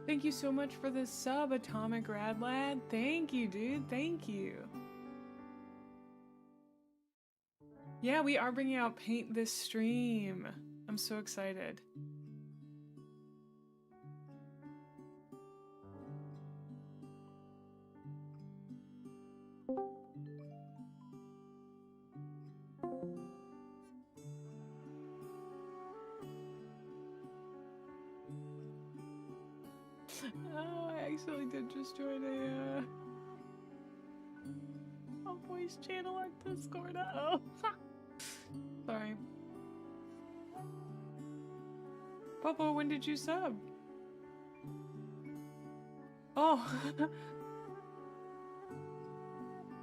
Thank you so much for the sub, Atomic Rad Lad. Thank you, dude. Thank you. Yeah, we are bringing out paint this stream. I'm so excited. Oh, I actually did just join a voice channel on Discord. Uh-oh. Sorry. Popo, when did you sub? Oh.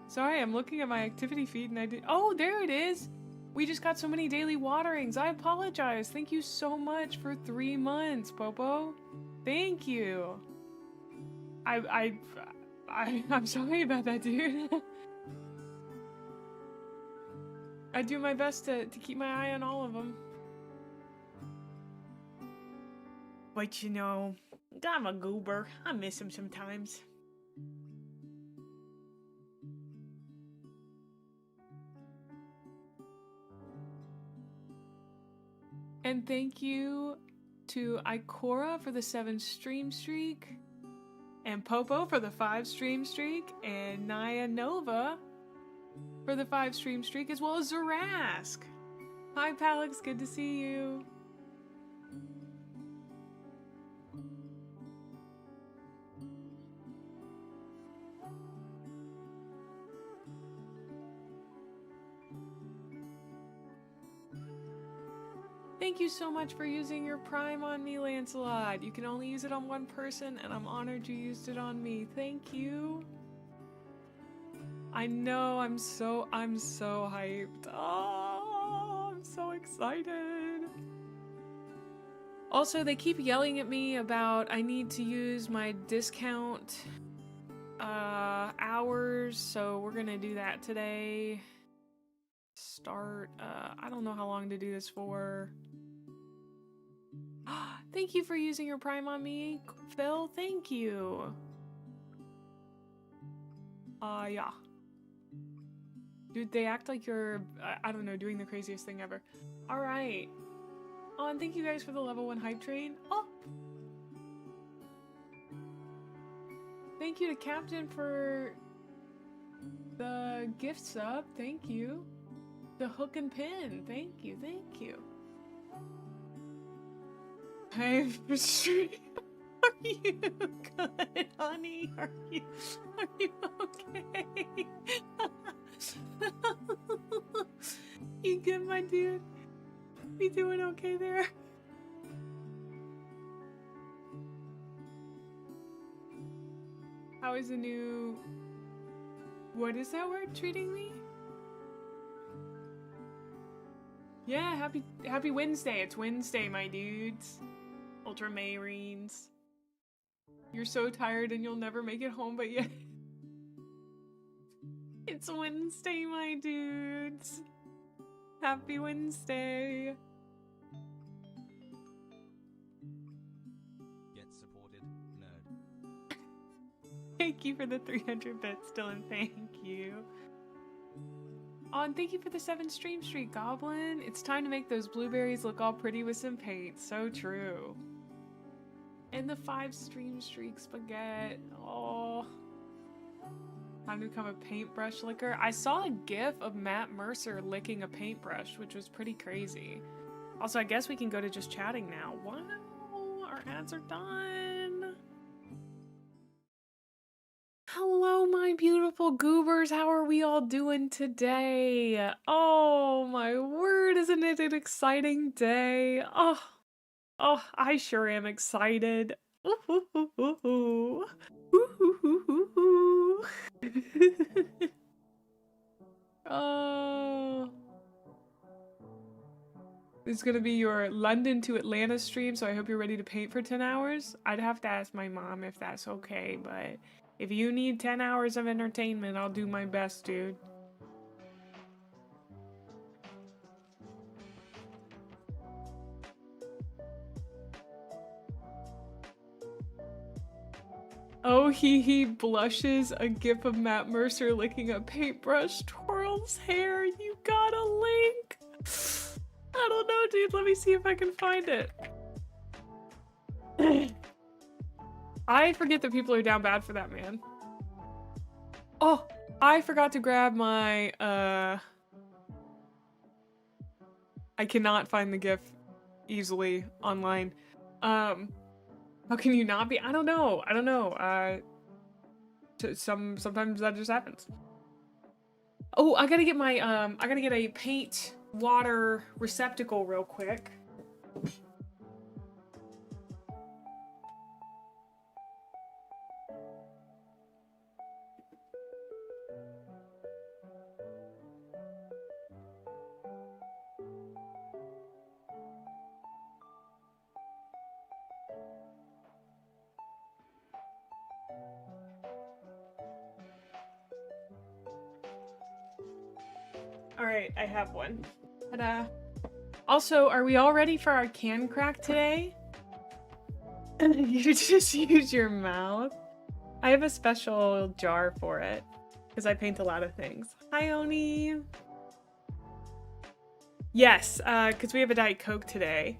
Sorry, I'm looking at my activity feed and I did- Oh, there it is! We just got so many daily waterings. I apologize. Thank you so much for 3 months, Popo. Thank you. I'm sorry about that, dude. I do my best to keep my eye on all of them. But you know, I'm a goober. I miss him sometimes. And thank you to Ikora for the 7 stream streak, and Popo for the 5 stream streak, and Naya Nova for the 5 stream streak, as well as Zarask. Hi Palix, good to see you. Thank you so much for using your Prime on me, Lancelot. You can only use it on one person, and I'm honored you used it on me. Thank you. I know, I'm so hyped. Oh, I'm so excited. Also, they keep yelling at me about I need to use my discount hours, so we're gonna do that today. Start, I don't know how long to do this for. Thank you for using your Prime on me, Phil. Thank you. Yeah. Dude, they act like you're, I don't know, doing the craziest thing ever. Alright. Oh, and thank you guys for the level 1 hype train. Oh! Thank you to Captain for the gift sub. Thank you. The hook and pin. Thank you, thank you. Hey, are you good, honey? Are you okay? You good, my dude? You doing okay there? How is the new... What is that word treating me? Yeah, happy Wednesday. It's Wednesday, my dudes. Ultramarines. You're so tired and you'll never make it home, but yeah. It's Wednesday, my dudes. Happy Wednesday. Get supported, nerd. Thank you for the 300 bits, Dylan. Thank you. Oh, and thank you for the 7 stream streak, Goblin. It's time to make those blueberries look all pretty with some paint. So true. And the 5 stream streak, Spaghetti. Oh. Time to become a paintbrush licker. I saw a gif of Matt Mercer licking a paintbrush, which was pretty crazy. Also, I guess we can go to just chatting now. Wow, our ads are done. Hello, my beautiful goobers. How are we all doing today? Oh, my word, isn't it an exciting day? Oh, I sure am excited. Ooh, ooh, ooh, ooh, ooh. Oh, this is gonna be your London to Atlanta stream, so I hope you're ready to paint for 10 hours. I'd have to ask my mom if that's okay, but if you need 10 hours of entertainment, I'll do my best, dude. Oh, he blushes, a gif of Matt Mercer licking a paintbrush, twirls hair. You got a link. I don't know, dude. Let me see if I can find it. I forget that people are down bad for that, man. Oh, I forgot to grab my, I cannot find the gif easily online. How can you not be? I don't know. Sometimes that just happens. Oh, I gotta get my, I gotta get a paint water receptacle real quick. Alright, I have one. Ta-da. Also, are we all ready for our can crack today? You just use your mouth. I have a special jar for it because I paint a lot of things. Hi, Oni. Yes, because we have a Diet Coke today.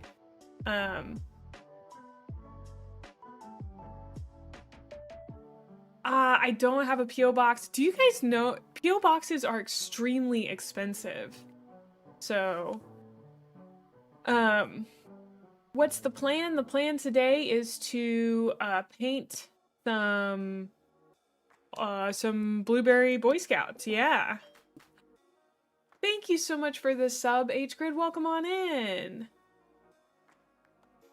I don't have a P.O. box. Do you guys know P.O. boxes are extremely expensive? So, what's the plan? The plan today is to paint some blueberry Boy Scouts. Yeah. Thank you so much for the sub, H-Grid. Welcome on in.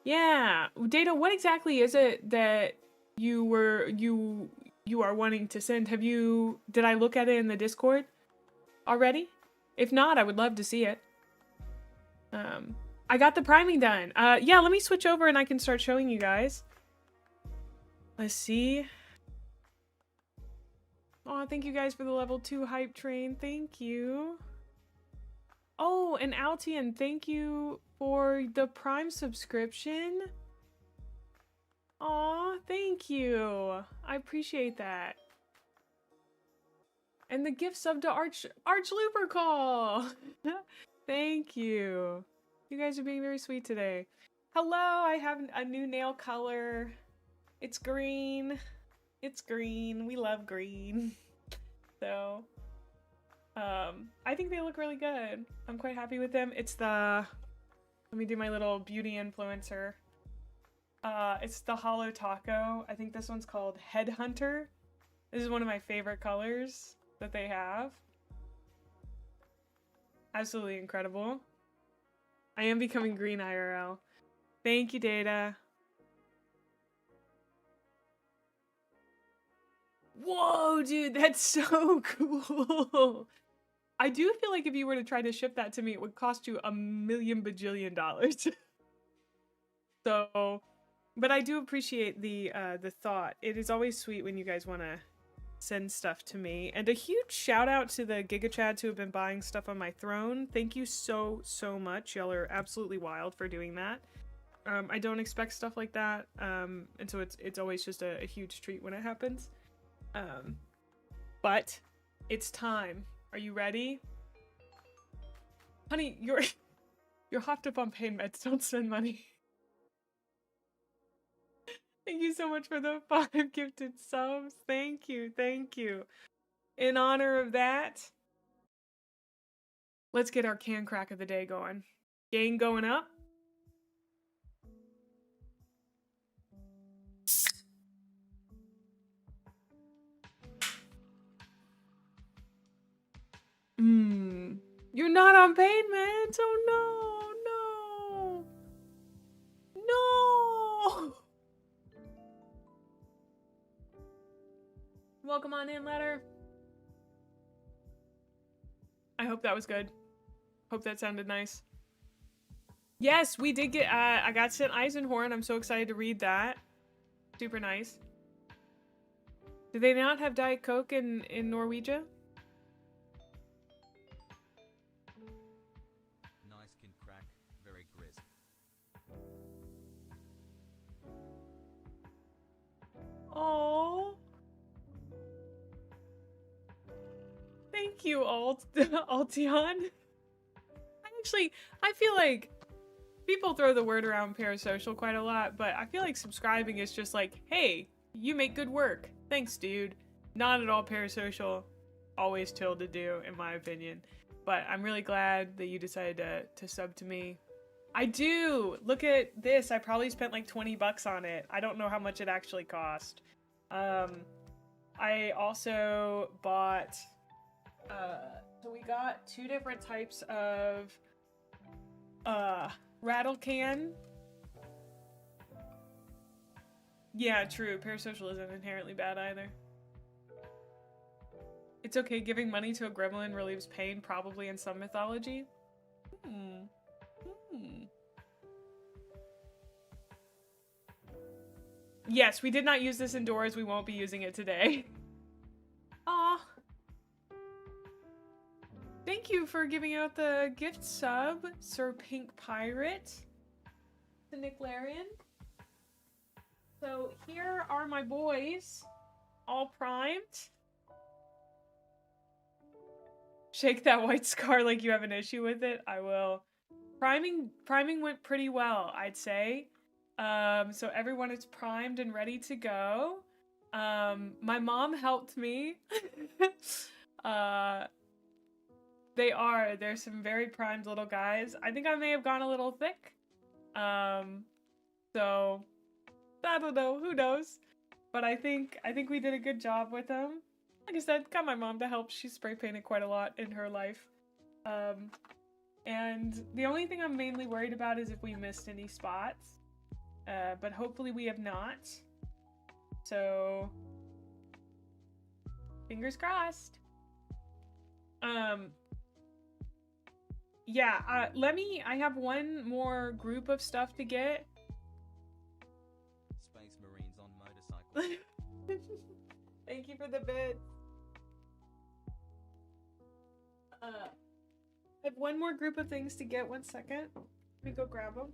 Yeah. Data, what exactly is it that you are wanting to send? Did I look at it in the Discord already? If not, I would love to see it. I got the priming done. Yeah, let me switch over and I can start showing you guys. Let's see. Oh, thank you guys for the level 2 hype train. Thank you. Oh, and Altian, thank you for the Prime subscription. Aw, thank you. I appreciate that. And the gift sub to Arch Looper Call. Thank you. You guys are being very sweet today. Hello, I have a new nail color. It's green. It's green. We love green. So, I think they look really good. I'm quite happy with them. It's the, let me do my little beauty influencer. It's the Hollow Taco. I think this one's called Headhunter. This is one of my favorite colors that they have. Absolutely incredible. I am becoming green IRL. Thank you, Data. Whoa, dude, that's so cool. I do feel like if you were to try to ship that to me, it would cost you $1 bajillion. So, but I do appreciate the thought. It is always sweet when you guys want to send stuff to me. And a huge shout out to the GigaChads who have been buying stuff on my throne. Thank you so much. Y'all are absolutely wild for doing that. I don't expect stuff like that, and so it's always just a huge treat when it happens. But it's time. Are you ready? Honey, you're hopped up on pain meds. Don't spend money. Thank you so much for the 5 gifted subs. Thank you. Thank you. In honor of that, let's get our can crack of the day going. Gang going up. You're not on pain meds. Oh no, no. Welcome on in, Letter. I hope that was good. Hope that sounded nice. Yes, we did get, I got sent Eisenhorn. I'm so excited to read that. Super nice. Do they not have Diet Coke in Norwegia? Nice can crack, very crisp. Oh. Thank you, Altion. I feel like people throw the word around parasocial quite a lot, but I feel like subscribing is just like, hey, you make good work. Thanks, dude. Not at all parasocial. Always chill to do, in my opinion. But I'm really glad that you decided to sub to me. I do! Look at this. I probably spent like 20 bucks on it. I don't know how much it actually cost. I also bought... so we got 2 different types of rattle can. Yeah, true. Parasocial isn't inherently bad either. It's okay, giving money to a gremlin relieves pain, probably in some mythology. Yes, we did not use this indoors. We won't be using it today. Aw. Thank you for giving out the gift sub, Sir Pink Pirate. To Nick Larian. So here are my boys, all primed. Shake that white scar like you have an issue with it. I will. Priming went pretty well, I'd say. So everyone is primed and ready to go. My mom helped me. There's some very primed little guys. I think I may have gone a little thick. So I don't know, who knows? But I think we did a good job with them. Like I said, got my mom to help. She spray painted quite a lot in her life. And the only thing I'm mainly worried about is if we missed any spots. But hopefully we have not. So fingers crossed. Yeah, I have one more group of stuff to get. Space Marines on motorcycles. Thank you for the bit. I have one more group of things to get. 1 second. Let me go grab them.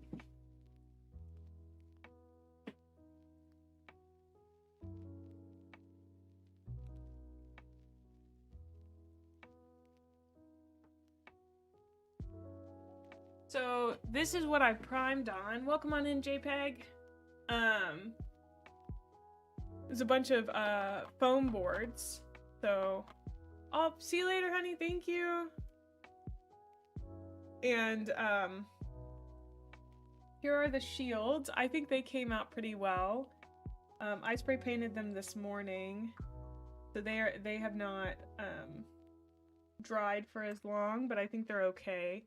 So this is what I primed on. Welcome on in, JPEG. There's a bunch of foam boards. So I'll see you later, honey. Thank you. And here are the shields. I think they came out pretty well. I spray painted them this morning, so they have not dried for as long, but I think they're okay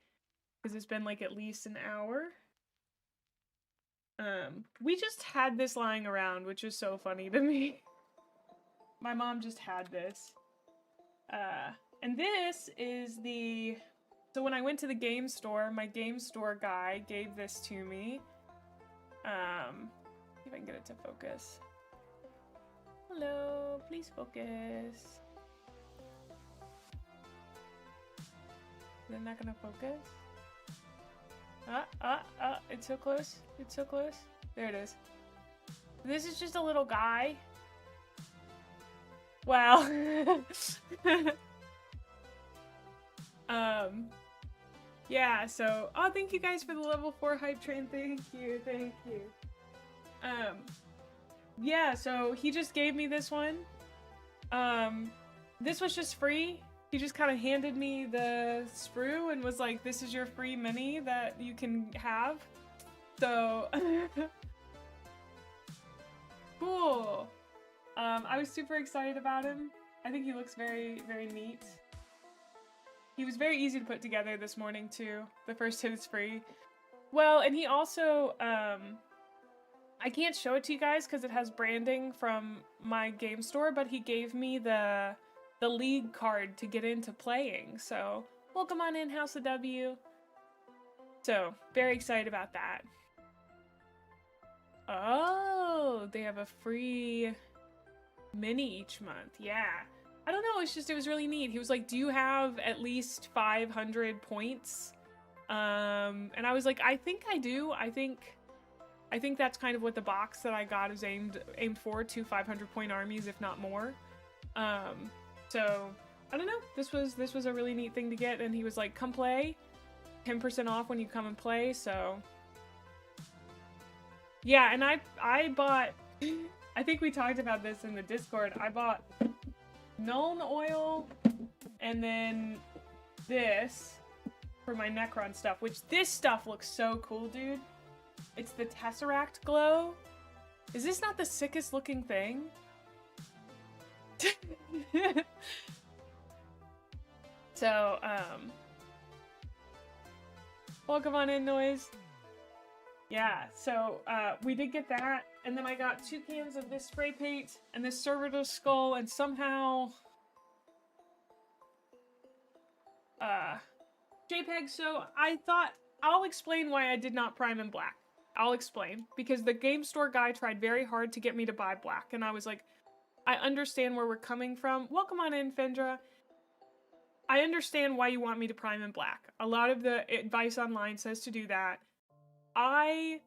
because it's been like at least an hour. We just had this lying around, which is so funny to me. My mom just had this. And this is the... So when I went to the game store, my game store guy gave this to me. See if I can get it to focus. Hello, please focus. Is it not gonna focus? It's so close. It's so close. There it is. This is just a little guy. Wow. Yeah, so, oh, thank you guys for the level 4 hype train. Thank you, thank you. Yeah, so he just gave me this one. This was just free. He just kind of handed me the sprue and was like, this is your free mini that you can have. So, cool. I was super excited about him. I think he looks very, very neat. He was very easy to put together this morning too. The first hit is free. Well, and he also, I can't show it to you guys because it has branding from my game store, but he gave me the league card to get into playing. So, welcome on in, House of W. So, very excited about that. Oh, they have a free mini each month. Yeah. I don't know, it was really neat. He was like, do you have at least 500 points? And I was like, I think I do. I think that's kind of what the box that I got is aimed for, 2 500-point armies, if not more. So, I don't know. This was a really neat thing to get, and he was like, come play. 10% off when you come and play, so... Yeah, and I bought... I think we talked about this in the Discord. I bought Nuln Oil, and then this for my Necron stuff, which this stuff looks so cool, dude. It's the Tesseract Glow. Is this not the sickest looking thing? So, welcome on in, Noise. Yeah, so, we did get that, and then I got 2 cans of this spray paint, and this Servitor Skull, and somehow... JPEG, so I thought... I'll explain why I did not prime in black. I'll explain. Because the game store guy tried very hard to get me to buy black, and I was like, I understand where we're coming from. Welcome on in, Fendra. I understand why you want me to prime in black. A lot of the advice online says to do that. I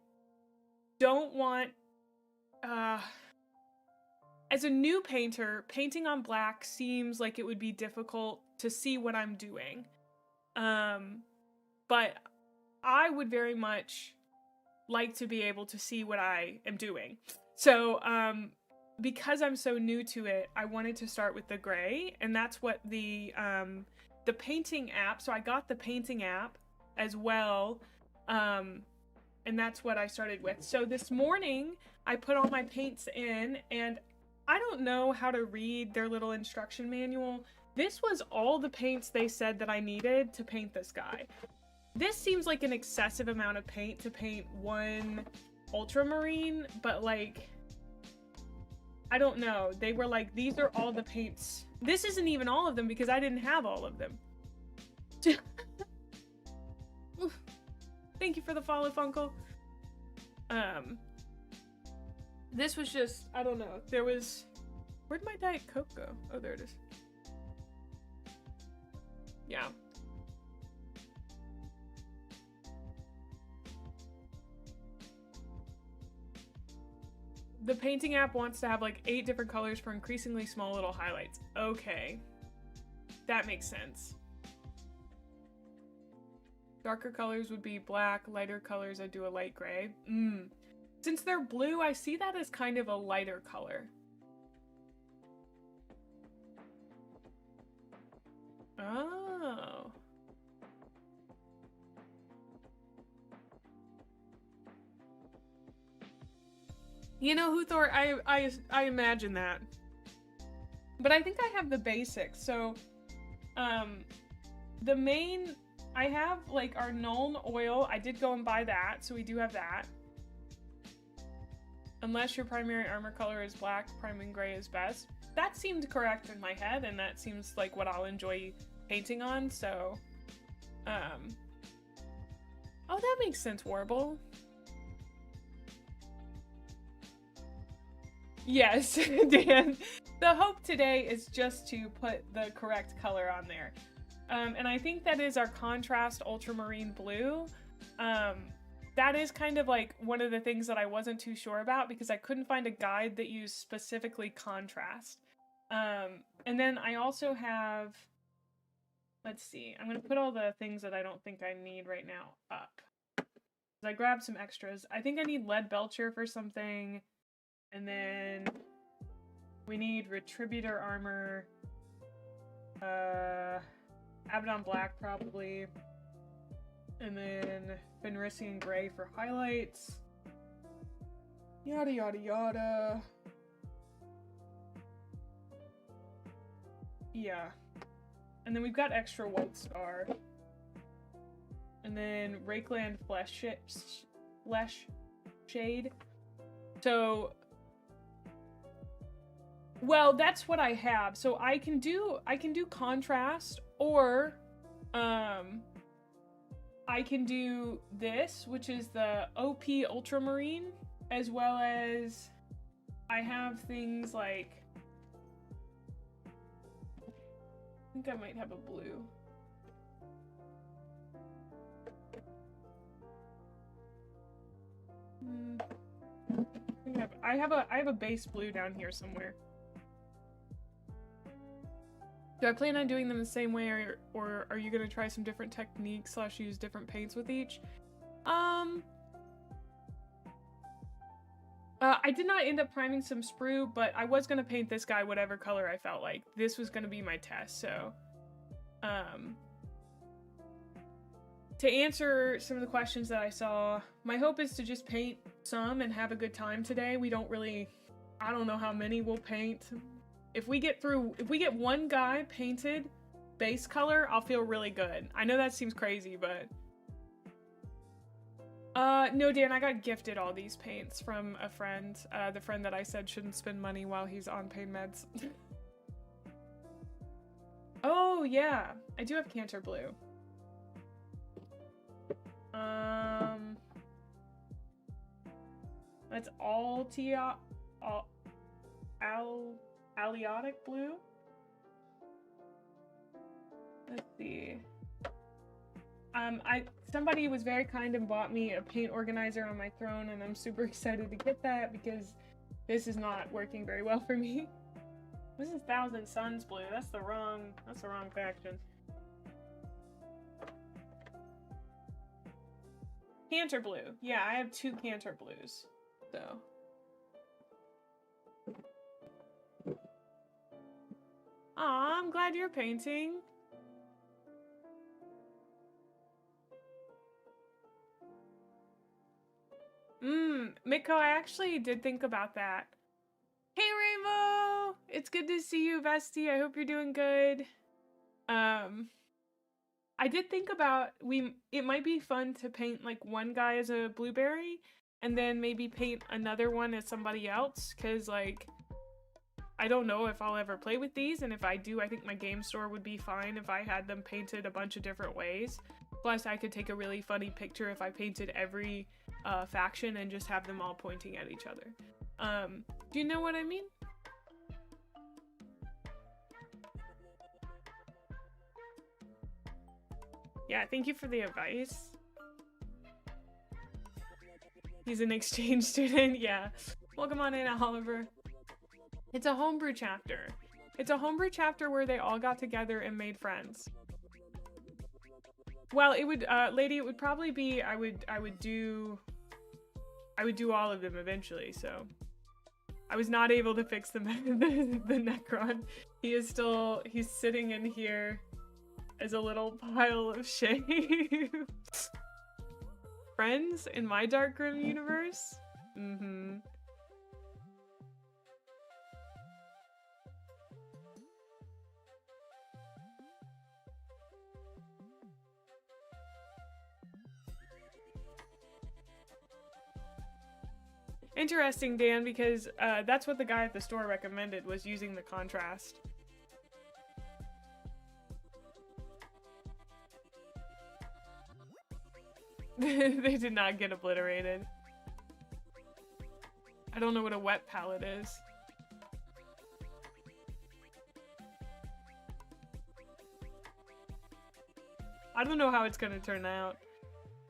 don't want as a new painter, painting on black seems like it would be difficult to see what I'm doing. But I would very much like to be able to see what I am doing. So, because I'm so new to it, I wanted to start with the gray, and that's what the painting app, so I got the painting app as well, and that's what I started with. So this morning, I put all my paints in, and I don't know how to read their little instruction manual. This was all the paints they said that I needed to paint this guy. This seems like an excessive amount of paint to paint one ultramarine, but like, I don't know. They were like, these are all the paints. This isn't even all of them because I didn't have all of them. Thank you for the follow, Funkle. This was just, I don't know. There was, where'd my Diet Coke go? Oh, there it is. Yeah. The painting app wants to have like 8 different colors for increasingly small little highlights. Okay. That makes sense. Darker colors would be black, lighter colors I'd do a light gray. Since they're blue, I see that as kind of a lighter color. Oh. You know, Huthor, I imagine that. But I think I have the basics. So, the main, I have like our Nuln oil. I did go and buy that, so we do have that. Unless your primary armor color is black, priming gray is best. That seemed correct in my head, and that seems like what I'll enjoy painting on, so... Oh, that makes sense, Warble. Yes, Dan. The hope today is just to put the correct color on there. And I think that is our contrast ultramarine blue. That is kind of like one of the things that I wasn't too sure about because I couldn't find a guide that used specifically contrast. And then I also have, let's see, I'm going to put all the things that I don't think I need right now up. I grabbed some extras. I think I need lead belcher for something. And then we need retributor armor. Abaddon black probably. And then Fenrisian gray for highlights. Yada yada yada. Yeah. And then we've got extra white star. And then Rakeland flesh shade. So, well, that's what I have. So I can do contrast, or I can do this, which is the OP Ultramarine, as well as I have things like, I think I might have a blue. I have a base blue down here somewhere. Do I plan on doing them the same way, or are you gonna try some different techniques / use different paints with each? I did not end up priming some sprue, but I was gonna paint this guy whatever color I felt like. This was gonna be my test, so to answer some of the questions that I saw, my hope is to just paint some and have a good time today. We don't really, I don't know how many we'll paint. If we get one guy painted base color, I'll feel really good. I know that seems crazy, but no, Dan, I got gifted all these paints from a friend, the friend that I said shouldn't spend money while he's on pain meds. Oh yeah, I do have Cantor Blue. That's Aliotic blue. Let's see. Somebody was very kind and bought me a paint organizer on my throne, and I'm super excited to get that because This is not working very well for me. This is Thousand Suns blue. That's the wrong faction. Canter blue. Yeah, I have 2 Canter blues. So. Aw, I'm glad you're painting. Miko, I actually did think about that. Hey, Rainbow! It's good to see you, Vesty. I hope you're doing good. I did think about it might be fun to paint like one guy as a blueberry and then maybe paint another one as somebody else, because like I don't know if I'll ever play with these, and if I do, I think my game store would be fine if I had them painted a bunch of different ways. Plus, I could take a really funny picture if I painted every faction and just have them all pointing at each other. Do you know what I mean? Yeah, thank you for the advice. He's an exchange student, yeah. Welcome on in, Oliver. It's a homebrew chapter. It's a homebrew chapter where they all got together and made friends. Well, it would, lady, it would probably be, I would do all of them eventually, so. I was not able to fix the Necron. He is still, he's sitting in here as a little pile of shame. Friends in my Dark Grim universe? Mm-hmm. Interesting, Dan, because that's what the guy at the store recommended, was using the contrast. They did not get obliterated. I don't know what a wet palette is. I don't know how it's gonna turn out.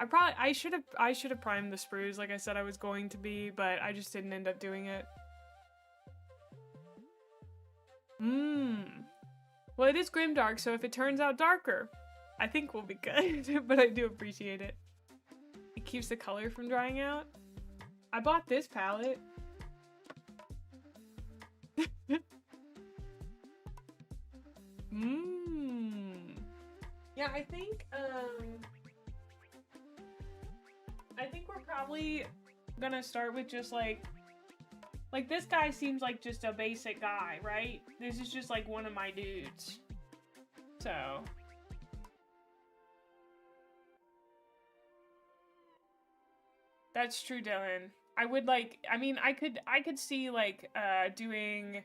I should have primed the sprues like I said I was going to be, but I just didn't end up doing it. Well, it is grimdark, so if it turns out darker, I think we'll be good. But I do appreciate it. It keeps the color from drying out. I bought this palette. Yeah, I think we're probably gonna start with just like this guy seems like just a basic guy, right? This is just like one of my dudes. So. That's true, Dylan. I would like, I mean, I could see like doing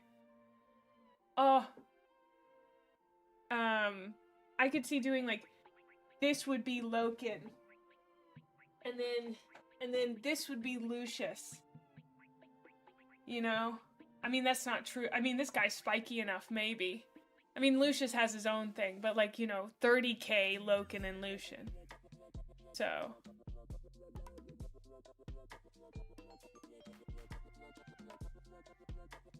I could see doing like, this would be Loken. And then this would be Lucius. You know? I mean, that's not true. I mean, this guy's spiky enough, maybe. I mean, Lucius has his own thing, but like, you know, 30k Loken and Lucian. So.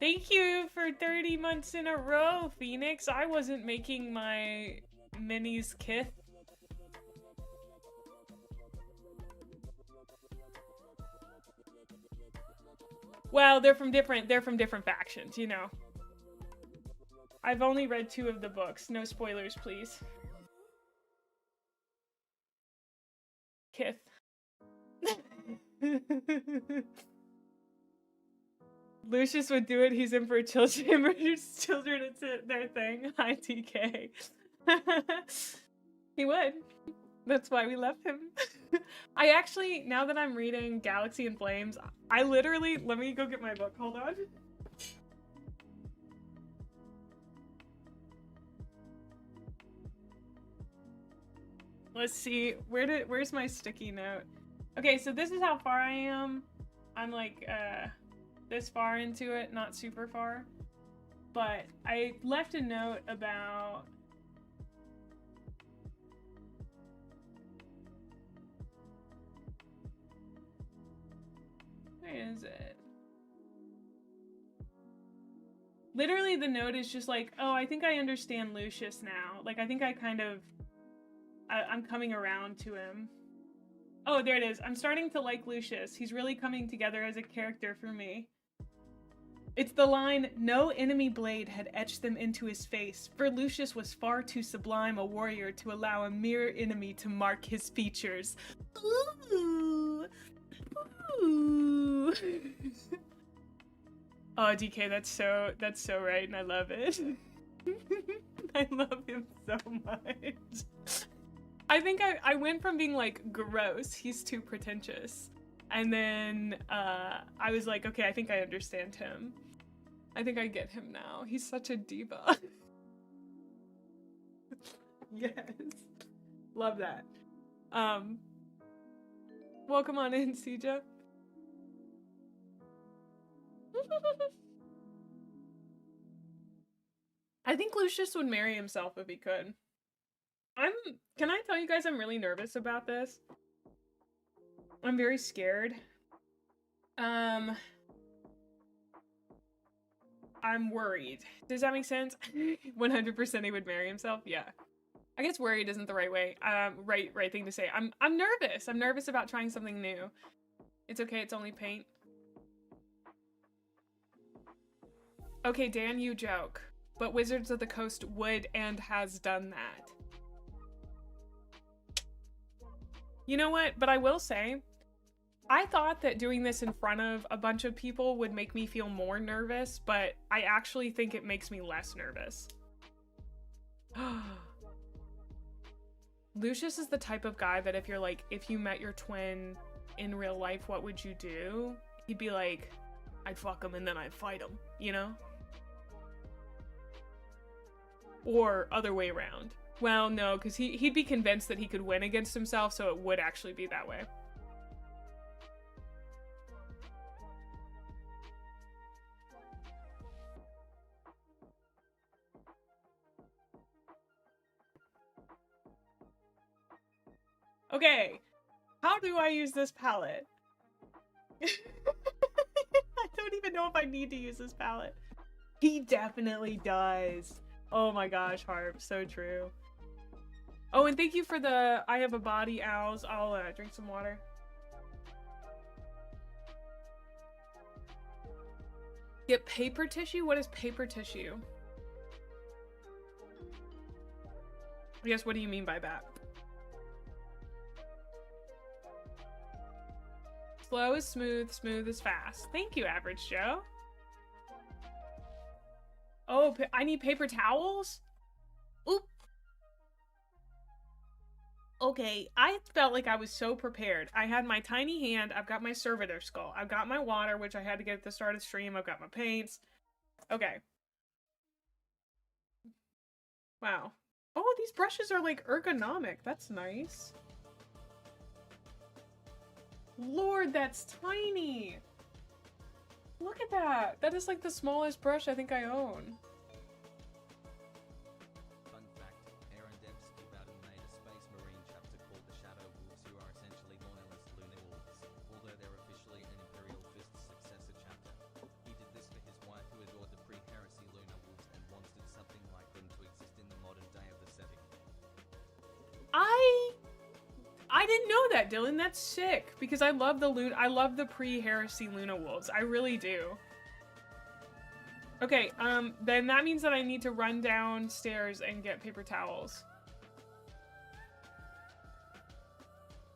Thank you for 30 months in a row, Phoenix. I wasn't making my minis kith. Well, they're from different factions, you know. I've only read 2 of the books. No spoilers, please. Kith. Lucius would do it. He's in for children. It's their thing. Hi, TK. He would. That's why we left him. I actually, now that I'm reading Galaxy in Flames, I literally, let me go get my book. Hold on. Let's see. Where's my sticky note? Okay, so this is how far I am. I'm like, this far into it, not super far. But I left a note about... Where is it? Literally the note is just like, oh, I think I understand Lucius now. Like, I think I kind of, I'm coming around to him. Oh, there it is. I'm starting to like Lucius. He's really coming together as a character for me. It's the line, no enemy blade had etched them into his face, for Lucius was far too sublime a warrior to allow a mere enemy to mark his features. Ooh. Ooh. Oh, DK, that's so right, and I love it. I love him so much. I think I went from being like, gross, he's too pretentious. And then I was like, okay, I think I understand him. I think I get him now. He's such a diva. Yes. Love that. Welcome on in, Sija. I think Lucius would marry himself if he could. Can I tell you guys I'm really nervous about this? I'm very scared. I'm worried. Does that make sense? 100% he would marry himself? Yeah. I guess worried isn't the right way. Right thing to say. I'm nervous. I'm nervous about trying something new. It's okay, it's only paint. Okay, Dan, you joke. But Wizards of the Coast would and has done that. You know what? But I will say, I thought that doing this in front of a bunch of people would make me feel more nervous, but I actually think it makes me less nervous. Lucius is the type of guy that if you're like, if you met your twin in real life, what would you do? He'd be like, I'd fuck him and then I'd fight him, you know? Or other way around. Well, no, because he'd be convinced that he could win against himself, so it would actually be that way. Okay, how do I use this palette? I don't even know if I need to use this palette. He definitely does. Oh my gosh, Harp, so true. Oh, and thank you for the I have a body owls. I'll drink some water. Get paper tissue? What is paper tissue? I guess, what do you mean by that? Slow is smooth, smooth is fast. Thank you, Average Joe. Oh, I need paper towels? Oop. Okay, I felt like I was so prepared. I had my tiny hand, I've got my servitor skull, I've got my water, which I had to get at the start of the stream, I've got my paints. Okay. Wow. Oh, these brushes are like ergonomic. That's nice. Lord, that's tiny. Look at that. That is like the smallest brush I think I own. Fun fact, Aaron Dembski Bowden made a Space Marine chapter called the Shadow Wolves, who are essentially known as Lunar Wolves, although they're officially an Imperial Fist's successor chapter. He did this for his wife who adored the pre-heresy Lunar Wolves and wanted something like them to exist in the modern day of the setting. I didn't know that, Dylan. That's sick because I love the pre-heresy Luna Wolves. I really do. Okay, then that means that I need to run downstairs and get paper towels.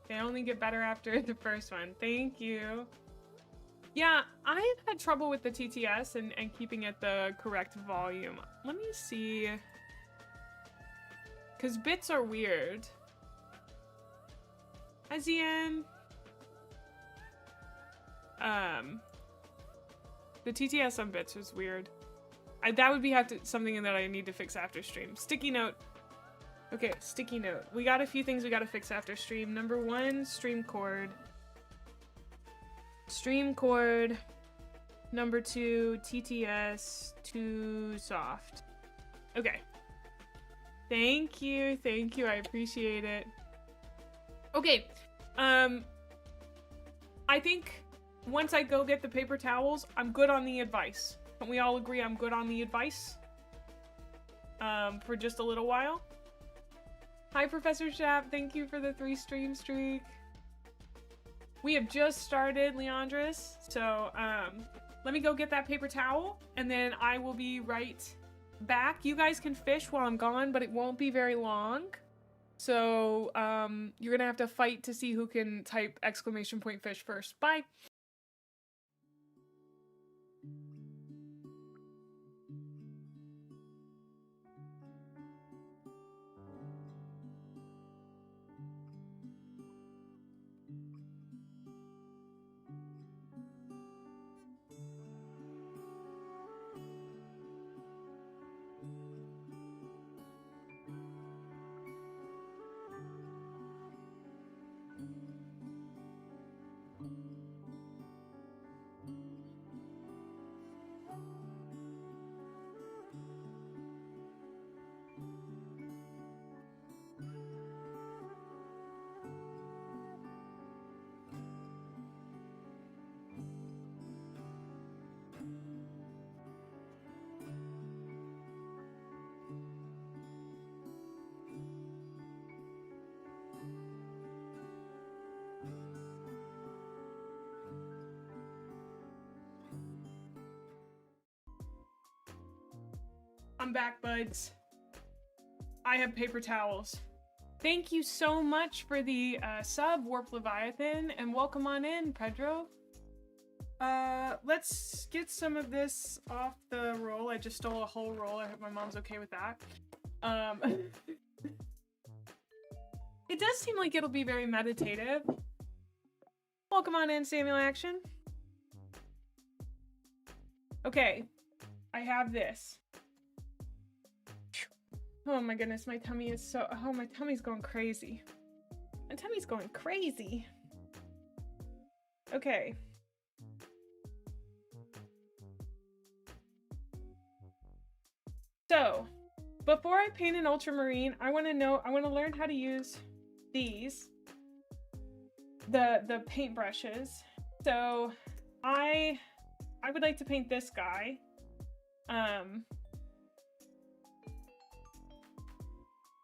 They only get better after the first one. Thank you. Yeah, I've had trouble with the TTS and keeping it the correct volume. Let me see. Because bits are weird. Hi, Zian. The TTS on bits is weird. That would be something that I need to fix after stream. Sticky note. Okay, sticky note. We got a few things we gotta fix after stream. Number 1, stream cord. Stream cord. Number 2, TTS. Too soft. Okay. Thank you. Thank you. I appreciate it. Okay. I think once I go get the paper towels, I'm good on the advice. Can we all agree I'm good on the advice? For just a little while. Hi, Professor Shap. Thank you for the 3 stream streak. We have just started, Leandris. So, let me go get that paper towel, and then I will be right back. You guys can fish while I'm gone, but it won't be very long. So, you're gonna have to fight to see who can type !fish first. Bye! I'm back, buds. I have paper towels. Thank you so much for the sub, Warp Leviathan, and welcome on in, Pedro. Let's get some of this off the roll. I just stole a whole roll. I hope my mom's okay with that. It does seem like it'll be very meditative. Welcome on in, Samuel Action. Okay, I have this. Oh my goodness, my tummy is so... Oh, my tummy's going crazy. My tummy's going crazy. Okay. So, before I paint an ultramarine, I want to learn how to use these. The paintbrushes. So, I would like to paint this guy.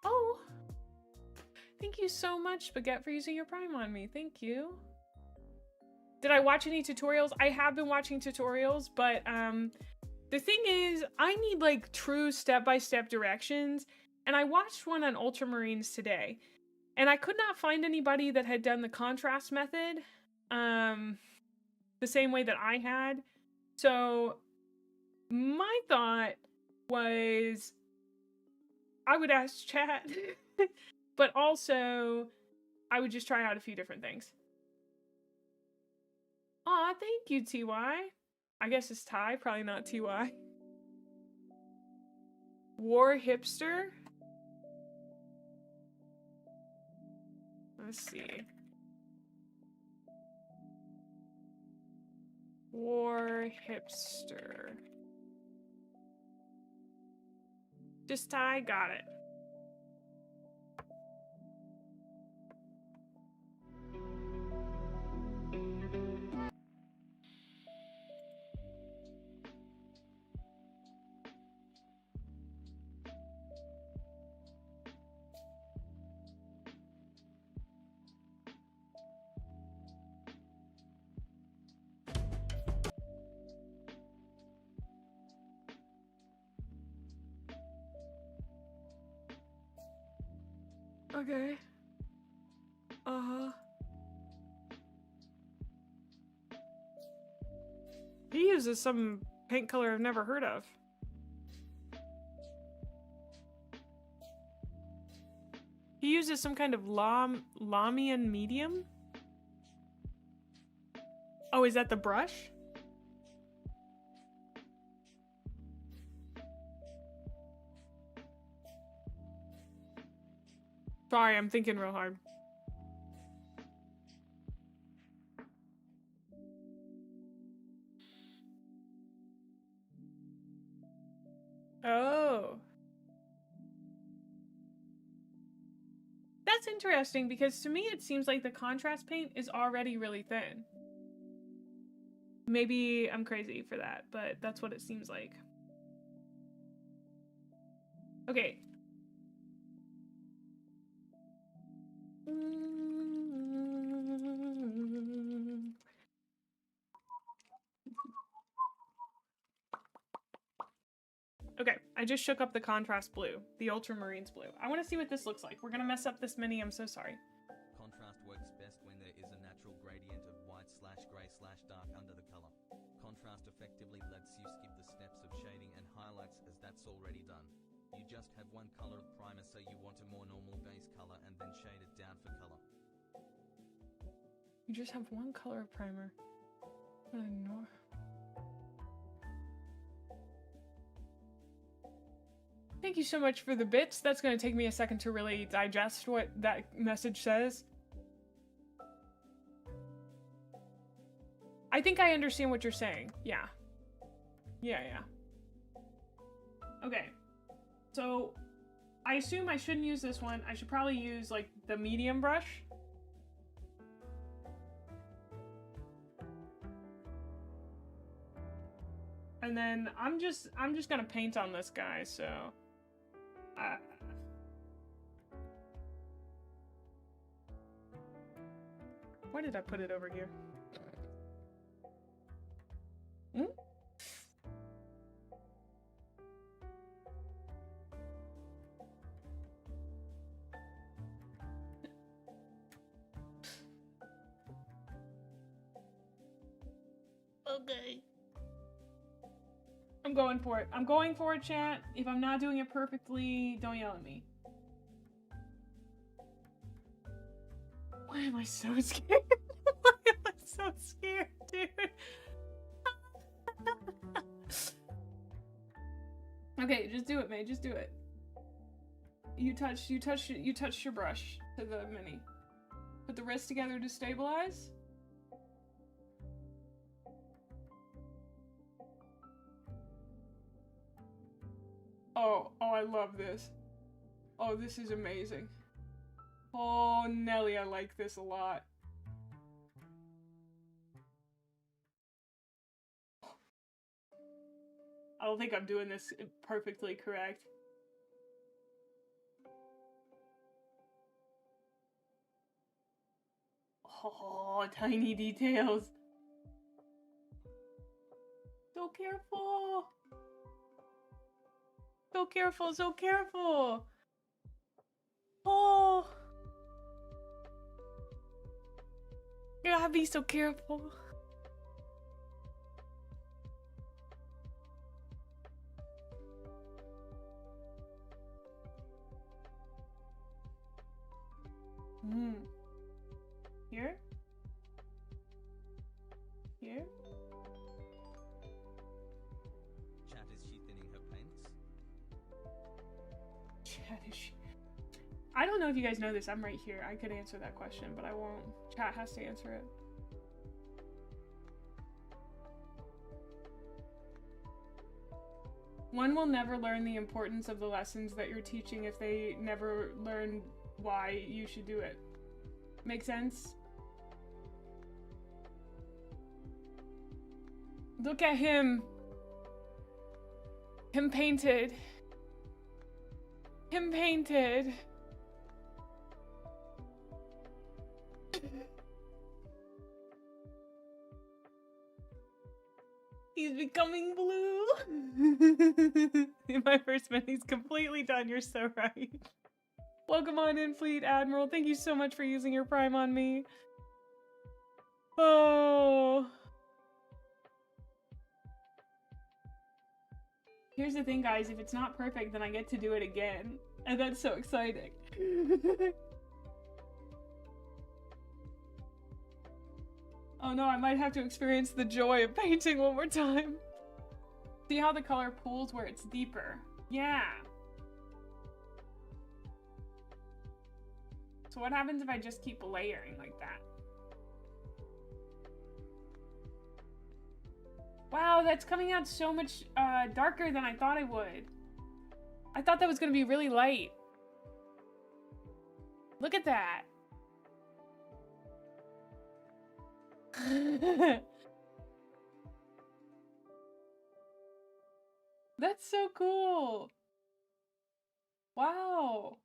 Oh, thank you so much, Spaghetti, for using your Prime on me. Thank you. Did I watch any tutorials? I have been watching tutorials, but the thing is, I need like true step-by-step directions, and I watched one on ultramarines today, and I could not find anybody that had done the contrast method the same way that I had. So my thought was I would ask chat, but also I would just try out a few different things. Aw, thank you, TY. I guess it's Ty, probably not TY. War hipster? Let's see. War hipster. Just Ty, got it. Okay. Uh-huh. He uses some paint color I've never heard of. He uses some kind of Lamian medium? Oh, is that the brush? Sorry, I'm thinking real hard. Oh. That's interesting because to me it seems like the contrast paint is already really thin. Maybe I'm crazy for that, but that's what it seems like. Okay. Okay, I just shook up the contrast blue, the ultramarines blue. I want to see what this looks like. We're gonna mess up this mini, I'm so sorry. Contrast works best when there is a natural gradient of white/grey/dark under the color. Contrast effectively lets you skip the steps of shading and highlights as that's already done. You just have one color of primer, so you want a more normal base color and then shade it down for color. You just have one color of primer. I know. Thank you so much for the bits. That's going to take me a second to really digest what that message says. I think I understand what you're saying. Yeah. Yeah. Okay. So, I assume I shouldn't use this one. I should probably use, like, the medium brush. And then I'm just going to paint on this guy, so... why did I put it over here? Hmm? Okay. I'm going for it. I'm going for it, chat. If I'm not doing it perfectly, don't yell at me. Why am I so scared? Why am I so scared, dude? Okay, just do it, May. Just do it. You touched your brush to the mini. Put the wrist together to stabilize. Oh, I love this. Oh, this is amazing. Oh, Nelly, I like this a lot. I don't think I'm doing this perfectly correct. Oh, tiny details. So careful. So careful, so careful. Oh. You gotta be so careful. Here? Here? Chat, is she thinning her paints? Chat, is she... I don't know if you guys know this. I'm right here. I could answer that question, but I won't. Chat has to answer it. One will never learn the importance of the lessons that you're teaching if they never learn why you should do it. Make sense? Look at him. Him painted. Him painted. He's becoming blue. My first mini's completely done. You're so right. Welcome on in, Fleet Admiral. Thank you so much for using your Prime on me. Oh. Here's the thing, guys. If it's not perfect, then I get to do it again. And that's so exciting. Oh no, I might have to experience the joy of painting one more time. See how the color pools where it's deeper? Yeah. So what happens if I just keep layering like that? Wow, that's coming out so much darker than I thought it would. I thought that was gonna be really light. Look at that. That's so cool. Wow.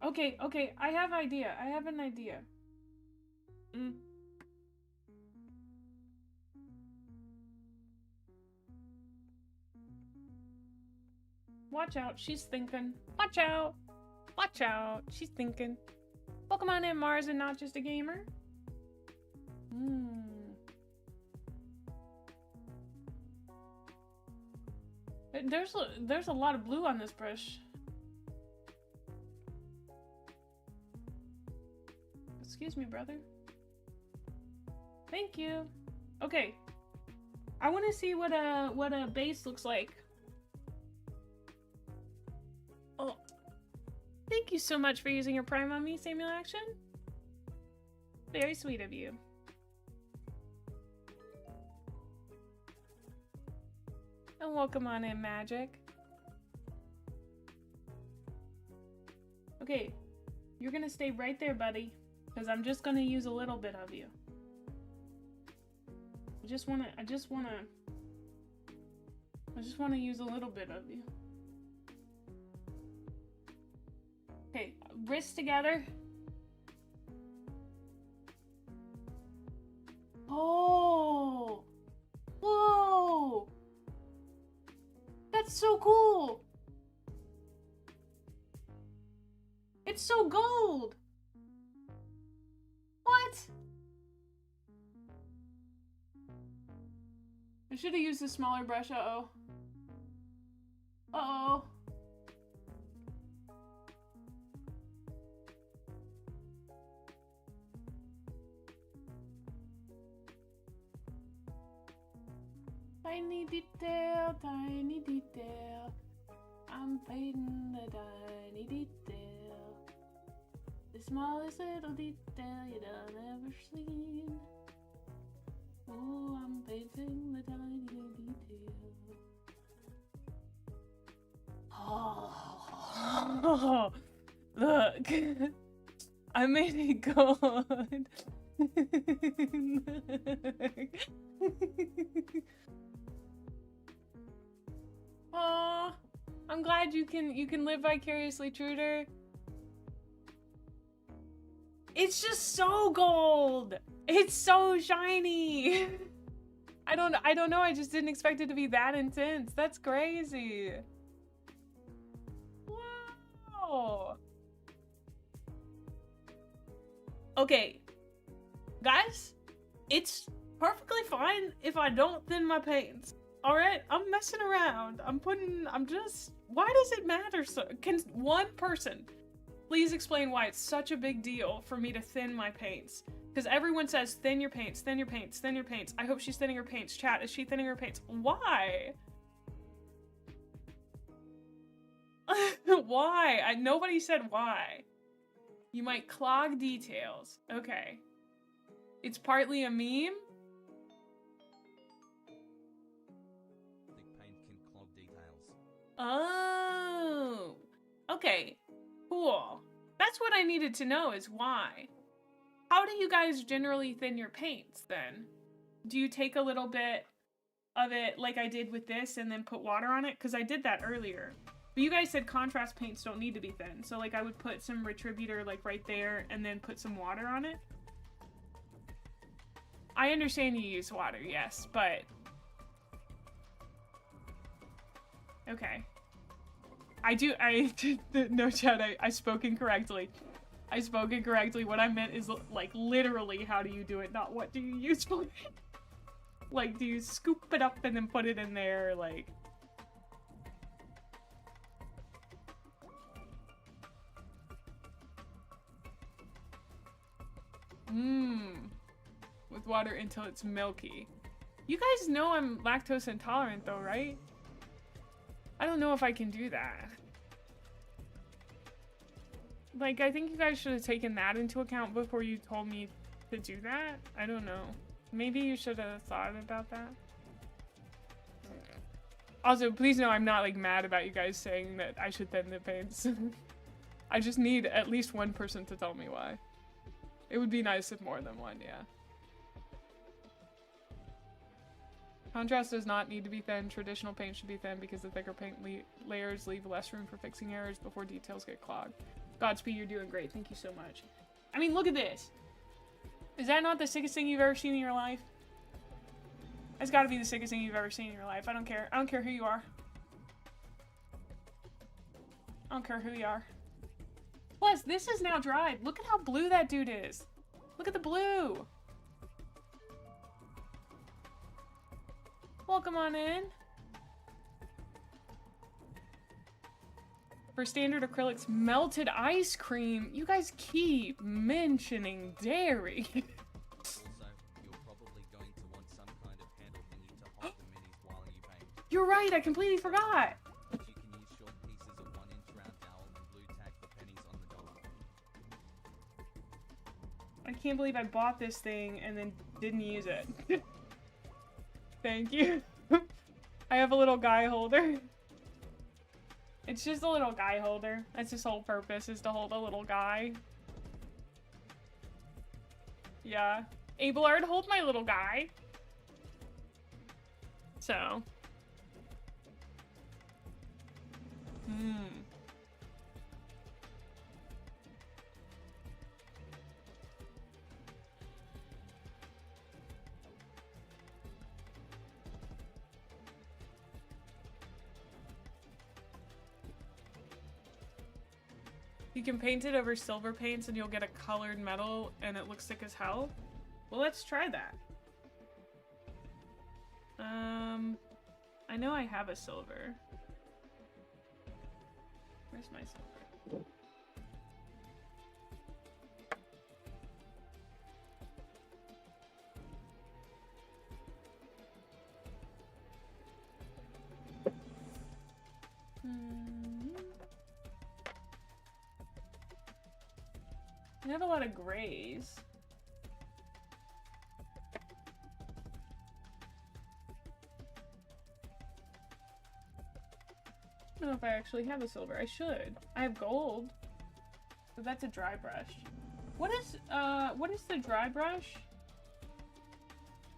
Okay, okay, I have an idea. Watch out, she's thinking. Watch out. Watch out, she's thinking. Pokemon in Mars and not just a gamer? There's a lot of blue on this brush. Excuse me, brother. Thank you. Okay. I want to see what a base looks like. Oh. Thank you so much for using your Prime on me, Samuel Action. Very sweet of you. And welcome on in, Magic. Okay, you're gonna stay right there, buddy, because I'm just gonna use a little bit of you. I just wanna use a little bit of you. Okay, wrists together. Oh! Whoa! That's so cool! It's so gold! What? I should have used a smaller brush, uh-oh. Uh-oh. Tiny detail, tiny detail. I'm fading the tiny detail. The smallest little detail you'd ever seen. Oh, I'm painting the tiny detail. Oh, look. I made it gold. Aw, I'm glad you can live vicariously, Truder. It's just so gold. It's so shiny. I don't know. I just didn't expect it to be that intense. That's crazy. Wow. Okay, guys, it's perfectly fine if I don't thin my paints. All right, I'm messing around. Why does it matter so? Can one person please explain why it's such a big deal for me to thin my paints? Because everyone says thin your paints, thin your paints, thin your paints. I hope she's thinning her paints. Chat, is she thinning her paints? Why? Why? Nobody said why. You might clog details. Okay. It's partly a meme? Thick paint can clog details. Oh. Okay. Cool. That's what I needed to know, is why. How do you guys generally thin your paints then? Do you take a little bit of it like I did with this and then put water on it? Because I did that earlier. But you guys said contrast paints don't need to be thin. So like I would put some Retributor like right there and then put some water on it. I understand you use water, yes, but... Okay. No chat, I spoke incorrectly. I spoke incorrectly. What I meant is like literally how do you do it, not what do you use for it. Like, do you scoop it up and then put it in there, like... With water until it's milky. You guys know I'm lactose intolerant though, right? I don't know if I can do that. Like, I think you guys should have taken that into account before you told me to do that. I don't know. Maybe you should have thought about that. Also, please know I'm not like mad about you guys saying that I should thin the paints. I just need at least one person to tell me why. It would be nice if more than one, yeah. Contrast does not need to be thin. Traditional paint should be thin because the thicker paint layers leave less room for fixing errors before details get clogged. Godspeed, you're doing great. Thank you so much. I mean, look at this. Is that not the sickest thing you've ever seen in your life? That's gotta be the sickest thing you've ever seen in your life. I don't care. I don't care who you are. I don't care who you are. Plus, this is now dried. Look at how blue that dude is. Look at the blue. Welcome on in. For standard acrylics, melted ice cream. You guys keep mentioning dairy. Also, you're probably going to want some kind of handle thingy to hold the minis while you paint. You're right, I completely forgot. You can use short pieces of 1-inch round dowel and blue tack the pennies on the dollar. I can't believe I bought this thing and then didn't use it. Thank you. I have a little guy holder. It's just a little guy holder. That's his whole purpose, is to hold a little guy. Yeah. Abelard, hold my little guy. So. You can paint it over silver paints and you'll get a colored metal and it looks sick as hell. Well, let's try that. I know I have a silver. Where's my silver? I have a lot of grays. I don't know if I actually have a silver. I should. I have gold. But that's a dry brush. What is the dry brush?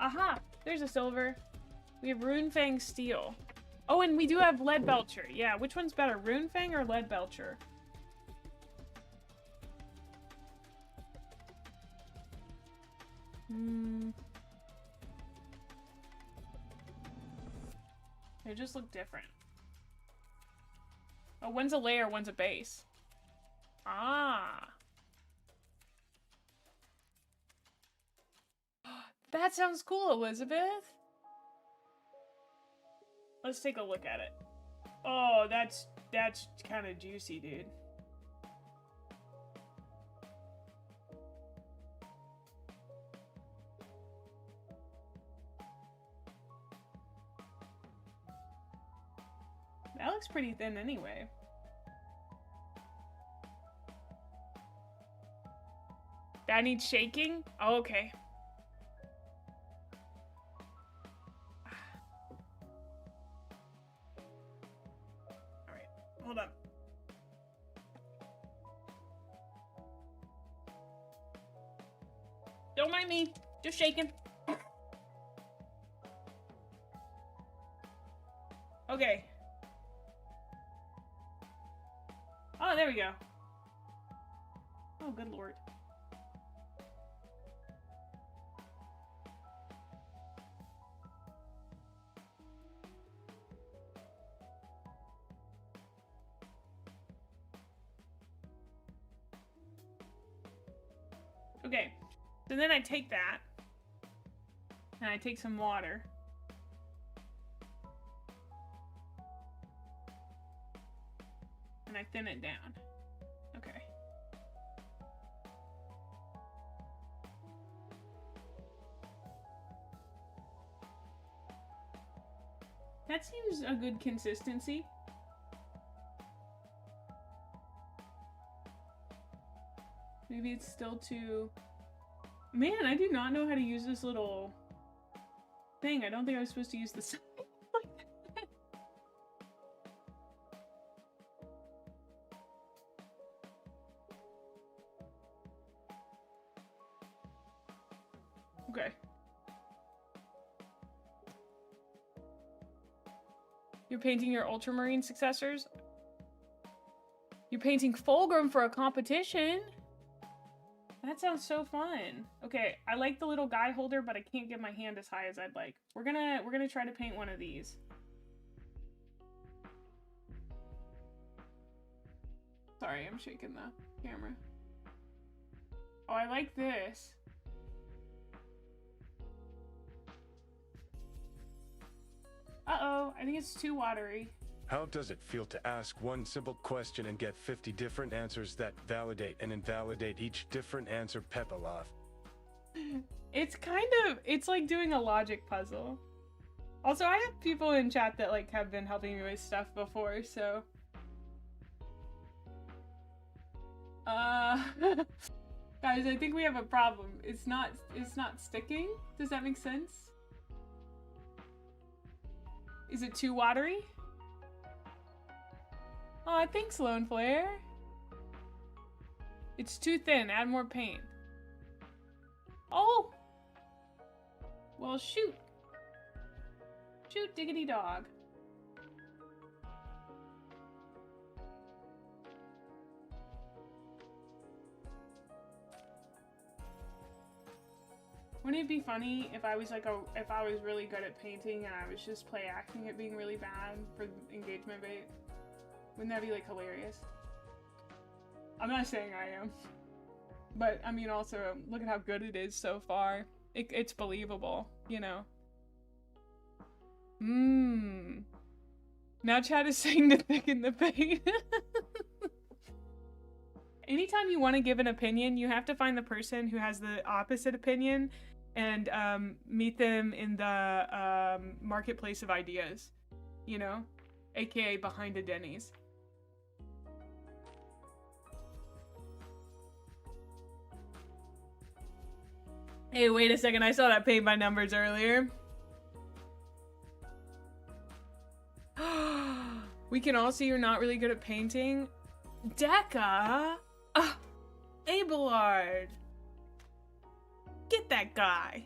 Aha! There's a silver. We have Runefang steel. Oh, and we do have lead belcher. Yeah, which one's better? Runefang or lead belcher? They just look different. Oh, one's a layer, one's a base. Ah. That sounds cool, Elizabeth. Let's take a look at it. Oh, that's kind of juicy, dude. That looks pretty thin anyway. That needs shaking? Oh, okay. Alright, hold on. Don't mind me, just shaking. Okay. Oh, there we go. Oh, good lord. Okay, so then I take that, and I take some water. And I thin it down. Okay. That seems a good consistency. Maybe it's still too... Man, I do not know how to use this little thing. I don't think I was supposed to use this. Okay. You're painting your ultramarine successors? You're painting Fulgrim for a competition? That sounds so fun. Okay, I like the little guy holder, but I can't get my hand as high as I'd like. We're gonna try to paint one of these. Sorry, I'm shaking the camera. Oh, I like this. Uh-oh, I think it's too watery. How does it feel to ask one simple question and get 50 different answers that validate and invalidate each different answer, Pepalov? It's like doing a logic puzzle. Also, I have people in chat that like have been helping me with stuff before, so. Guys, I think we have a problem. It's not sticking. Does that make sense? Is it too watery? Aw, thanks, Lone Flare. It's too thin. Add more paint. Oh! Well, shoot. Shoot, diggity dog. Wouldn't it be funny if I was like if I was really good at painting and I was just play acting it being really bad for engagement bait? Wouldn't that be like hilarious? I'm not saying I am, but I mean also look at how good it is so far. It's believable, you know. Now chat is saying to thicken the paint. Anytime you want to give an opinion, you have to find the person who has the opposite opinion and meet them in the marketplace of ideas, you know, aka behind a Denny's. Hey, wait a second, I saw that paint by numbers earlier. We can all see you're not really good at painting. Deca! Abelard! Get that guy!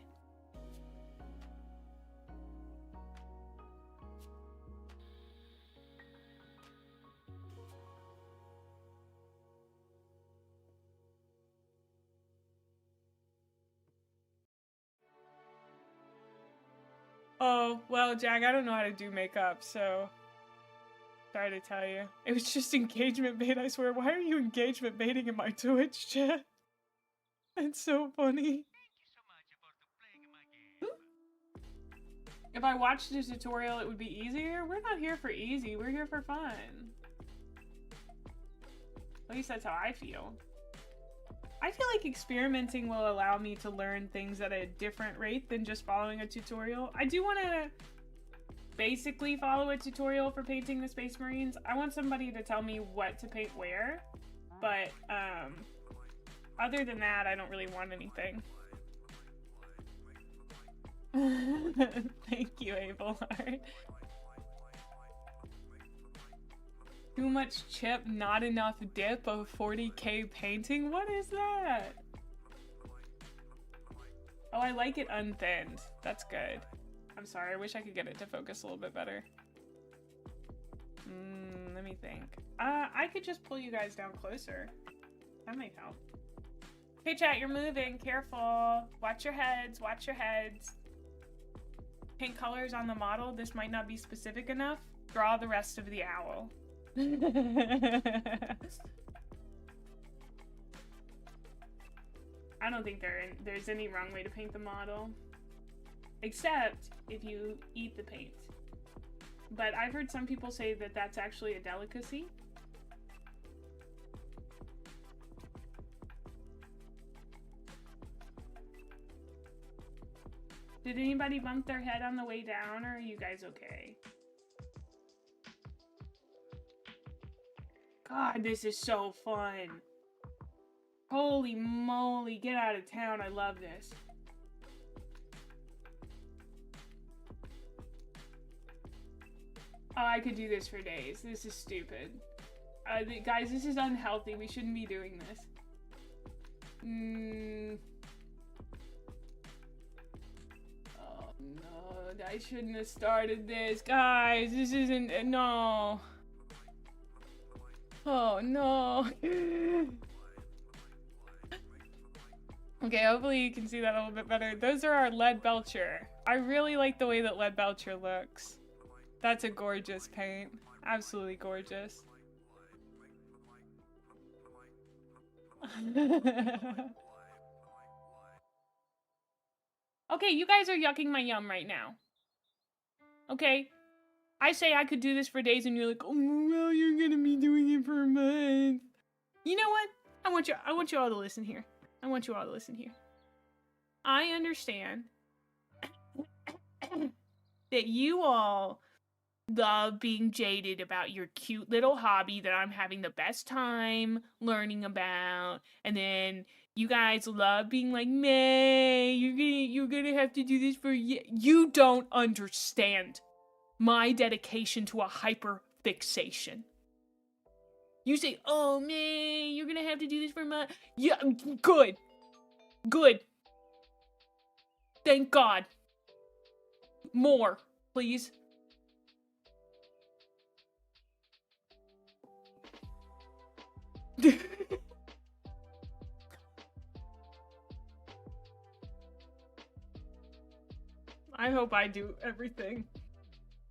Oh, well, Jack, I don't know how to do makeup, so... Sorry to tell you. It was just engagement bait, I swear. Why are you engagement baiting in my Twitch chat? It's so funny. If I watched the tutorial, it would be easier? We're not here for easy, we're here for fun. At least that's how I feel. I feel like experimenting will allow me to learn things at a different rate than just following a tutorial. I do want to basically follow a tutorial for painting the Space Marines. I want somebody to tell me what to paint where, but other than that, I don't really want anything. Thank you, Abelard. Too much chip, not enough dip of 40k painting? What is that? Oh, I like it unthinned. That's good. I'm sorry, I wish I could get it to focus a little bit better. Let me think. I could just pull you guys down closer. That might help. Hey chat, you're moving. Careful. Watch your heads. Watch your heads. Paint colors on the model. This might not be specific enough. Draw the rest of the owl. I don't think there's any wrong way to paint the model. Except if you eat the paint. But I've heard some people say that that's actually a delicacy. Did anybody bump their head on the way down, or are you guys okay? God, this is so fun. Holy moly, get out of town. I love this. Oh, I could do this for days. This is stupid. Guys, this is unhealthy. We shouldn't be doing this. Oh no, I shouldn't have started this. Guys, this isn't... No. Oh, no. Okay, hopefully you can see that a little bit better. Those are our lead belcher. I really like the way that lead belcher looks. That's a gorgeous paint. Absolutely gorgeous. Okay, you guys are yucking my yum right now. Okay, I say I could do this for days and you're like, oh, well, you're gonna be doing it for a month. You know what? I want you all to listen here. I want you all to listen here. I understand that you all love being jaded about your cute little hobby that I'm having the best time learning about, and then you guys love being like, May, you're gonna have to do this for you don't understand my dedication to a hyper fixation. You say, oh May, you're gonna have to do this for my yeah, good. Thank God. More, please. I hope I do everything.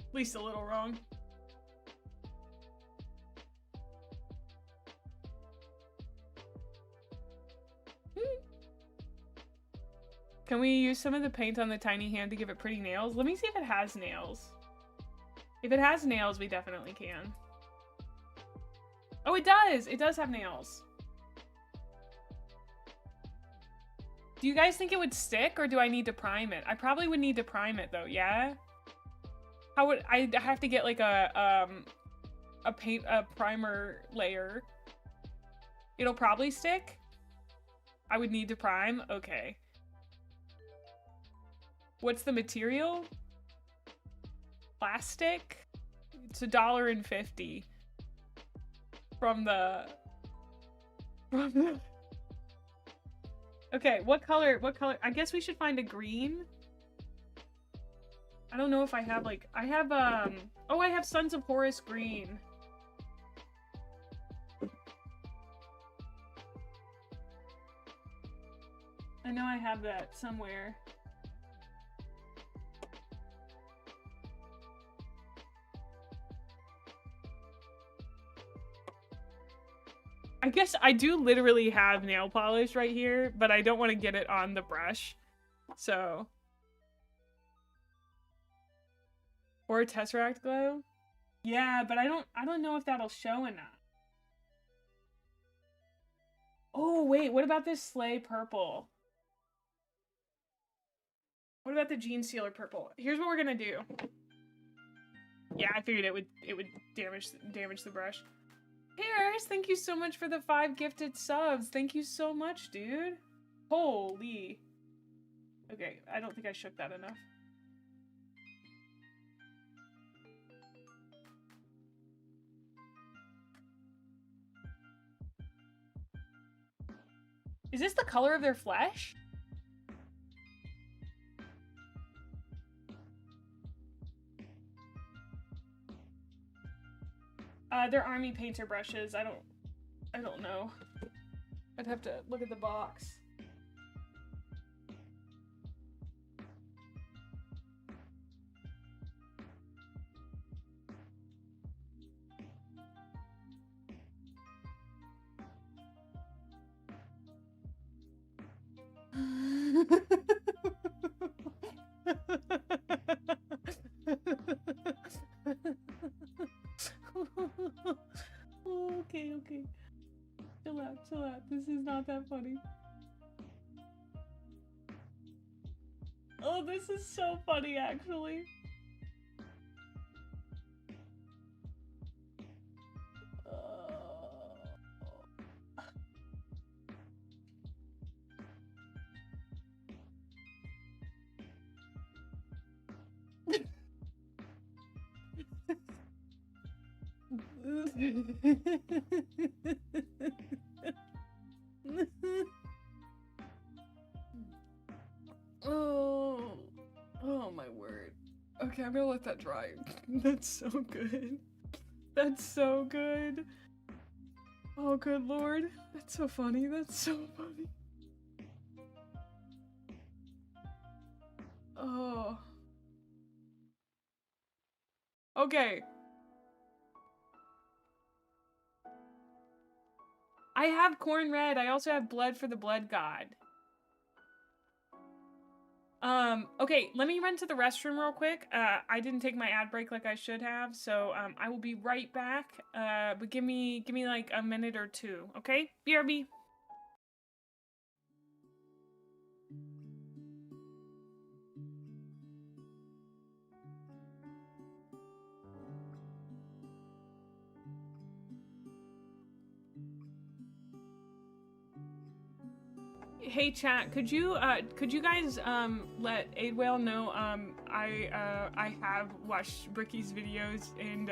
At least a little wrong. Can we use some of the paint on the tiny hand to give it pretty nails? Let me see if it has nails. If it has nails, we definitely can. Oh, it does! It does have nails. Do you guys think it would stick, or do I need to prime it? I probably would need to prime it, though, yeah? How would I have to get, like, a primer layer? It'll probably stick? I would need to prime? Okay. What's the material? Plastic? It's $1.50 from the Okay, what color? I guess we should find a green. I don't know if I have like I have oh, I have Sons of Horus green. I know I have that somewhere. I guess I do literally have nail polish right here, but I don't want to get it on the brush. So. Or a Tesseract glow? Yeah, but I don't know if that'll show enough. Oh, wait, what about this sleigh purple? What about the Gene Sealer purple? Here's what we're gonna do. Yeah, I figured it would damage the brush. Harris, thank you so much for the 5 gifted subs. Thank you so much, dude. Holy. Okay, I don't think I shook that enough. Is this the color of their flesh? They're army painter brushes. I don't know. I'd have to look at the box. Okay. Chill out. This is not that funny. Oh, this is so funny, actually. Oh my word. Okay, I'm gonna let that dry. That's so good. That's so good. Oh, good lord. That's so funny. That's so funny. Oh. Okay. I have corn red. I also have blood for the blood god. Okay, let me run to the restroom real quick. I didn't take my ad break like I should have, so I will be right back. But give me like a minute or two, okay? BRB. Hey chat, could you guys let Aid Whale know I have watched Bricky's videos and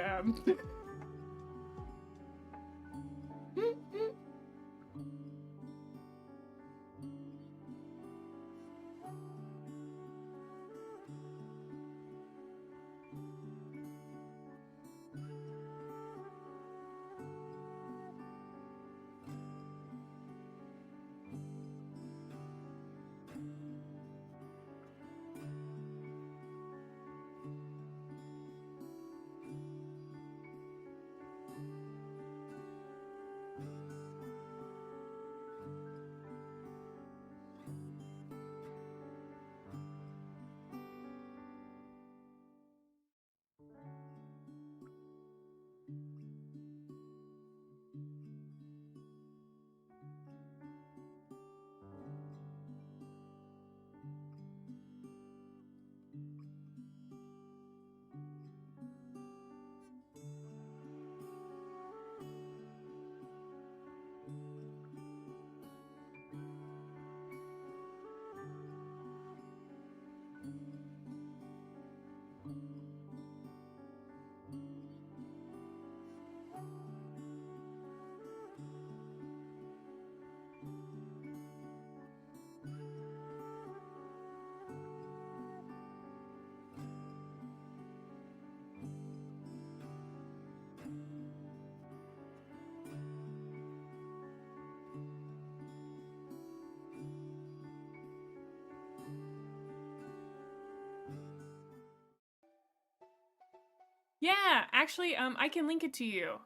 yeah, actually, I can link it to you.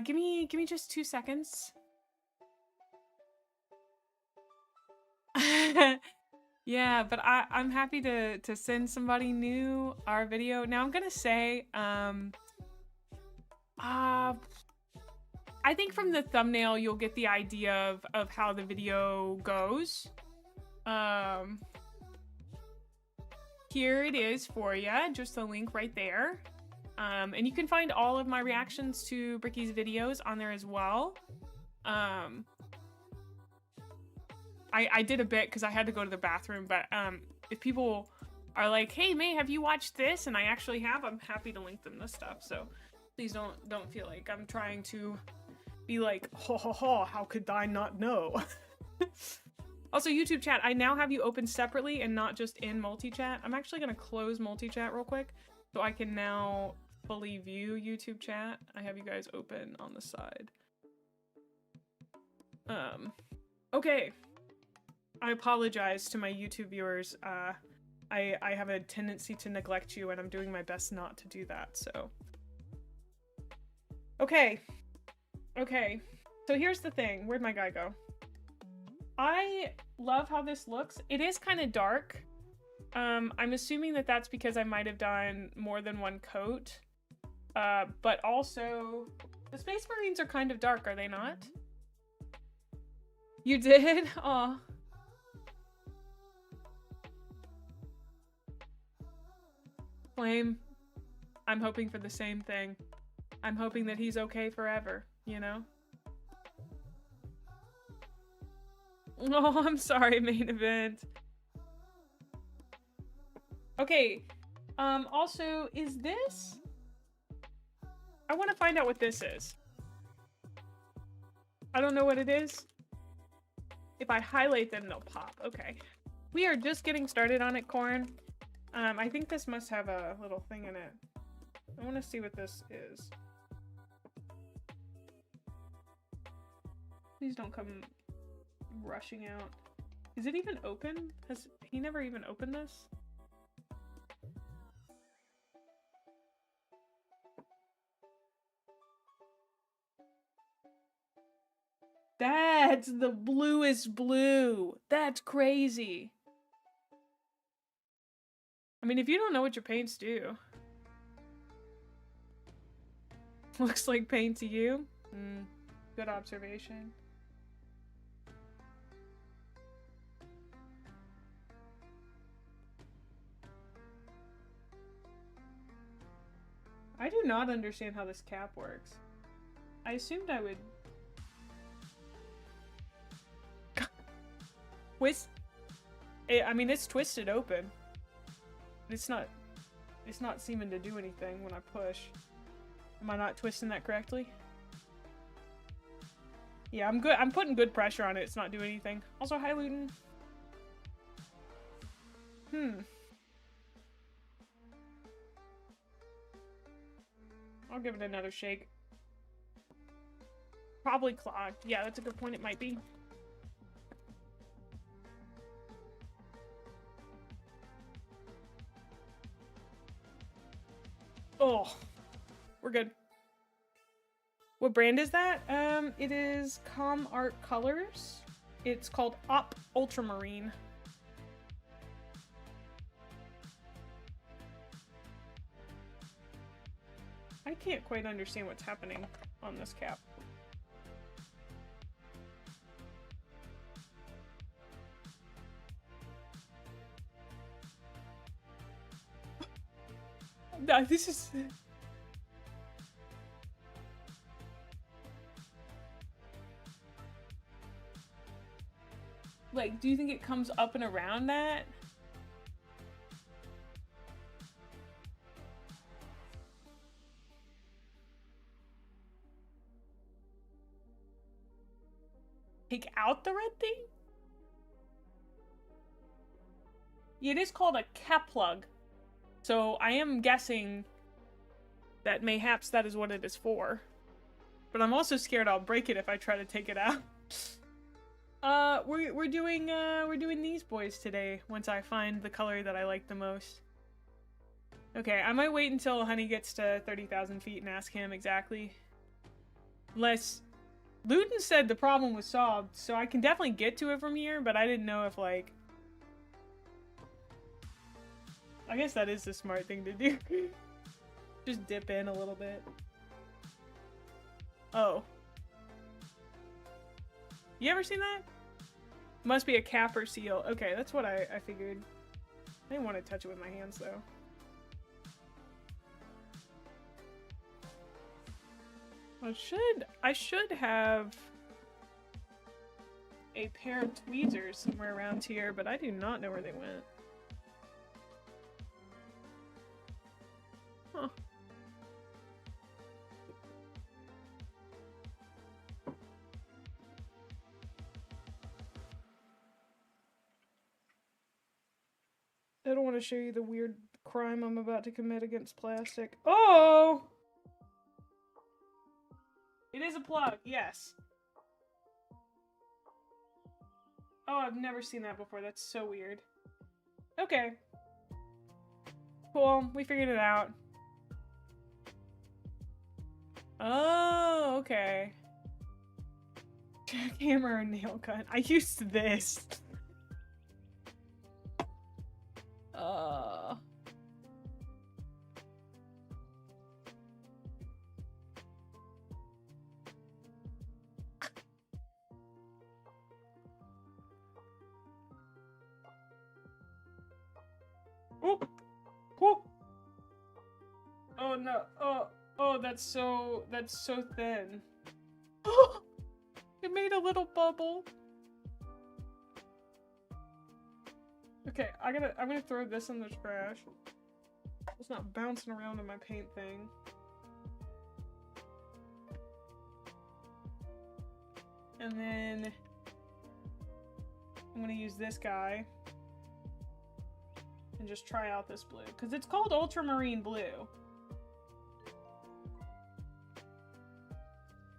Give me just 2 seconds. Yeah, but I'm happy to send somebody new our video. Now I'm gonna say, I think from the thumbnail you'll get the idea of how the video goes. Here it is for you, just a link right there. And you can find all of my reactions to Bricky's videos on there as well. I did a bit because I had to go to the bathroom, but if people are like, hey May, have you watched this? And I actually have, I'm happy to link them this stuff. So please don't feel like I'm trying to be like, ho ho ho, how could I not know? Also, YouTube chat, I now have you open separately and not just in multi-chat. I'm actually gonna close multi-chat real quick so I can now fully view YouTube chat. I have you guys open on the side. Okay. I apologize to my YouTube viewers. I have a tendency to neglect you and I'm doing my best not to do that, so. Okay. Okay. So here's the thing. Where'd my guy go? I love how this looks. It is kind of dark. I'm assuming that that's because I might have done more than one coat. But also, the Space Marines are kind of dark, are they not? You did? Aw. Flame, I'm hoping for the same thing. I'm hoping that he's okay forever, you know? Oh, I'm sorry, main event. Okay, also, is this? I want to find out what this is. I don't know what it is. If I highlight them, they'll pop. Okay. We are just getting started on it, Corn. I think this must have a little thing in it. I want to see what this is. Please don't come rushing out. Is it even open? Has he never even opened this? That's the bluest blue. That's crazy. I mean, if you don't know what your paints do. Looks like paint to you. Good observation. I do not understand how this cap works. I assumed I would... Twist? I mean, it's twisted open. It's not seeming to do anything when I push. Am I not twisting that correctly? Yeah, I'm good. I'm putting good pressure on it. It's not doing anything. Also, hi, Luton. I'll give it another shake. Probably clogged. Yeah, that's a good point. It might be. Oh, we're good. What brand is that? It is Com Art Colors. It's called Op Ultramarine. I can't quite understand what's happening on this cap. No, this is... Like, do you think it comes up and around that? Take out the red thing? It is called a cap plug. So I am guessing that mayhaps that is what it is for. But I'm also scared I'll break it if I try to take it out. We're doing these boys today once I find the color that I like the most. Okay, I might wait until Honey gets to 30,000 feet and ask him exactly. Unless Luton said the problem was solved, so I can definitely get to it from here, but I didn't know if, like... I guess that is the smart thing to do. Just dip in a little bit. Oh. You ever seen that? Must be a cap or seal. Okay, that's what I figured. I didn't want to touch it with my hands, though. I should have a pair of tweezers somewhere around here, but I do not know where they went. Huh. I don't want to show you the weird crime I'm about to commit against plastic. Oh! It is a plug, yes. Oh, I've never seen that before. That's so weird. Okay. Cool, we figured it out. Oh, okay. Jackhammer or nail gun. I used this. Oh, oh, oh no! Oh, that's so thin. Oh, it made a little bubble. Okay, I'm gonna throw this in the trash. It's not bouncing around in my paint thing. And then I'm gonna use this guy. and just try out this blue. Because it's called ultramarine blue.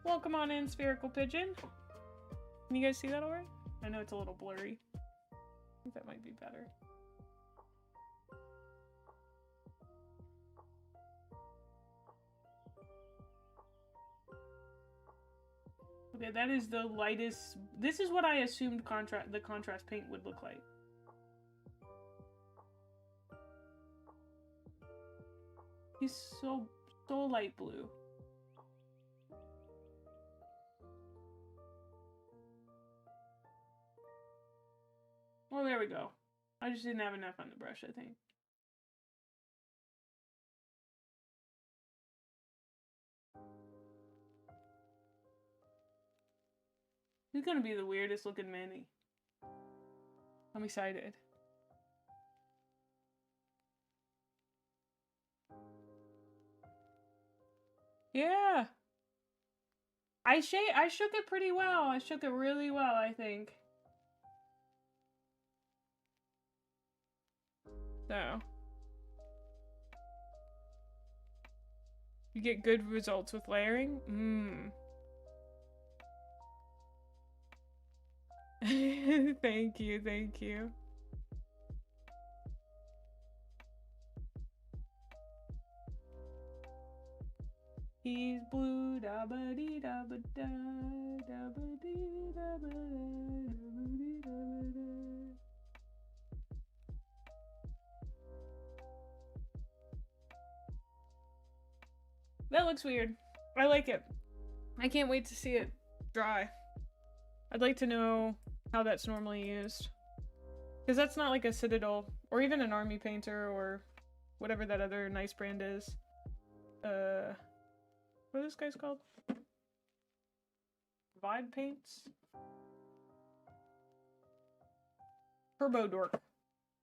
Welcome on in, Spherical Pigeon. Can you guys see that alright? I know it's a little blurry. I think that might be better. Okay, that is the lightest. This is what I assumed the contrast paint would look like. He's so light blue. Well, there we go. I just didn't have enough on the brush, I think. He's gonna be the weirdest looking Mini. I'm excited. Yeah. I shook it pretty well. I shook it really well, I think. So. You get good results with layering? Thank you, thank you. He's blue, da ba dee da ba da, da ba dee da ba da, da ba dee da ba da. That looks weird. I like it. I can't wait to see it dry. I'd like to know how that's normally used. Because that's not like a Citadel, or even an Army Painter, or whatever that other nice brand is. What are those guys called? Vibe Paints? Turbo Dork. I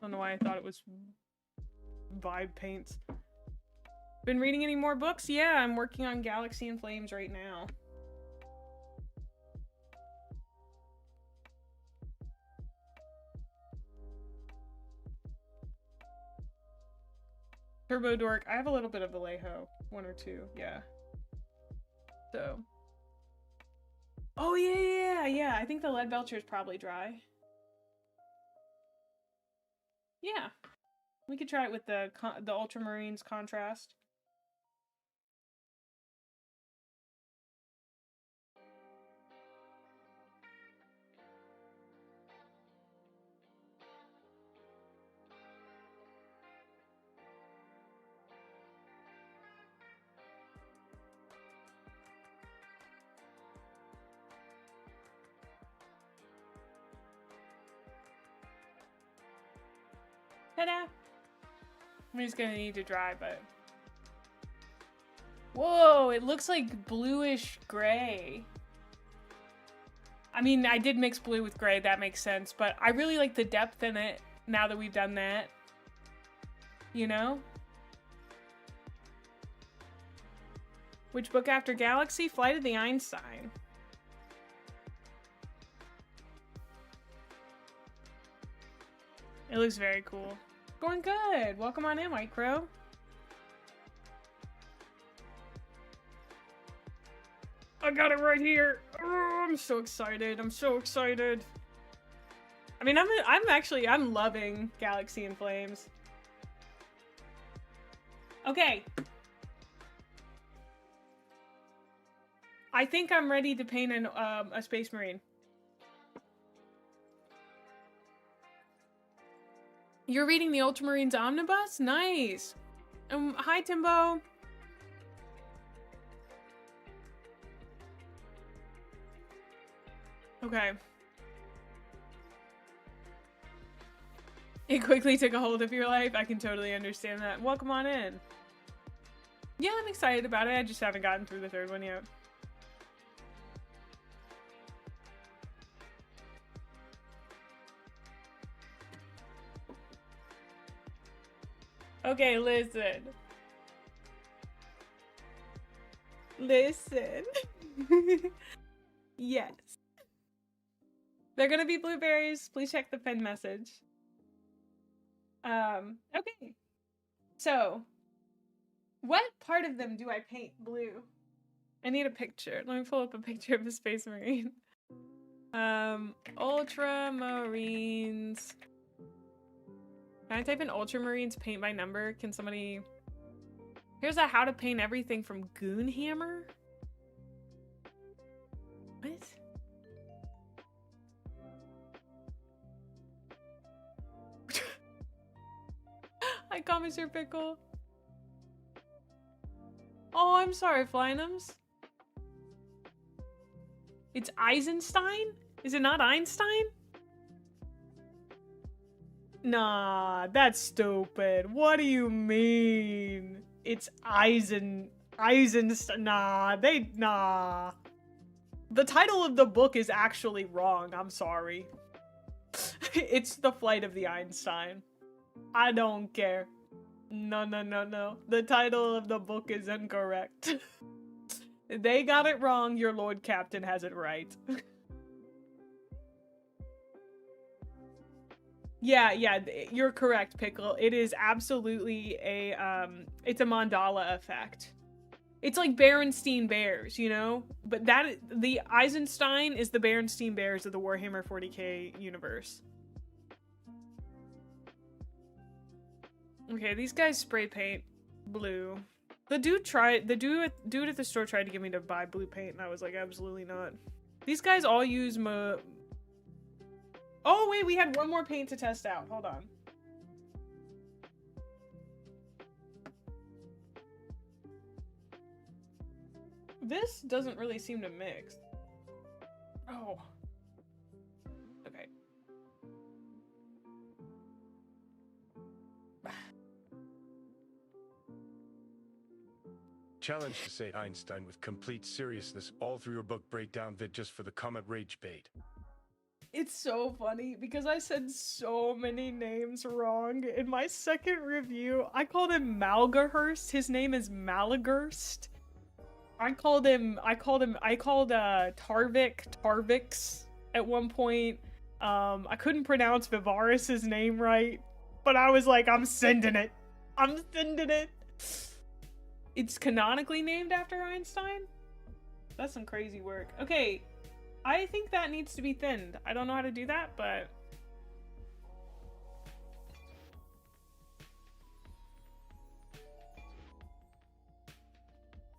don't know why I thought it was Vibe Paints. Been reading any more books? Yeah, I'm working on Galaxy in Flames right now. Turbo Dork. I have a little bit of Vallejo. 1 or 2, yeah. So. Oh, yeah. I think the Lead Belcher is probably dry. Yeah. We could try it with the Ultramarines contrast. Ta-da! I'm just gonna need to dry, but... Whoa, it looks like bluish gray. I mean, I did mix blue with gray, that makes sense, but I really like the depth in it now that we've done that. You know? Which book after Galaxy? Flight of the Einstein. It looks very cool. Going good. Welcome on in, White Crow. I got it right here. Oh, I'm so excited. I'm so excited. I mean, I'm loving Galaxy in Flames. Okay. I think I'm ready to paint a Space Marine. You're reading the Ultramarines Omnibus? Nice. Hi, Timbo. Okay. It quickly took a hold of your life. I can totally understand that. Welcome on in. Yeah, I'm excited about it. I just haven't gotten through the 3rd one yet. Okay, listen. Listen. Yes. They're gonna be blueberries. Please check the pinned message. Okay. So, what part of them do I paint blue? I need a picture. Let me pull up a picture of a space marine. Ultramarines. Can I type in Ultramarines paint by number? Can somebody... Here's a how to paint everything from Goonhammer? What? Hi, Commissar Pickle. Oh, I'm sorry, Flynums. It's Eisenstein? Is it not Einstein? Nah, that's stupid. What do you mean? It's Eisenstein. Nah. The title of the book is actually wrong. I'm sorry. It's The Flight of the Einstein. I don't care. No. The title of the book is incorrect. They got it wrong. Your Lord Captain has it right. Yeah, you're correct, Pickle. It is absolutely a, it's a mandala effect. It's like Berenstein Bears, you know? But the Eisenstein is the Berenstein Bears of the Warhammer 40k universe. Okay, these guys spray paint blue. The dude at the store tried to get me to buy blue paint, and I was like, absolutely not. These guys all use Oh, wait, we had one more paint to test out. Hold on. This doesn't really seem to mix. Oh. Okay. Challenge to say Einstein with complete seriousness all through your book breakdown vid just for the comment rage bait. It's so funny because I said so many names wrong. In my second review, I called him Malgahurst. His name is Malagurst. I called Tarvix at one point. I couldn't pronounce Vivarus's name right, but I was like, I'm sending it. It's canonically named after Einstein? That's some crazy work. Okay, I think that needs to be thinned. I don't know how to do that, but...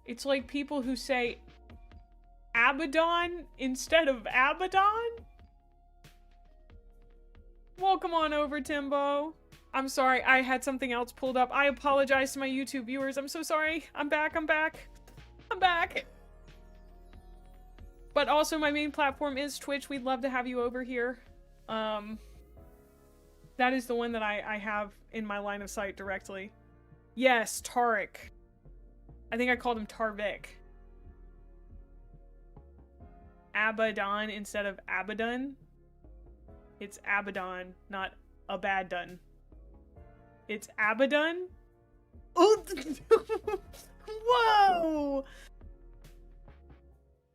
It's like people who say Abaddon instead of Abaddon? Welcome on over, Timbo. I'm sorry, I had something else pulled up. I apologize to my YouTube viewers. I'm so sorry. I'm back. But also my main platform is Twitch. We'd love to have you over here. That is the one that I have in my line of sight directly. Yes, Tarek. I think I called him Tarvik. Abaddon instead of Abaddon. It's Abaddon, not Abaddon. It's Abaddon? Oh! Whoa!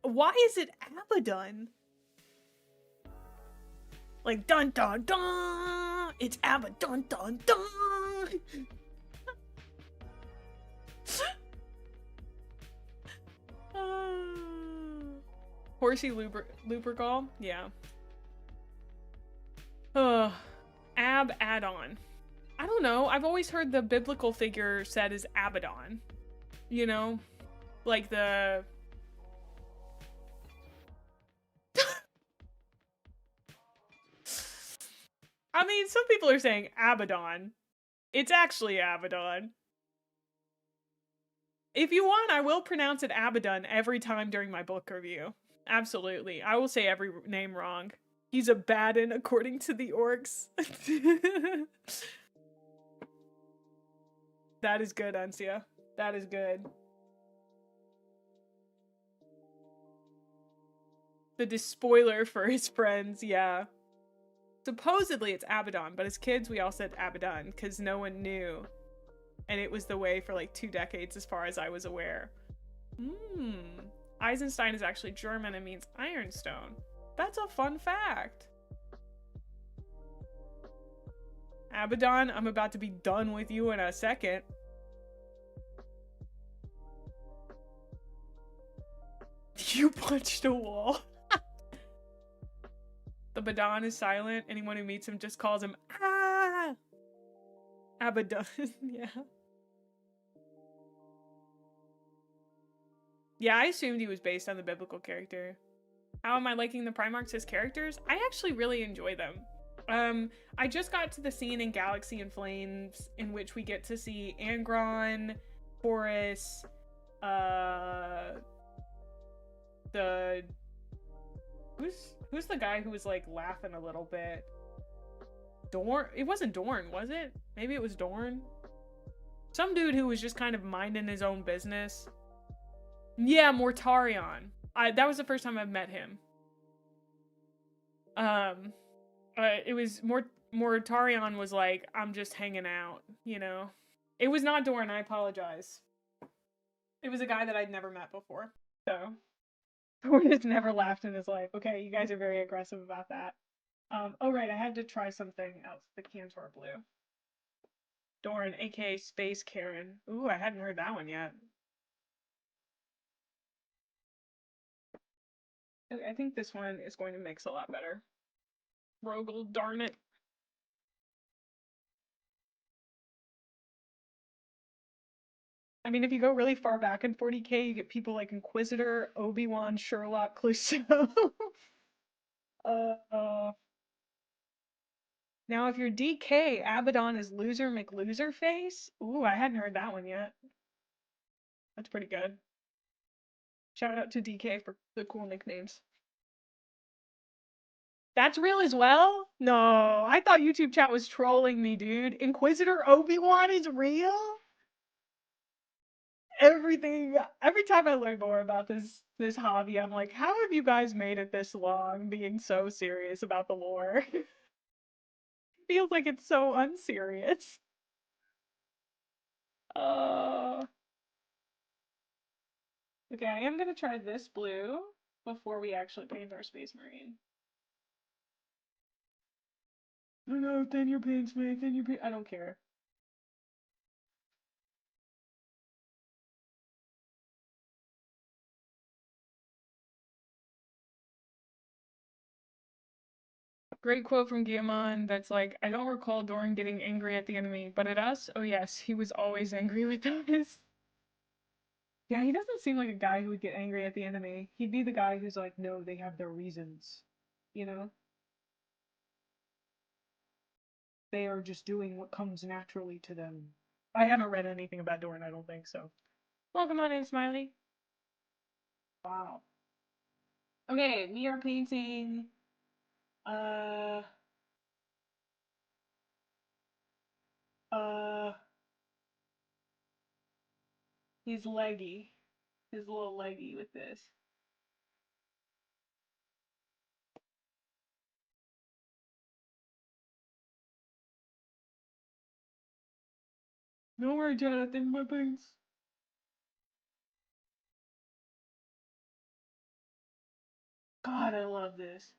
Why is it Abaddon? Like, dun dun dun! It's Abaddon dun dun! Horsey Lupergall? Yeah. Add-on. I don't know. I've always heard the biblical figure said as Abaddon. You know? Like the... I mean, some people are saying Abaddon. It's actually Abaddon. If you want, I will pronounce it Abaddon every time during my book review. Absolutely. I will say every name wrong. He's a Baden according to the orcs. That is good, Ansia. That is good. The despoiler for his friends, yeah. Supposedly it's Abaddon, but as kids we all said Abaddon because no one knew. And it was the way for like 2 decades as far as I was aware. Eisenstein is actually German and means ironstone. That's a fun fact. Abaddon, I'm about to be done with you in a second. You punched a wall. The Abaddon is silent. Anyone who meets him just calls him ah. Abaddon, yeah. Yeah, I assumed he was based on the biblical character. How am I liking the Primarchs as characters? I actually really enjoy them. I just got to the scene in Galaxy in Flames in which we get to see Angron, Horus, who's the guy who was like laughing a little bit? Dorn? It wasn't Dorn, was it? Maybe it was Dorn? Some dude who was just kind of minding his own business. Yeah, Mortarion. That was the first time I've met him. It was Mortarion was like, I'm just hanging out, you know? It was not Dorn, I apologize. It was a guy that I'd never met before. So, Dorn has never laughed in his life. Okay, you guys are very aggressive about that. Oh right, I had to try something else. The Cantor Blue. Dorn, aka Space Karen. Ooh, I hadn't heard that one yet. Okay, I think this one is going to mix a lot better. Rogel, darn it. I mean, if you go really far back in 40k, you get people like Inquisitor, Obi-Wan, Sherlock, Clouseau. Now, if you're DK, Abaddon is Loser McLoserface. Ooh, I hadn't heard that one yet. That's pretty good. Shout out to DK for the cool nicknames. That's real as well? No, I thought YouTube chat was trolling me, dude. Inquisitor Obi-Wan is real? Every time I learn more about this hobby, I'm like, how have you guys made it this long being so serious about the lore? Feels like it's so unserious. Okay, I am gonna try this blue before we actually paint our Space Marine. No, thin your paints, mate, thin your paint. I don't care. Great quote from Guillemon that's like, I don't recall Doran getting angry at the enemy, but at us, oh yes, he was always angry with us. Yeah, he doesn't seem like a guy who would get angry at the enemy. He'd be the guy who's like, no, they have their reasons. You know? They are just doing what comes naturally to them. I haven't read anything about Doran, I don't think so. Welcome on in, Smiley. Wow. Okay, we are painting he's leggy. He's a little leggy with this. Don't worry, Jonathan, my paints. God, I love this.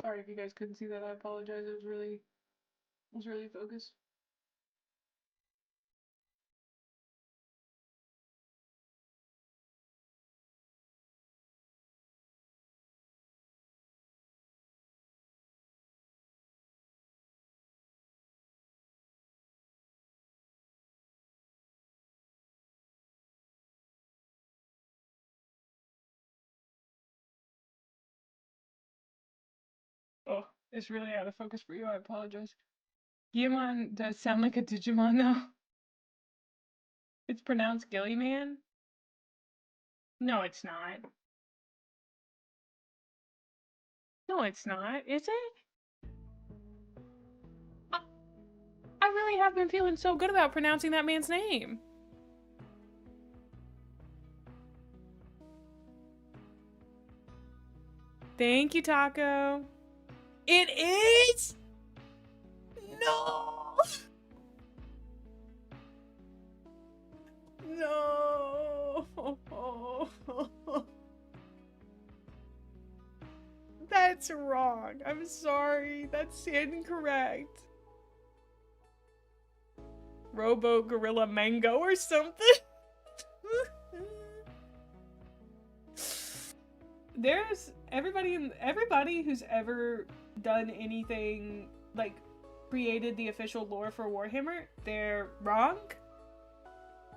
Sorry if you guys couldn't see that, I apologize. It was really focused. Oh, it's really out of focus for you, I apologize. Guillemon does sound like a Digimon though. It's pronounced Gillyman? No, it's not. No, it's not, is it? I really have been feeling so good about pronouncing that man's name. Thank you, Taco. It is? No! That's wrong. I'm sorry. That's incorrect. Robo Gorilla Mango or something. There's everybody who's ever done anything like created the official lore for Warhammer, they're wrong.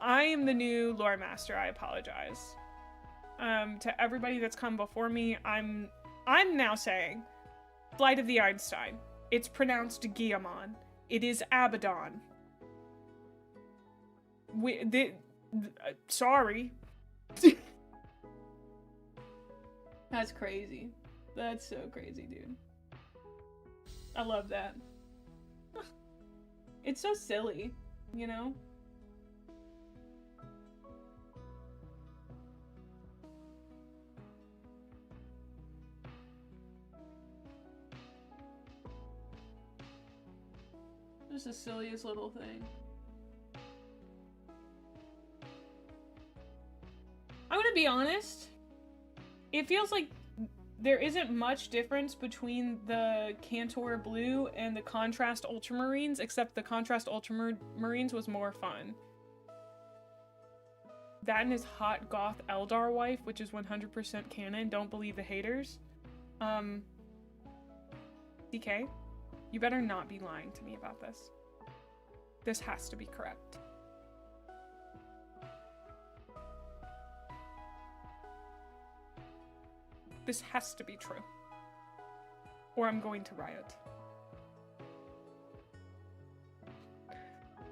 I am the new lore master. I apologize. To everybody that's come before me, I'm now saying Flight of the Einstein. It's pronounced Guillamon. It is Abaddon. Sorry. That's crazy. That's so crazy, dude. I love that. It's so silly, you know? Just the silliest little thing. I'm gonna be honest. It feels like there isn't much difference between the Cantor Blue and the Contrast Ultramarines, except the Contrast Ultramarines was more fun. That and his hot goth Eldar wife, which is 100% canon. Don't believe the haters. DK, you better not be lying to me about this. This has to be correct. This has to be true. Or I'm going to riot.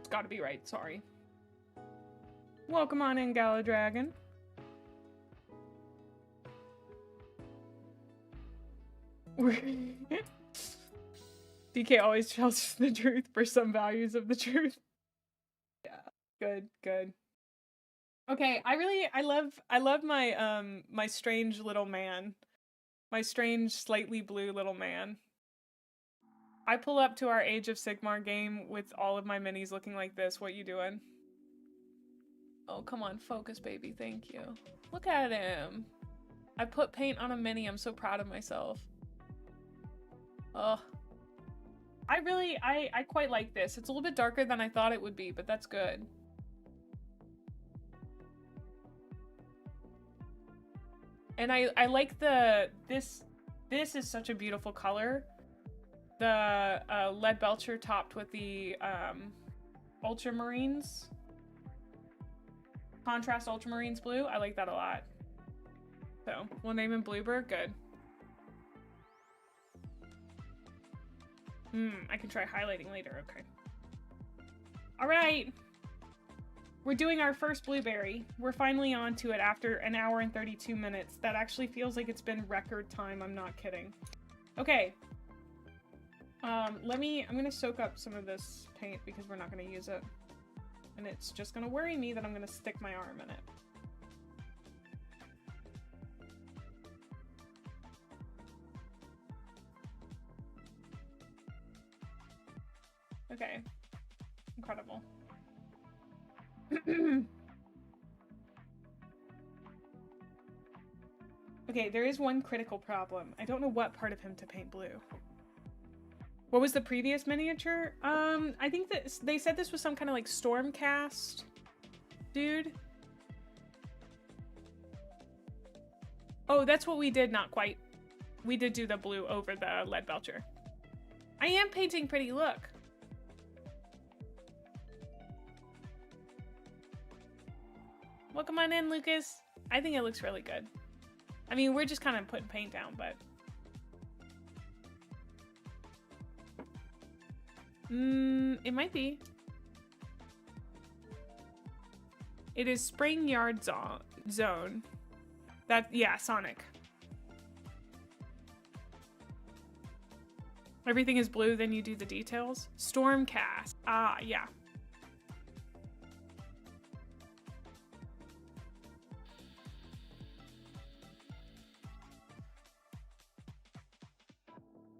It's gotta be right, sorry. Welcome on in, Gala Dragon. DK always tells the truth for some values of the truth. Yeah, good. Okay, I love my my strange little man. My strange slightly blue little man. I pull up to our Age of Sigmar game with all of my minis looking like this. What you doing? Oh, come on, focus, baby. Thank you. Look at him. I put paint on a mini. I'm so proud of myself. Oh. I quite like this. It's a little bit darker than I thought it would be, but that's good. And I like this is such a beautiful color. The lead belcher topped with the Ultramarines. Contrast Ultramarines blue. I like that a lot. So we'll name him Bluebird. Good. I can try highlighting later. Okay. All right. We're doing our first blueberry. We're finally on to it after an hour and 32 minutes. That actually feels like it's been record time. I'm not kidding. Okay. I'm gonna soak up some of this paint because we're not gonna use it. And it's just gonna worry me that I'm gonna stick my arm in it. Okay. Incredible. Okay, there is one critical problem. I don't know what part of him to paint blue. What was the previous miniature? I think that they said this was some kind of like Stormcast dude. Oh, that's what we did, not quite. We did do the blue over the lead belcher. I am painting pretty, look. Welcome on in, Lucas. I think it looks really good. I mean, we're just kind of putting paint down, but... it might be. It is Spring Yard Zone. That, yeah, Sonic. Everything is blue, then you do the details. Stormcast. Ah, yeah.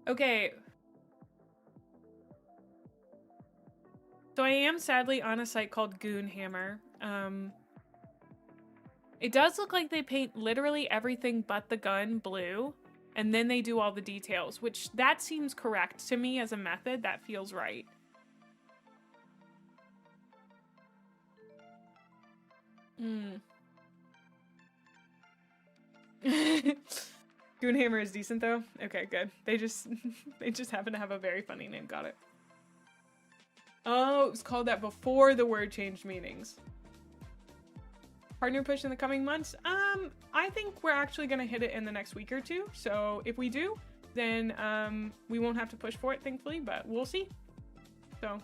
Okay. So I am sadly on a site called Goonhammer. It does look like they paint literally everything but the gun blue, and then they do all the details, which that seems correct to me as a method. That feels right. Goonhammer is decent though. Okay, good. They just happen to have a very funny name. Got it. Oh, it was called that before the word changed meanings. Partner push in the coming months? I think we're actually gonna hit it in the next week or two. So if we do, then we won't have to push for it, thankfully, but we'll see. So.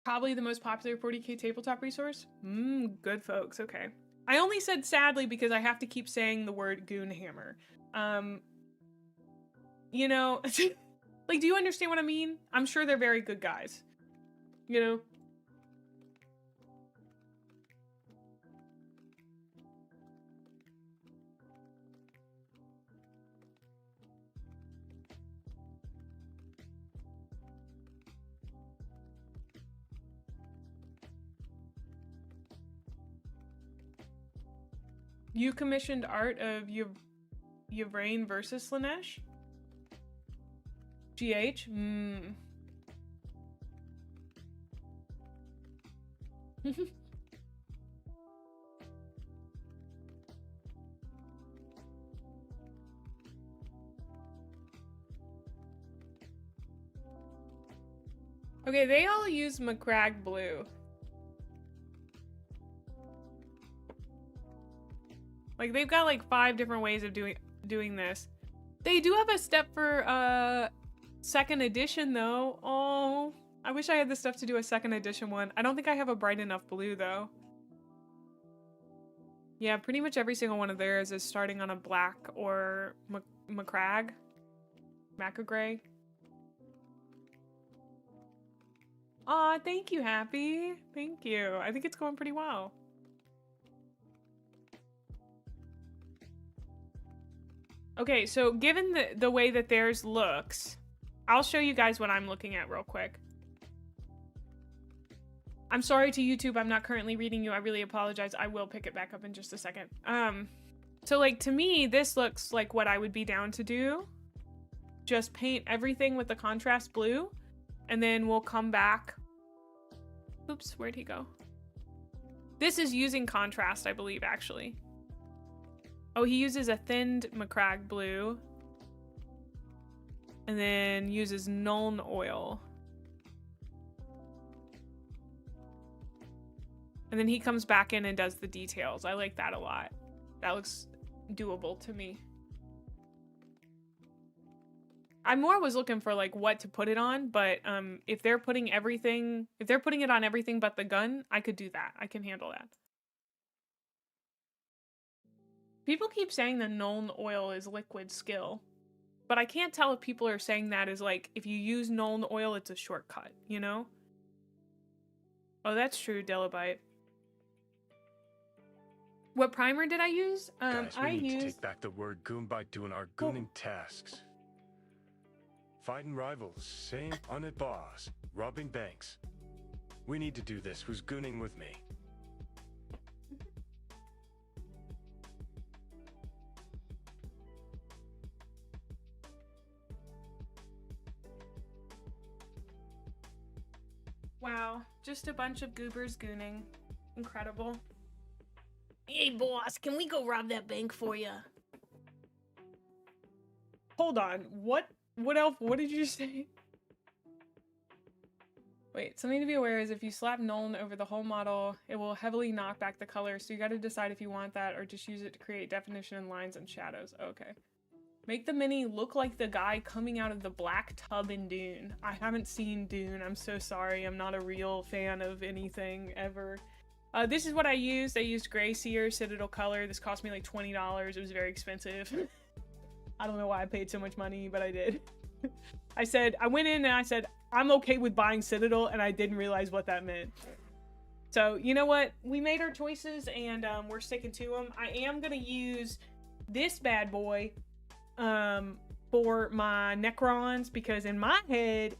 Probably the most popular 40K tabletop resource? Good folks, okay. I only said sadly because I have to keep saying the word Goonhammer. You know, like, do you understand what I mean? I'm sure they're very good guys. You know? You commissioned art of Yvrain versus Slanesh? GH? Okay, they all use McCrag blue. Like, they've got like 5 different ways of doing this. They do have a step for 2nd edition though. Oh, I wish I had the stuff to do a 2nd edition one. I don't think I have a bright enough blue though. Yeah, pretty much every single one of theirs is starting on a black or McCrag. Macagray. Aw, thank you, Happy. Thank you. I think it's going pretty well. Okay, so given the way that theirs looks, I'll show you guys what I'm looking at real quick. I'm sorry to YouTube, I'm not currently reading you. I really apologize. I will pick it back up in just a second. So like to me, this looks like what I would be down to do. Just paint everything with the contrast blue, and then we'll come back. Oops, where'd he go? This is using contrast, I believe, actually. Oh, he uses a thinned McCrag blue. And then uses Nuln oil. And then he comes back in and does the details. I like that a lot. That looks doable to me. I more was looking for like what to put it on, but if they're putting it on everything but the gun, I could do that. I can handle that. People keep saying that Nuln oil is liquid skill, but I can't tell if people are saying that as like, if you use Nuln oil, it's a shortcut, you know? Oh, that's true, Delabite. What primer did I use? Guys, we need to take back the word goon by doing our gooning tasks. Fighting rivals, same on it boss, robbing banks. We need to do this. Who's gooning with me? Wow, just a bunch of goobers gooning. Incredible. Hey boss, can we go rob that bank for you? Hold on, what else? What did you say? Wait, something to be aware is if you slap Nuln over the whole model, it will heavily knock back the color, so you gotta decide if you want that or just use it to create definition in lines and shadows. Okay. Make the mini look like the guy coming out of the black tub in Dune. I haven't seen Dune. I'm so sorry. I'm not a real fan of anything ever. This is what I used. I used Gray Seer Citadel color. This cost me like $20. It was very expensive. I don't know why I paid so much money, but I did. I went in and I said, I'm okay with buying Citadel, and I didn't realize what that meant. So, you know what? We made our choices, and we're sticking to them. I am going to use this bad boy for my Necrons, because in my head,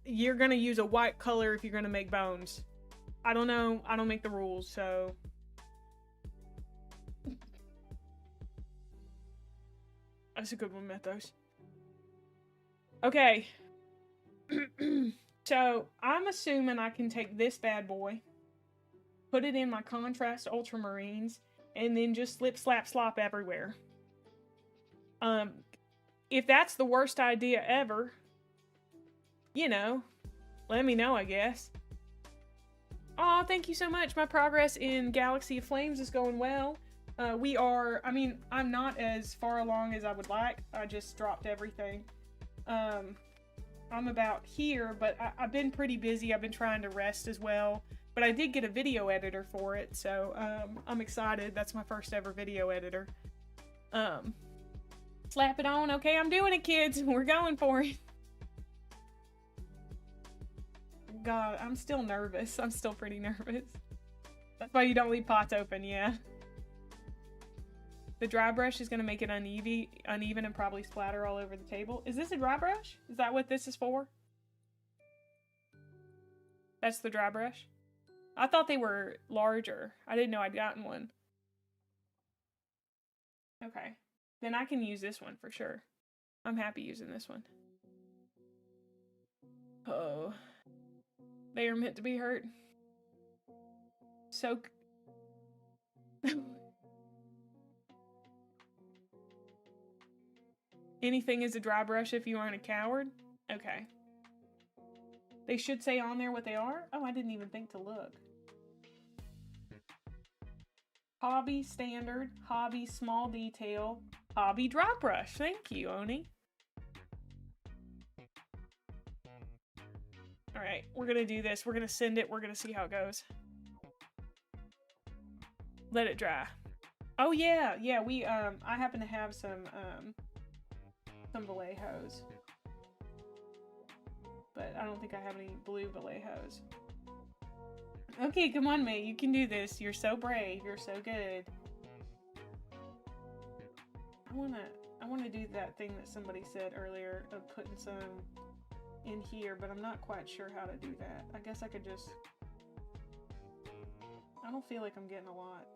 you're going to use a white color if you're going to make bones. I don't know. I don't make the rules, so. That's a good one, Mythos. Okay. So, I'm assuming I can take this bad boy, put it in my contrast ultramarines, and then just slip, slap, slop everywhere. If that's the worst idea ever, you know, let me know, I guess. Aw, thank you so much. My progress in Galaxy of Flames is going well. I mean, I'm not as far along as I would like. I just dropped everything. I'm about here, but I've been pretty busy. I've been trying to rest as well. But I did get a video editor for it, so I'm excited. That's my first ever video editor. Slap it on. Okay, I'm doing it, kids. We're going for it. God, I'm still nervous. I'm still pretty nervous. That's why you don't leave pots open, yeah. The dry brush is going to make it uneven and probably splatter all over the table. Is this a dry brush? Is that what this is for? That's the dry brush? I thought they were larger. I didn't know I'd gotten one. Okay. Then I can use this one for sure. I'm happy using this one. Oh. They are meant to be hurt. So... Anything is a dry brush if you aren't a coward? Okay. They should say on there what they are? Oh, I didn't even think to look. Hobby standard, hobby small detail, hobby dry brush. Thank you, Oni. Alright, we're gonna do this. We're gonna send it. We're gonna see how it goes. Let it dry. Oh yeah, yeah, I happen to have some Vallejos. But I don't think I have any blue Vallejos. Okay, come on, Mae. You can do this. You're so brave. You're so good. I wanna do that thing that somebody said earlier of putting some in here, but I'm not quite sure how to do that. I guess I could just... I don't feel like I'm getting a lot.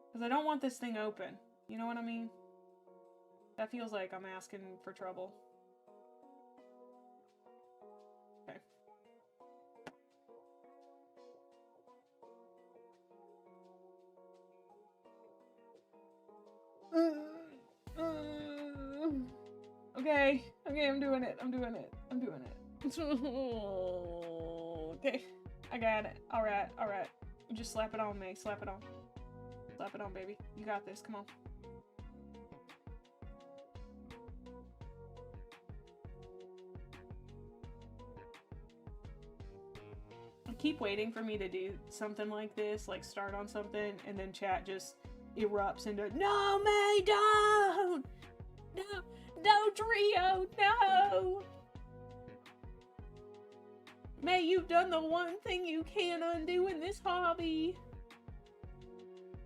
Because I don't want this thing open. You know what I mean? That feels like I'm asking for trouble. Okay. Okay. Okay, I'm doing it. I'm doing it. I'm doing it. Okay. I got it. Alright, alright. Just slap it on, Mae. Slap it on. Slap it on, baby. You got this. Come on. I keep waiting for me to do something like this, like start on something, and then chat just erupts into, no, Mae, don't! No, don't, Rio, no! Mae, you've done the one thing you can undo in this hobby.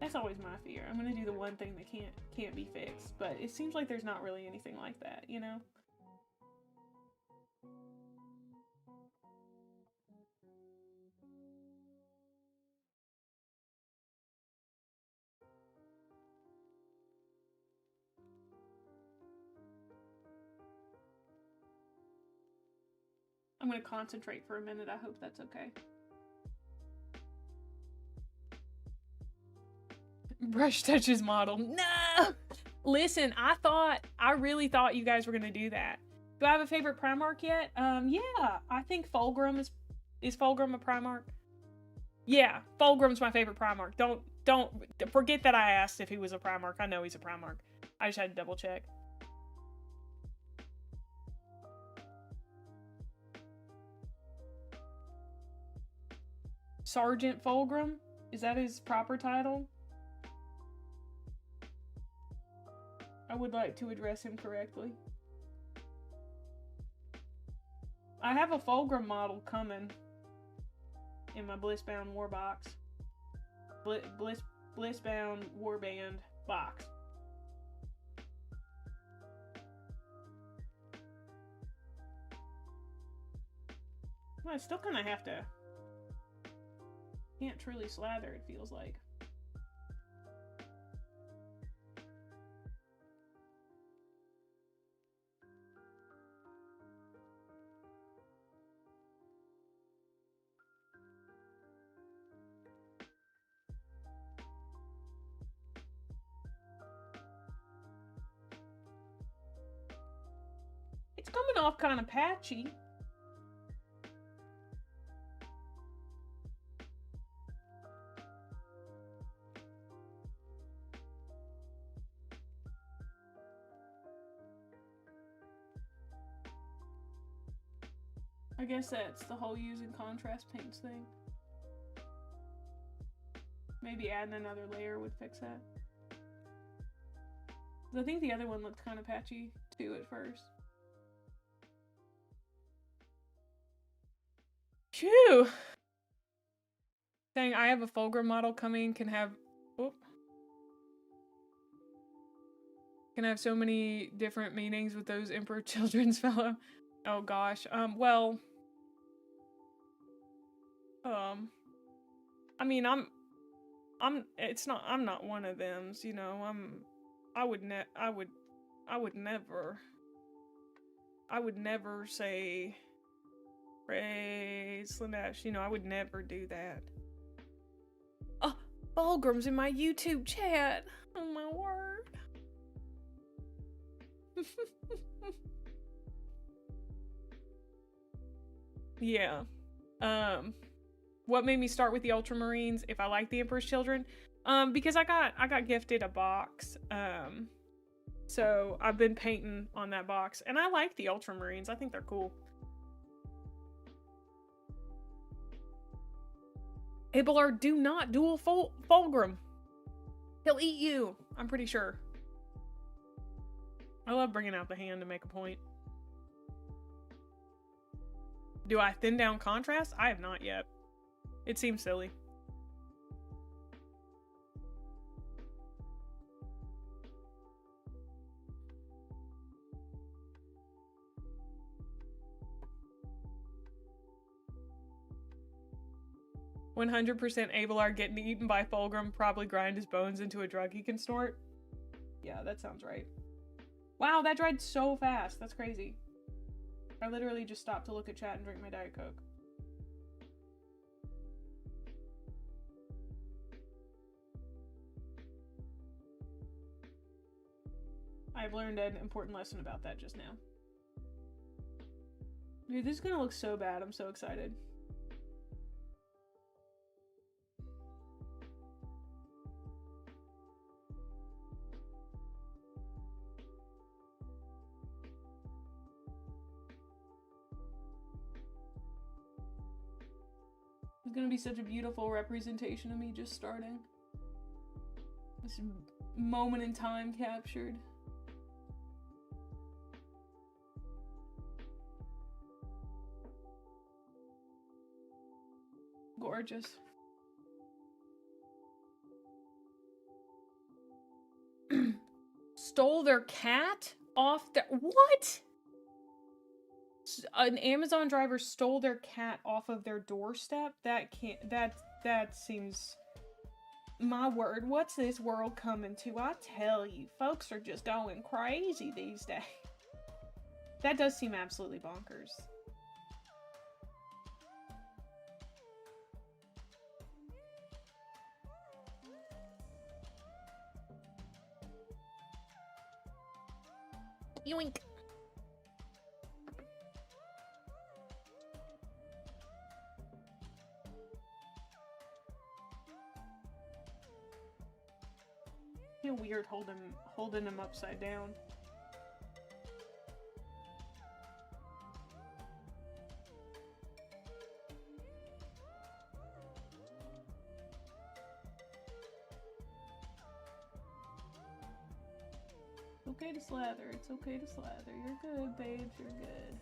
That's always my fear. I'm gonna do the one thing that can't be fixed, but it seems like there's not really anything like that, you know? I'm gonna concentrate for a minute. I hope that's okay. Brush touches model. No! Listen, I really thought you guys were gonna do that. Do I have a favorite Primark yet? Yeah, I think Fulgrim is Fulgrim a Primark? Yeah, Fulgrim's my favorite Primark. Don't forget that I asked if he was a Primark. I know he's a Primark. I just had to double check. Sergeant Fulgrim? Is that his proper title? I would like to address him correctly. I have a Fulgrim model coming in my Blissbound War box. Blissbound Warband box. I still kind of have to. Can't truly slather, it feels like. It's coming off kind of patchy. I guess that's the whole using contrast paints thing. Maybe adding another layer would fix that. I think the other one looked kind of patchy too at first. Phew! Saying I have a Fulgrim model coming, can have so many different meanings with those Emperor Children's fellow. Oh gosh. Well, I mean, I'm not one of them, you know. I would never say praise Slanesh, you know, I would never do that. Oh, Fulgrim's in my YouTube chat. Oh my word. Yeah. What made me start with the Ultramarines if I like the Emperor's Children? Because I got gifted a box. So I've been painting on that box and I like the Ultramarines. I think they're cool. Abelard, do not duel Fulgrim. He'll eat you, I'm pretty sure. I love bringing out the hand to make a point. Do I thin down contrast? I have not yet. It seems silly. "100% Abelard getting eaten by Fulgrim, probably grind his bones into a drug he can snort." Yeah, that sounds right. Wow, that dried so fast. That's crazy. I literally just stopped to look at chat and drink my Diet Coke. I've learned an important lesson about that just now. Dude, this is gonna look so bad. I'm so excited. It's gonna be such a beautiful representation of me just starting. This moment in time captured. Gorgeous. Stole their cat off their— what? An Amazon driver stole their cat off of their doorstep? That can't— that seems— my word, what's this world coming to? I tell you, folks are just going crazy these days. That does seem absolutely bonkers. Yoink. Feel weird holding him upside down. It's okay to slather. It's okay to slather. You're good, babes. You're good.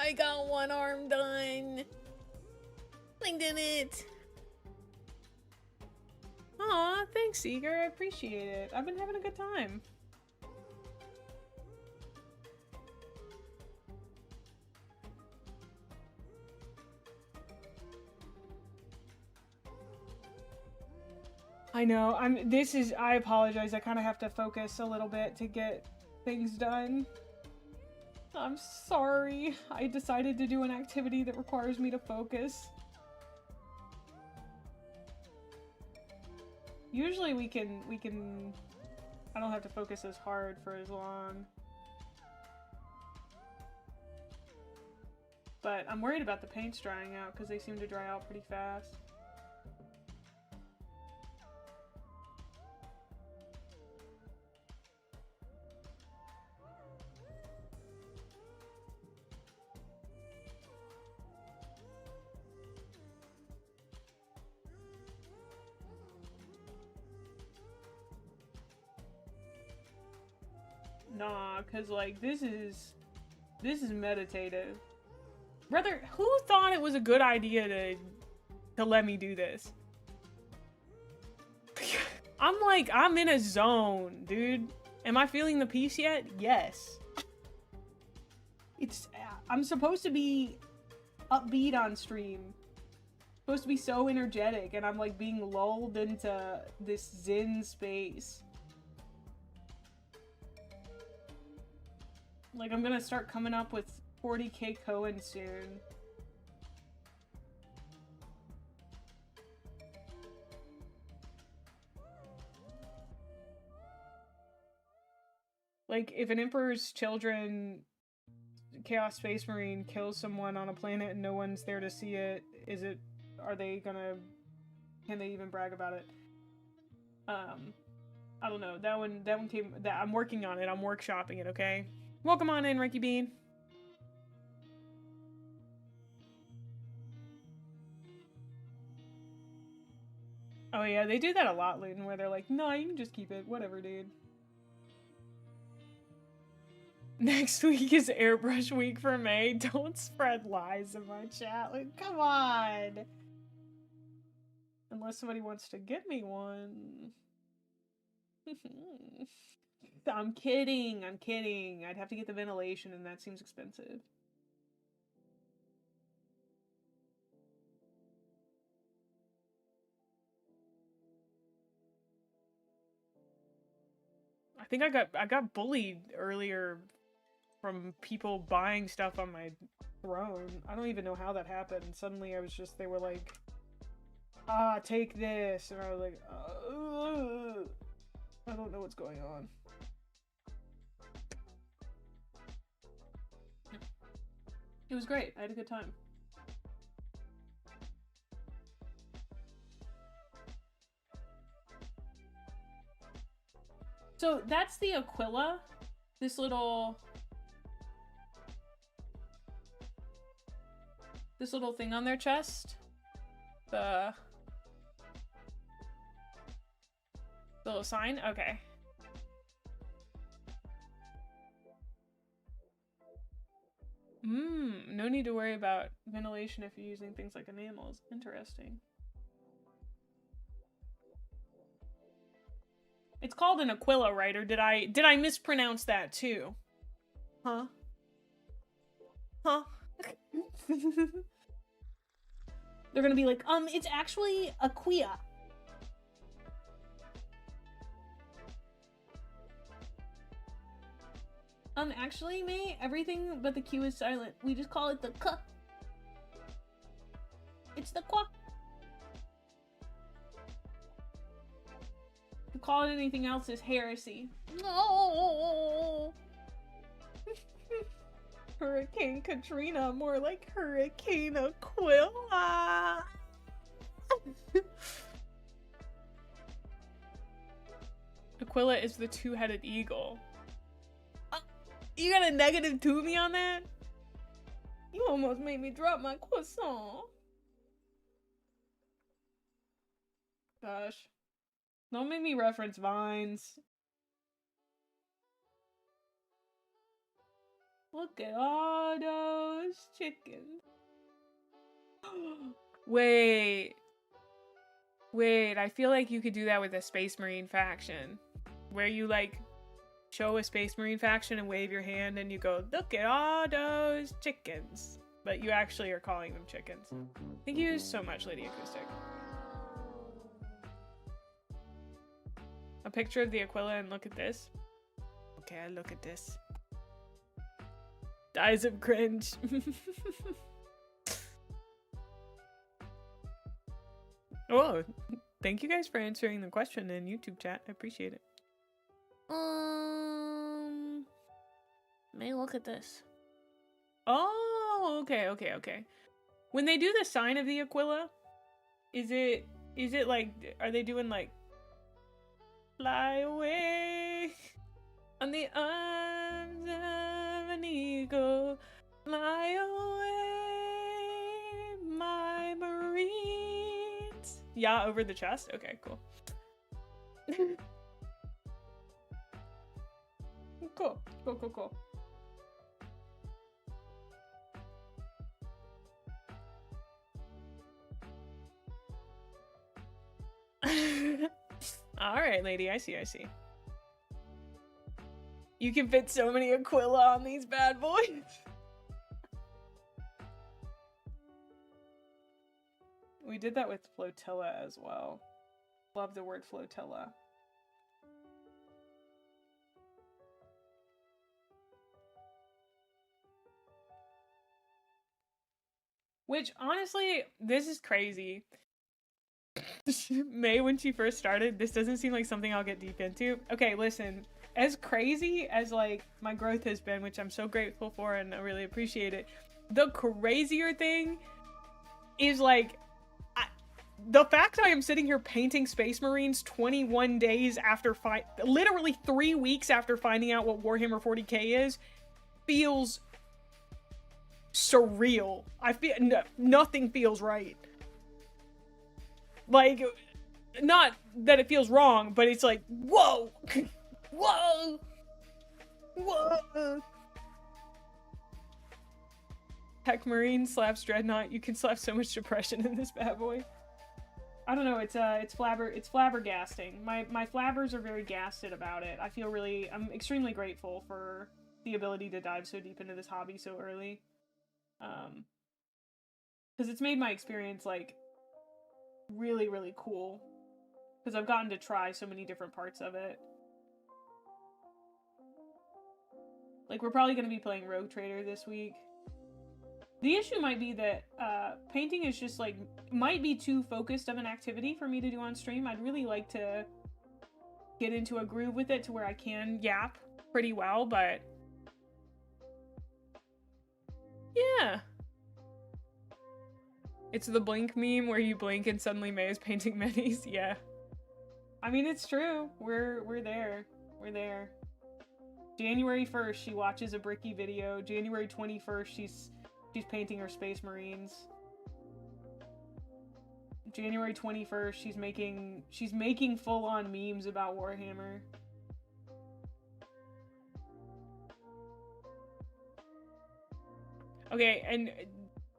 I got one arm done. I did it. Aw, thanks, Seeger. I appreciate it. I've been having a good time. I know, I apologize, I kind of have to focus a little bit to get things done. I'm sorry, I decided to do an activity that requires me to focus. Usually we can, I don't have to focus as hard for as long. But I'm worried about the paints drying out because they seem to dry out pretty fast. Nah, cause like this is meditative. Brother, who thought it was a good idea to let me do this? I'm in a zone, dude. Am I feeling the peace yet? Yes. I'm supposed to be upbeat on stream. Supposed to be so energetic, and I'm like being lulled into this zen space. Like, I'm gonna start coming up with 40k Cohen soon. Like, if an Emperor's Children Chaos Space Marine kills someone on a planet and no one's there to see it, are they gonna, can they even brag about it? I don't know, that one came, I'm working on it, I'm workshopping it, okay? Welcome on in, Ricky Bean. Oh yeah, they do that a lot, Luton, where they're like, no, you can just keep it, whatever, dude. Next week is airbrush week for May. Don't spread lies in my chat. Like, come on. Unless somebody wants to get me one. I'm kidding. I'm kidding. I'd have to get the ventilation and that seems expensive. I think I got bullied earlier from people buying stuff on my throne. I don't even know how that happened. Suddenly I was just, they were like, ah, take this. And I was like, I don't know what's going on. It was great. I had a good time. So that's the Aquila. This little thing on their chest. The little sign? Okay. No need to worry about ventilation if you're using things like enamels. Interesting. It's called an Aquila, right? Or did I mispronounce that too? Huh? Huh? They're gonna be like, it's actually Aquia. Actually, May, everything but the Q is silent. We just call it the K. It's the Qua. To call it anything else is heresy. No. Hurricane Katrina, more like Hurricane Aquila. Aquila is the two-headed eagle. You got a negative to me on that? You almost made me drop my croissant. Gosh. Don't make me reference Vines. Look at all those chickens. Wait. Wait, I feel like you could do that with a Space Marine faction. Where you, like, show a Space Marine faction and wave your hand and you go, look at all those chickens. But you actually are calling them chickens. Thank you so much, Lady Acoustic. A picture of the Aquila and look at this. Okay, I look at this. Dies of cringe. Oh, thank you guys for answering the question in YouTube chat. I appreciate it. May look at this. Oh, okay. When they do the sign of the Aquila, is it like, are they doing like fly away on the arms of an eagle, fly away, my Marines? Yeah, over the chest? Okay, cool. Cool. Alright, lady, I see. You can fit so many Aquila on these bad boys. We did that with flotilla as well. Love the word flotilla. Which, honestly, this is crazy. May, when she first started, this doesn't seem like something I'll get deep into. Okay, listen. As crazy as, like, my growth has been, which I'm so grateful for and I really appreciate it, the crazier thing is, like, the fact that I am sitting here painting Space Marines 21 days after literally 3 weeks after finding out what Warhammer 40k is, feels surreal. I feel nothing feels right. Like, not that it feels wrong, but it's like, whoa, whoa, whoa. Heck, Marine slaps Dreadnought. You can slap so much depression in this bad boy. I don't know, it's flabbergasting. My flabbers are very gasted about it. I'm extremely grateful for the ability to dive so deep into this hobby so early. Because it's made my experience, like, really, really cool. Because I've gotten to try so many different parts of it. Like, we're probably going to be playing Rogue Trader this week. The issue might be that painting is just, like, might be too focused of an activity for me to do on stream. I'd really like to get into a groove with it to where I can yap pretty well, but yeah. It's the blink meme where you blink and suddenly May is painting minis. Yeah. I mean, it's true. We're there. We're there. January 1st, she watches a Bricky video. January 21st, she's painting her Space Marines. January 21st, she's making full-on memes about Warhammer. Okay, and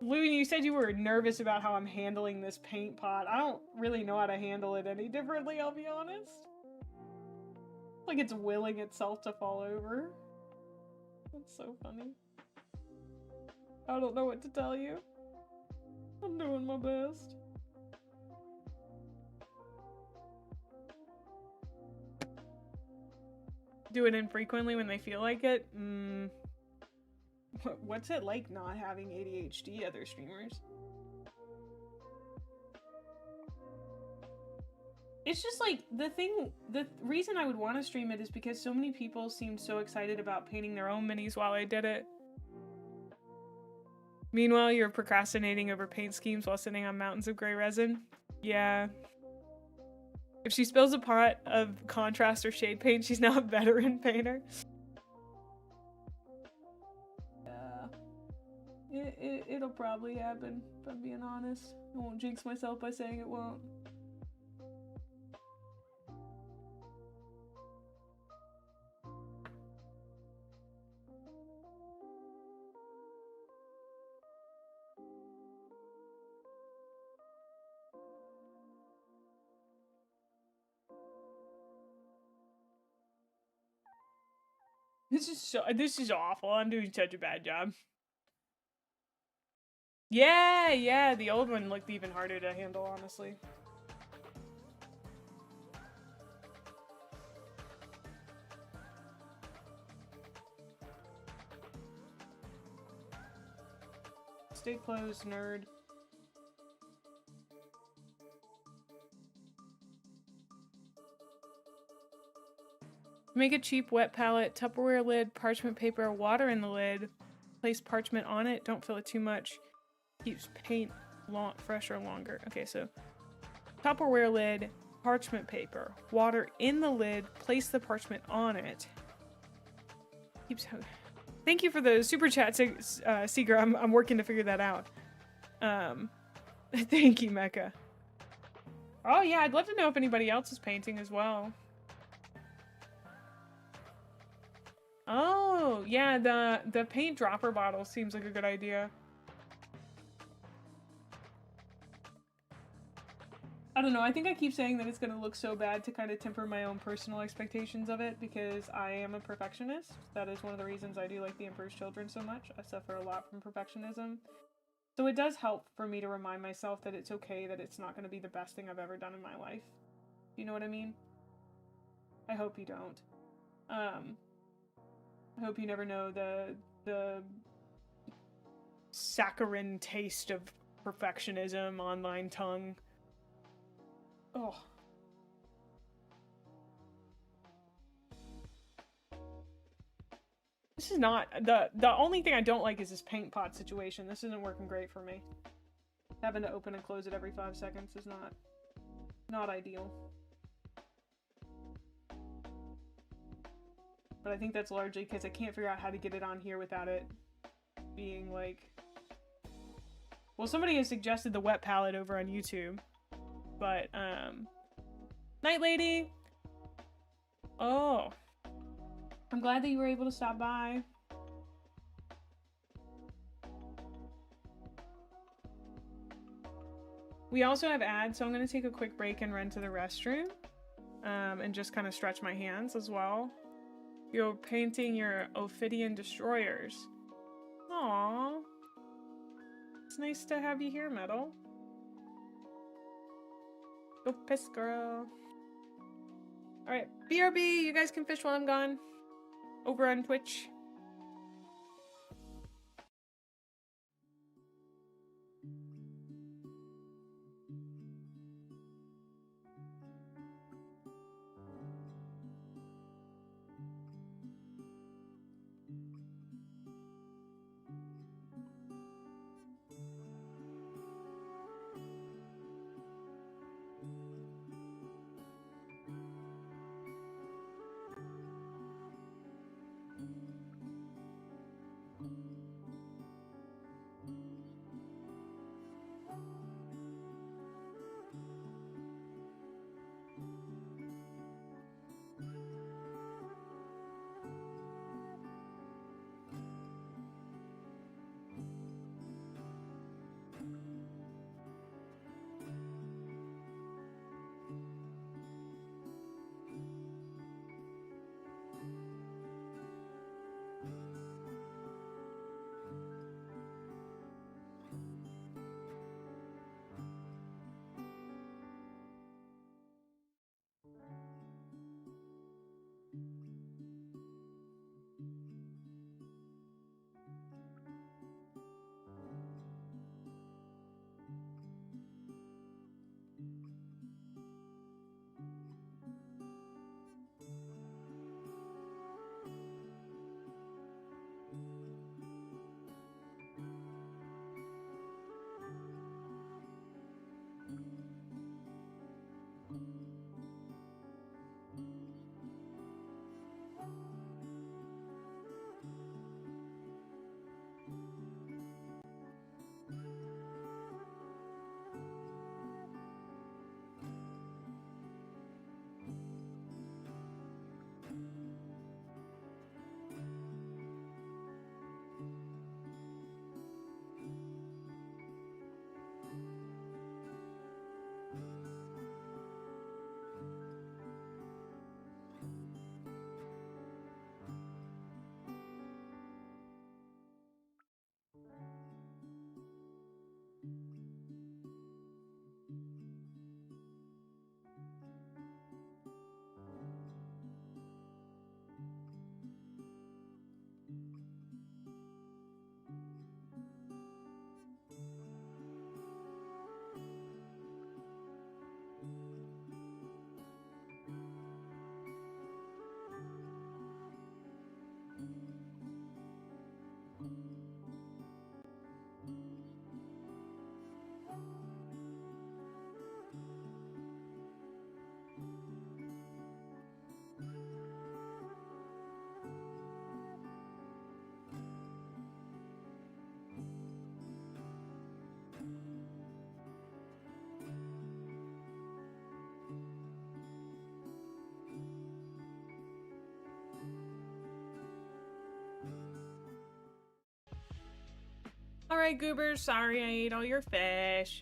Loon, you said you were nervous about how I'm handling this paint pot. I don't really know how to handle it any differently, I'll be honest. Like it's willing itself to fall over. That's so funny. I don't know what to tell you. I'm doing my best. Do it infrequently when they feel like it? What's it like not having ADHD, other streamers? It's just like, the reason I would want to stream it is because so many people seemed so excited about painting their own minis while I did it. Meanwhile, you're procrastinating over paint schemes while sitting on mountains of gray resin? Yeah. If she spills a pot of contrast or shade paint, she's now a veteran painter. Yeah. It'll probably happen, if I'm being honest. I won't jinx myself by saying it won't. This is awful. I'm doing such a bad job. Yeah, the old one looked even harder to handle, honestly. Stay close, nerd. Make a cheap wet palette, Tupperware lid, parchment paper, water in the lid. Place parchment on it, don't fill it too much. Keeps paint fresher longer. Okay, so Tupperware lid, parchment paper, water in the lid, place the parchment on it. Keeps. Thank you for the super chat, Seeger. I'm working to figure that out. Thank you, Mecca. Oh yeah, I'd love to know if anybody else is painting as well. Oh, yeah, the paint dropper bottle seems like a good idea. I don't know, I think I keep saying that it's gonna look so bad to kind of temper my own personal expectations of it because I am a perfectionist. That is one of the reasons I do like The Emperor's Children so much. I suffer a lot from perfectionism. So it does help for me to remind myself that it's okay, that it's not gonna be the best thing I've ever done in my life. You know what I mean? I hope you don't. I hope you never know the saccharine taste of perfectionism, online tongue. Oh. This is not the only thing I don't like is this paint pot situation. This isn't working great for me. Having to open and close it every 5 seconds is not ideal. But I think that's largely because I can't figure out how to get it on here without it being like... Well, somebody has suggested the wet palette over on YouTube. But, Night Lady! Oh. I'm glad that you were able to stop by. We also have ads, so I'm going to take a quick break and run to the restroom. And just kind of stretch my hands as well. You're painting your Ophidian destroyers. Aww. It's nice to have you here, Metal. Go piss, girl. Alright, BRB, you guys can fish while I'm gone. Over on Twitch. Alright, Goober, sorry I ate all your fish.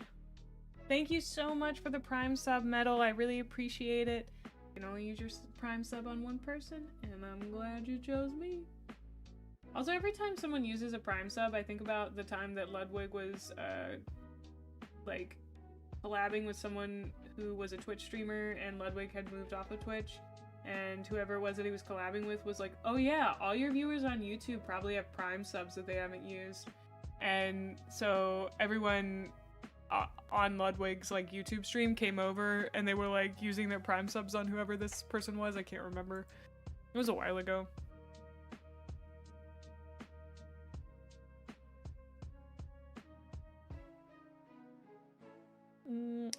Thank you so much for the Prime sub medal. I really appreciate it. You can only use your Prime sub on one person, and I'm glad you chose me. Also, every time someone uses a Prime sub, I think about the time that Ludwig was, like, collabing with someone who was a Twitch streamer, and Ludwig had moved off of Twitch, and whoever it was that he was collabing with was like, oh yeah, all your viewers on YouTube probably have Prime subs that they haven't used. And so everyone on Ludwig's like YouTube stream came over and they were like using their Prime subs on whoever this person was. I can't remember. It was a while ago.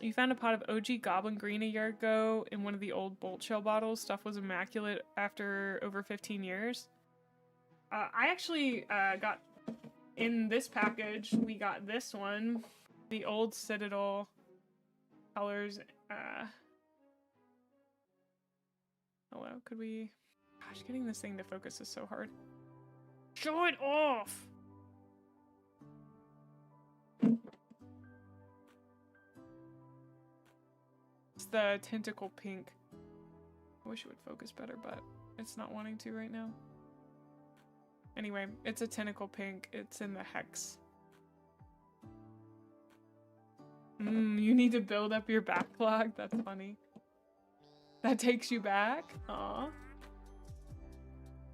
You found a pot of OG Goblin Green a year ago in one of the old Bolt Shell bottles. Stuff was immaculate after over 15 years. I actually got, in this package, we got this one. The old Citadel colors. Hello, could we... Gosh, getting this thing to focus is so hard. Show it off! It's the tentacle pink. I wish it would focus better, but it's not wanting to right now. Anyway, it's a tentacle pink. It's in the hex. You need to build up your backlog. That's funny. That takes you back? Aw.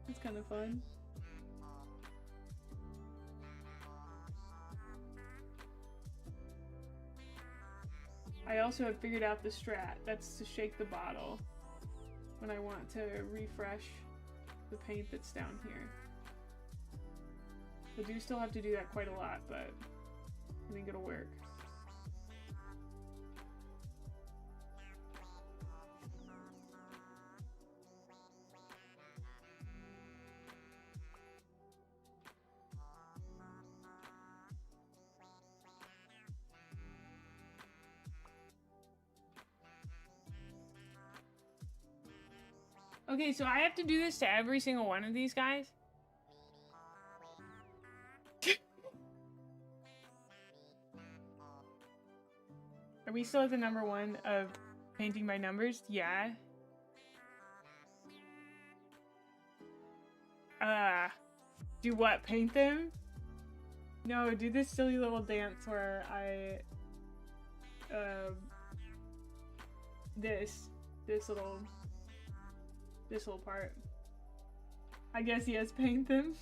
That's kind of fun. I also have figured out the strat. That's to shake the bottle when I want to refresh the paint that's down here. I do still have to do that quite a lot, but I think it'll work. Okay, so I have to do this to every single one of these guys? Are we still at the number 1 of painting by numbers? Yeah. Do what? Paint them? No, do this silly little dance where I... This little part. I guess yes, paint them.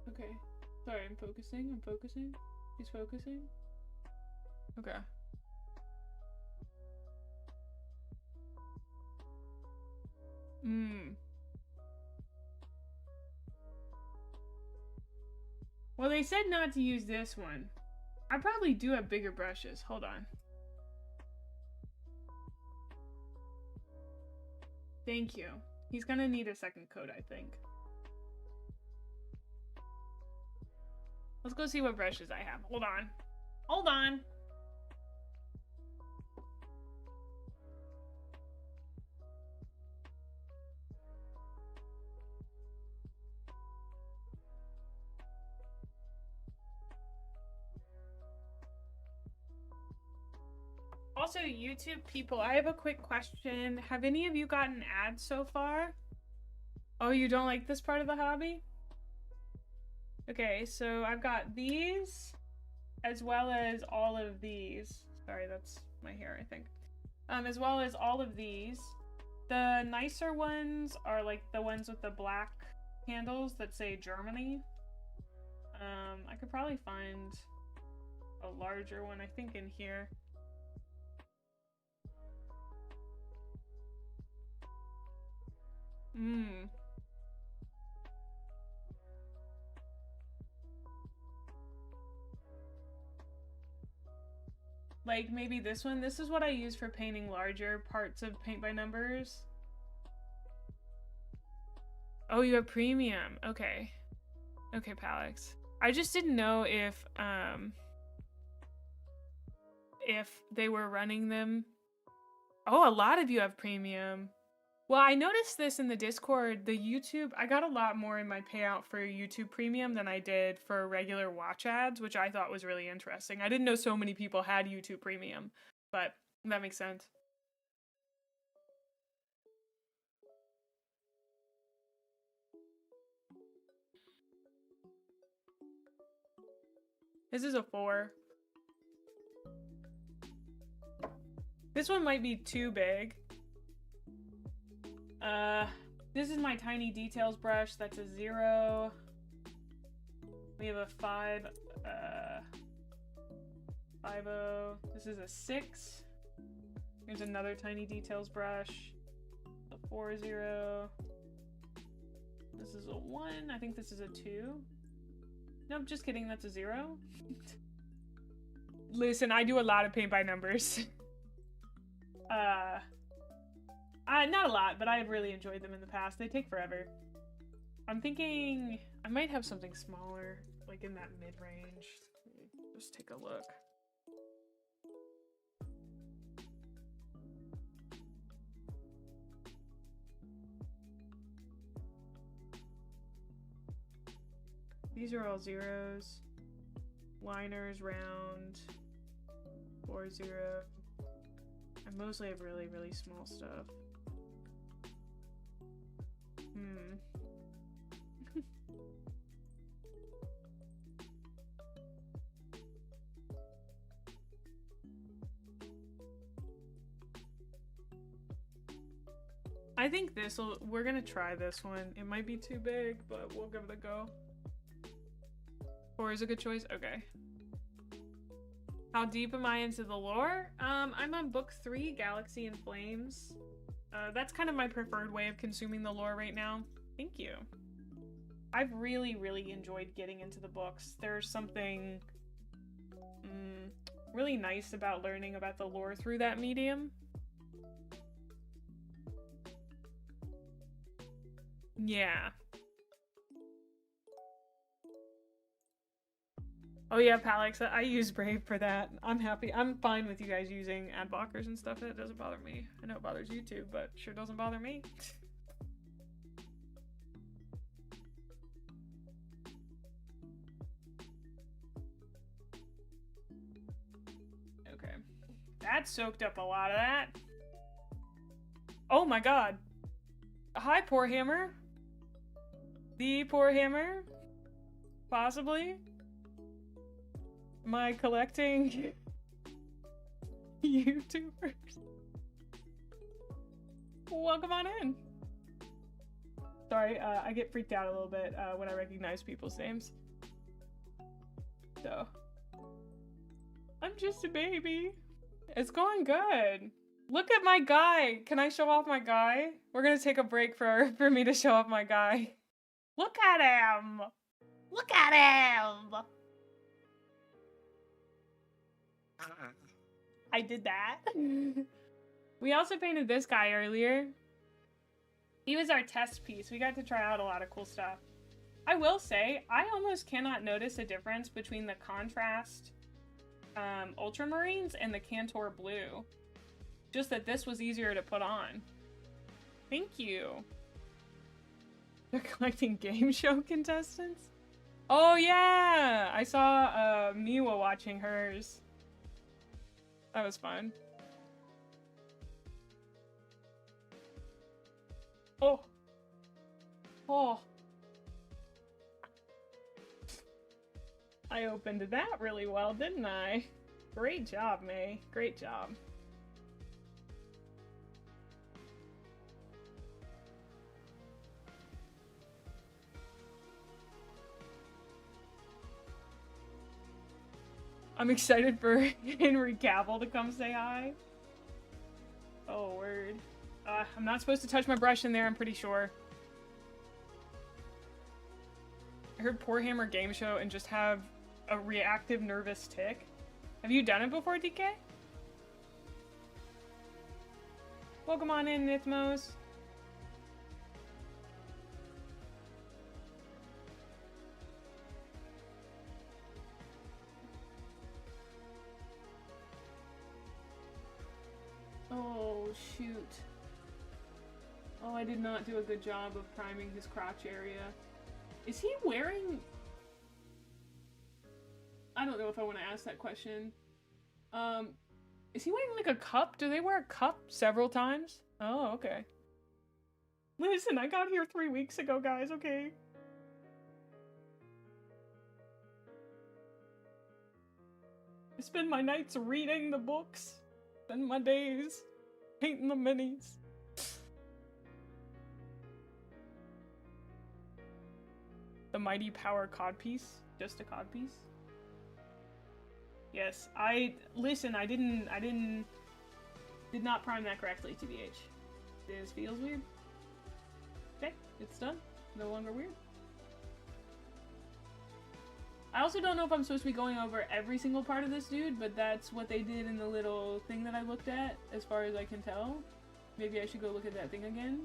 Okay. Sorry, I'm focusing. He's focusing. Okay. Well, they said not to use this one. I probably do have bigger brushes. Hold on. Thank you. He's gonna need a second coat, I think. Let's go see what brushes I have. Hold on. Hold on. Also, YouTube people, I have a quick question. Have any of you gotten ads so far? Oh, you don't like this part of the hobby? Okay, so I've got these, as well as all of these. Sorry, that's my hair, I think. As well as all of these. The nicer ones are like the ones with the black handles that say Germany. I could probably find a larger one, I think, in here. Like maybe this one. This is what I use for painting larger parts of paint by numbers. Oh, you have premium. Okay. Okay, Palix. I just didn't know if they were running them. Oh, a lot of you have premium. Well, I noticed this in the Discord, the YouTube, I got a lot more in my payout for YouTube Premium than I did for regular watch ads, which I thought was really interesting. I didn't know so many people had YouTube Premium, but that makes sense. This is a 4. This one might be too big. This is my tiny details brush. That's a 0. We have a 5, 5-0. This is a 6. Here's another tiny details brush. A 4-0. This is a 1. I think this is a 2. Nope, just kidding. That's a 0. Listen, I do a lot of paint by numbers. Not a lot, but I've really enjoyed them in the past. They take forever. I'm thinking I might have something smaller, like in that mid-range. Just take a look. These are all 0s. Liners, round, 4-0. I mostly have really, really small stuff. I think we're gonna try this one. It might be too big, but we'll give it a go. 4 is a good choice? Okay. How deep am I into the lore? I'm on book 3, Galaxy in Flames. That's kind of my preferred way of consuming the lore right now. Thank you. I've really, really enjoyed getting into the books. There's something really nice about learning about the lore through that medium. Yeah. Oh yeah, Palix, I use Brave for that. I'm happy. I'm fine with you guys using ad blockers and stuff. It doesn't bother me. I know it bothers you too, but sure doesn't bother me. Okay. That soaked up a lot of that. Oh my god. Hi, Poor Hammer. The Poor Hammer? Possibly? Am I collecting YouTubers? Welcome on in. Sorry, I get freaked out a little bit when I recognize people's names. So, I'm just a baby. It's going good. Look at my guy. Can I show off my guy? We're gonna take a break for me to show off my guy. Look at him. Look at him. I did that. We also painted this guy earlier. He was our test piece. We got to try out a lot of cool stuff. I will say, I almost cannot notice a difference between the contrast ultramarines and the Cantor blue. Just that this was easier to put on. Thank you. They're collecting game show contestants? Oh yeah! I saw Miwa watching hers. That was fun. Oh. Oh. I opened that really well, didn't I? Great job, May. Great job. I'm excited for Henry Cavill to come say hi. Oh, word. I'm not supposed to touch my brush in there, I'm pretty sure. I heard Poor Hammer game show and just have a reactive nervous tick. Have you done it before, DK? Welcome on in, Nithmos. Oh, shoot. Oh, I did not do a good job of priming his crotch area. Is he wearing... I don't know if I want to ask that question. Is he wearing like a cup? Do they wear a cup several times? Oh, okay. Listen, I got here 3 weeks ago, guys, okay? I spend my nights reading the books. Spend my days painting the minis. The Mighty Power codpiece? Just a codpiece? Yes, listen, I did not prime that correctly, TBH. This feels weird. Okay, it's done. No longer weird. I also don't know if I'm supposed to be going over every single part of this dude, but that's what they did in the little thing that I looked at, as far as I can tell. Maybe I should go look at that thing again.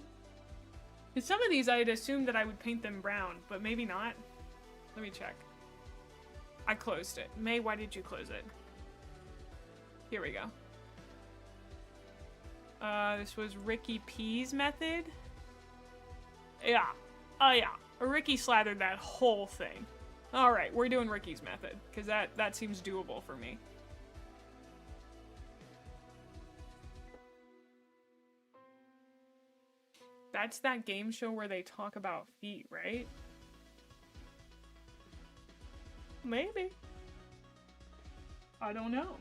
Because some of these I'd assumed that I would paint them brown, but maybe not. Let me check. I closed it. May, why did you close it? Here we go. This was Ricky P's method. Yeah. Oh yeah. Ricky slathered that whole thing. Alright, we're doing Ricky's method, because that seems doable for me. That's that game show where they talk about feet, right? Maybe. I don't know.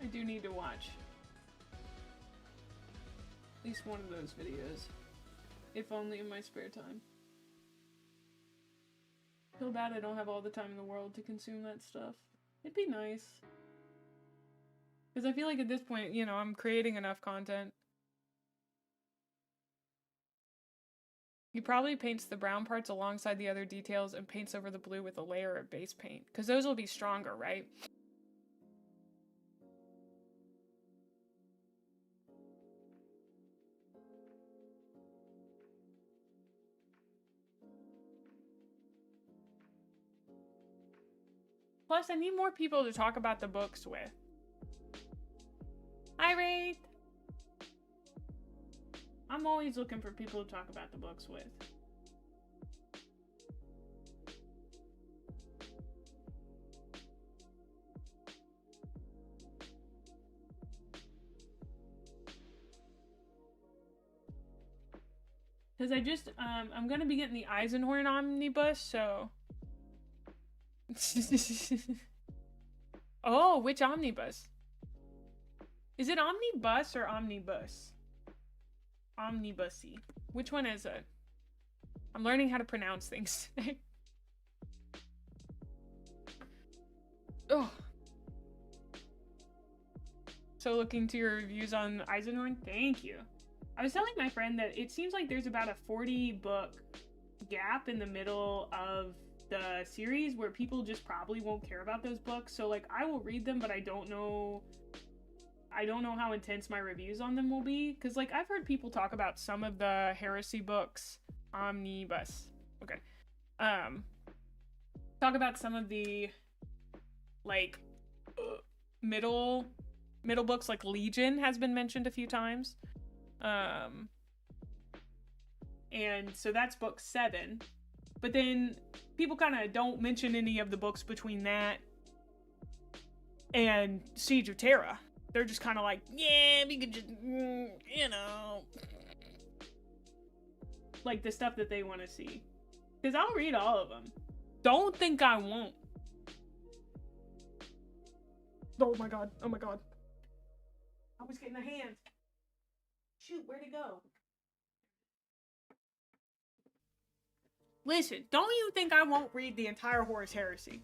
I do need to watch at least one of those videos, if only in my spare time. Feel bad I don't have all the time in the world to consume that stuff. It'd be nice. Because I feel like at this point, you know, I'm creating enough content. He probably paints the brown parts alongside the other details and paints over the blue with a layer of base paint. Because those will be stronger, right? Plus, I need more people to talk about the books with. Hi, Wraith! I'm always looking for people to talk about the books with. Because I just, I'm gonna be getting the Eisenhorn omnibus, so... Oh, which omnibus? Is it omnibus or omnibus? Omnibussy. Which one is it? I'm learning how to pronounce things today. Oh. So looking to your reviews on Eisenhorn? Thank you. I was telling my friend that it seems like there's about a 40 book gap in the middle of the series where people just probably won't care about those books. So like I will read them, but I don't know how intense my reviews on them will be. Cause like I've heard people talk about some of the heresy books, omnibus. Okay. Talk about some of the like middle books, like Legion has been mentioned a few times. And so that's book 7. But then people kind of don't mention any of the books between that and Siege of Terra. They're just kind of like, yeah, we could just, you know. Like the stuff that they want to see. Because I'll read all of them. Don't think I won't. Oh my god, oh my god. I was getting a hand. Shoot, where'd it go? Listen, don't you think I won't read the entire Horus Heresy?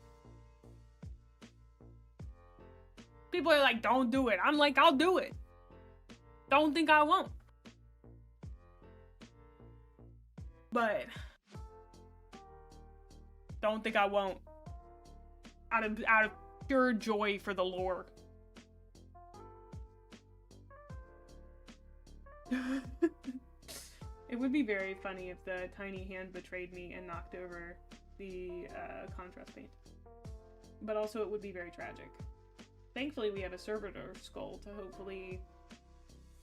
People are like, don't do it. I'm like, I'll do it. Don't think I won't. But don't think I won't. Out of pure joy for the lore. It would be very funny if the tiny hand betrayed me and knocked over the contrast paint. But also it would be very tragic. Thankfully we have a servitor skull to hopefully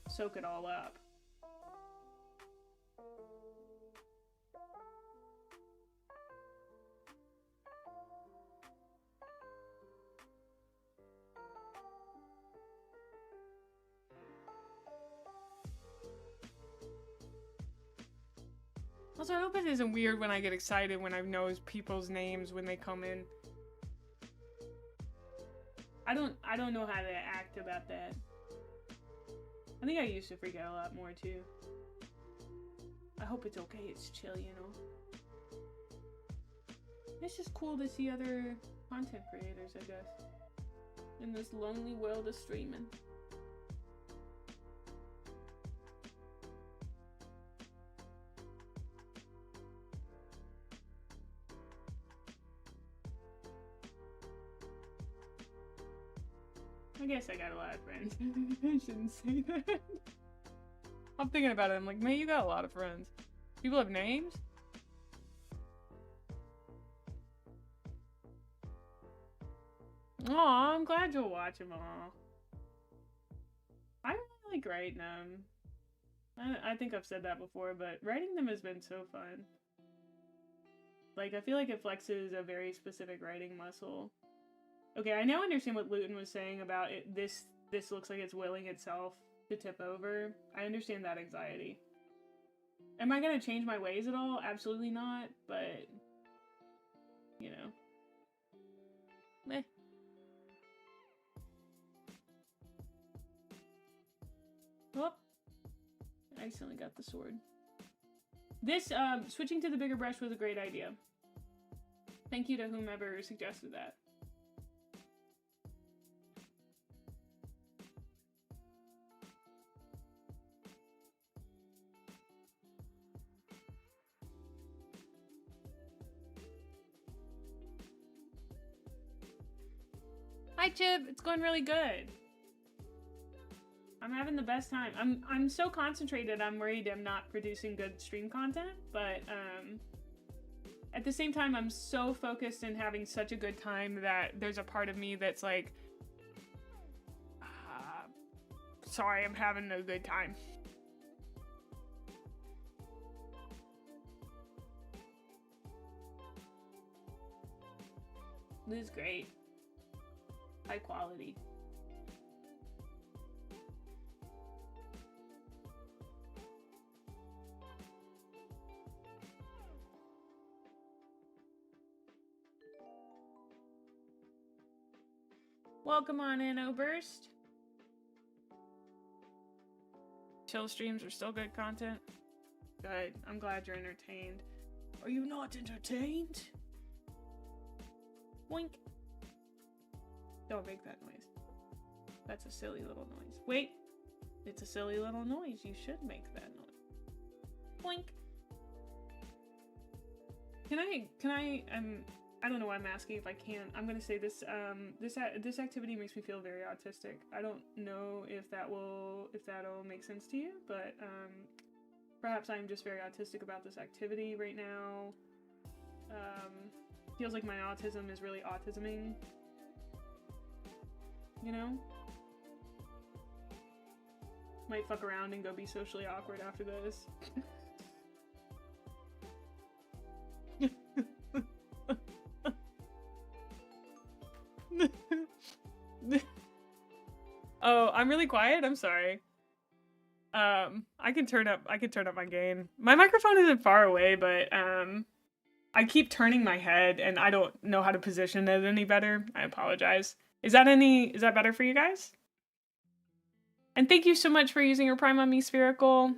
soak it all up. Also, I hope it isn't weird when I get excited when I know people's names when they come in. I don't know how to act about that. I think I used to freak out a lot more too. I hope it's okay, it's chill, you know. It's just cool to see other content creators, I guess. In this lonely world of streaming. I guess I got a lot of friends. I shouldn't say that. I'm thinking about it. I'm like, man, you got a lot of friends. People have names? Aw, I'm glad you'll watch them all. I really like writing them. I think I've said that before, but writing them has been so fun. Like, I feel like it flexes a very specific writing muscle. Okay, I now understand what Luton was saying about it. This looks like it's willing itself to tip over. I understand that anxiety. Am I gonna change my ways at all? Absolutely not, but you know. Meh. Whoop. I accidentally got the sword. This, switching to the bigger brush was a great idea. Thank you to whomever suggested that. Hi Chip, it's going really good. I'm having the best time. I'm so concentrated I'm worried I'm not producing good stream content, but at the same time I'm so focused and having such a good time that there's a part of me that's like, sorry, I'm having a good time. This is great. High quality. Welcome on in, Oberst. Chill streams are still good content. Good. I'm glad you're entertained. Are you not entertained? Boink. Don't make that noise. That's a silly little noise. Wait. It's a silly little noise. You should make that noise. Boink. I don't know why I'm asking if I can. I'm gonna say this, this activity makes me feel very autistic. I don't know if that'll make sense to you, but, perhaps I'm just very autistic about this activity right now. Feels like my autism is really autisming. You know? Might fuck around and go be socially awkward after this. Oh, I'm really quiet? I'm sorry. I can turn up my gain. My microphone isn't far away, but I keep turning my head and I don't know how to position it any better. I apologize. Is that better for you guys? And thank you so much for using your Prime on me, Spherical.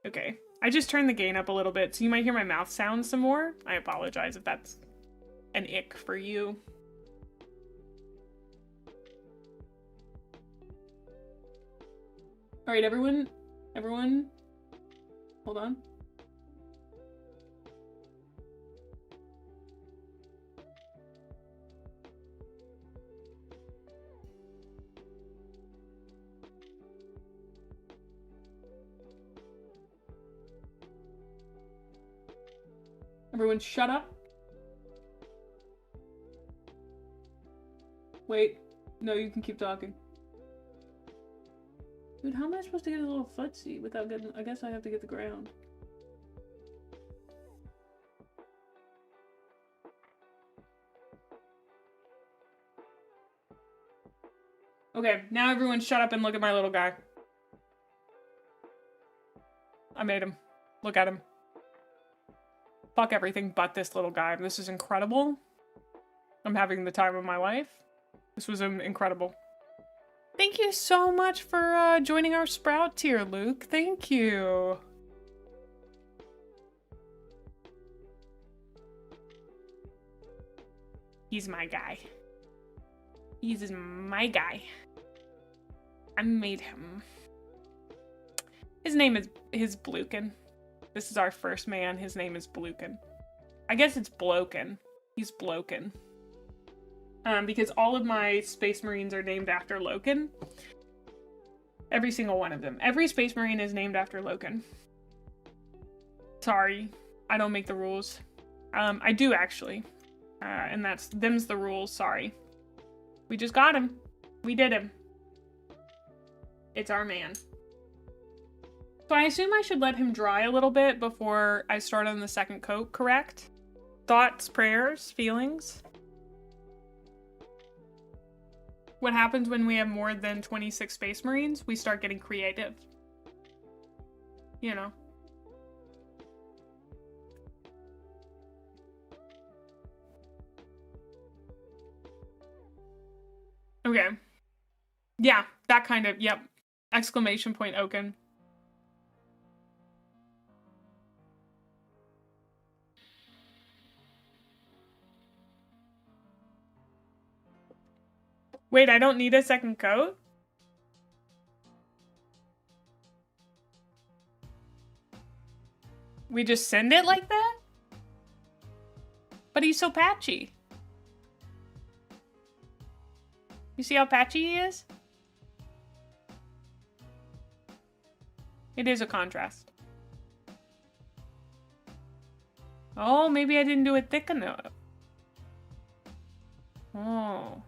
Okay. I just turned the gain up a little bit, so you might hear my mouth sound some more. I apologize if that's an ick for you. All right, everyone, hold on. Everyone shut up. Wait. No, you can keep talking. Dude, how am I supposed to get a little footsie without getting... I guess I have to get the ground. Okay, now everyone shut up and look at my little guy. I made him. Look at him. Fuck everything but this little guy. This is incredible. I'm having the time of my life. This was incredible. Thank you so much for joining our Sprout tier, Luke. Thank you. He's my guy. He's my guy. I made him. His name is Blukin. This is our first man. His name is Blukin. I guess it's Blokin. He's Blokin. Because all of my Space Marines are named after Loken. Every single one of them. Every Space Marine is named after Loken. Sorry, I don't make the rules. I do actually. And them's the rules, sorry. We just got him. We did him. It's our man. So I assume I should let him dry a little bit before I start on the second coat, correct? Thoughts, prayers, feelings? What happens when we have more than 26 Space Marines? We start getting creative. You know. Okay. Yeah, that kind of, yep. Exclamation point, Oaken. Wait, I don't need a second coat? We just send it like that? But he's so patchy. You see how patchy he is? It is a contrast. Oh, maybe I didn't do it thick enough. Oh.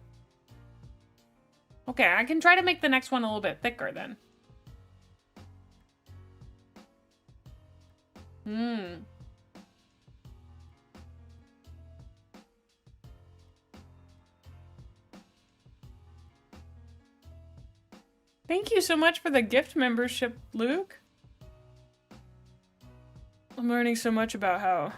Okay, I can try to make the next one a little bit thicker then. Thank you so much for the gift membership, Luke. I'm learning so much about how...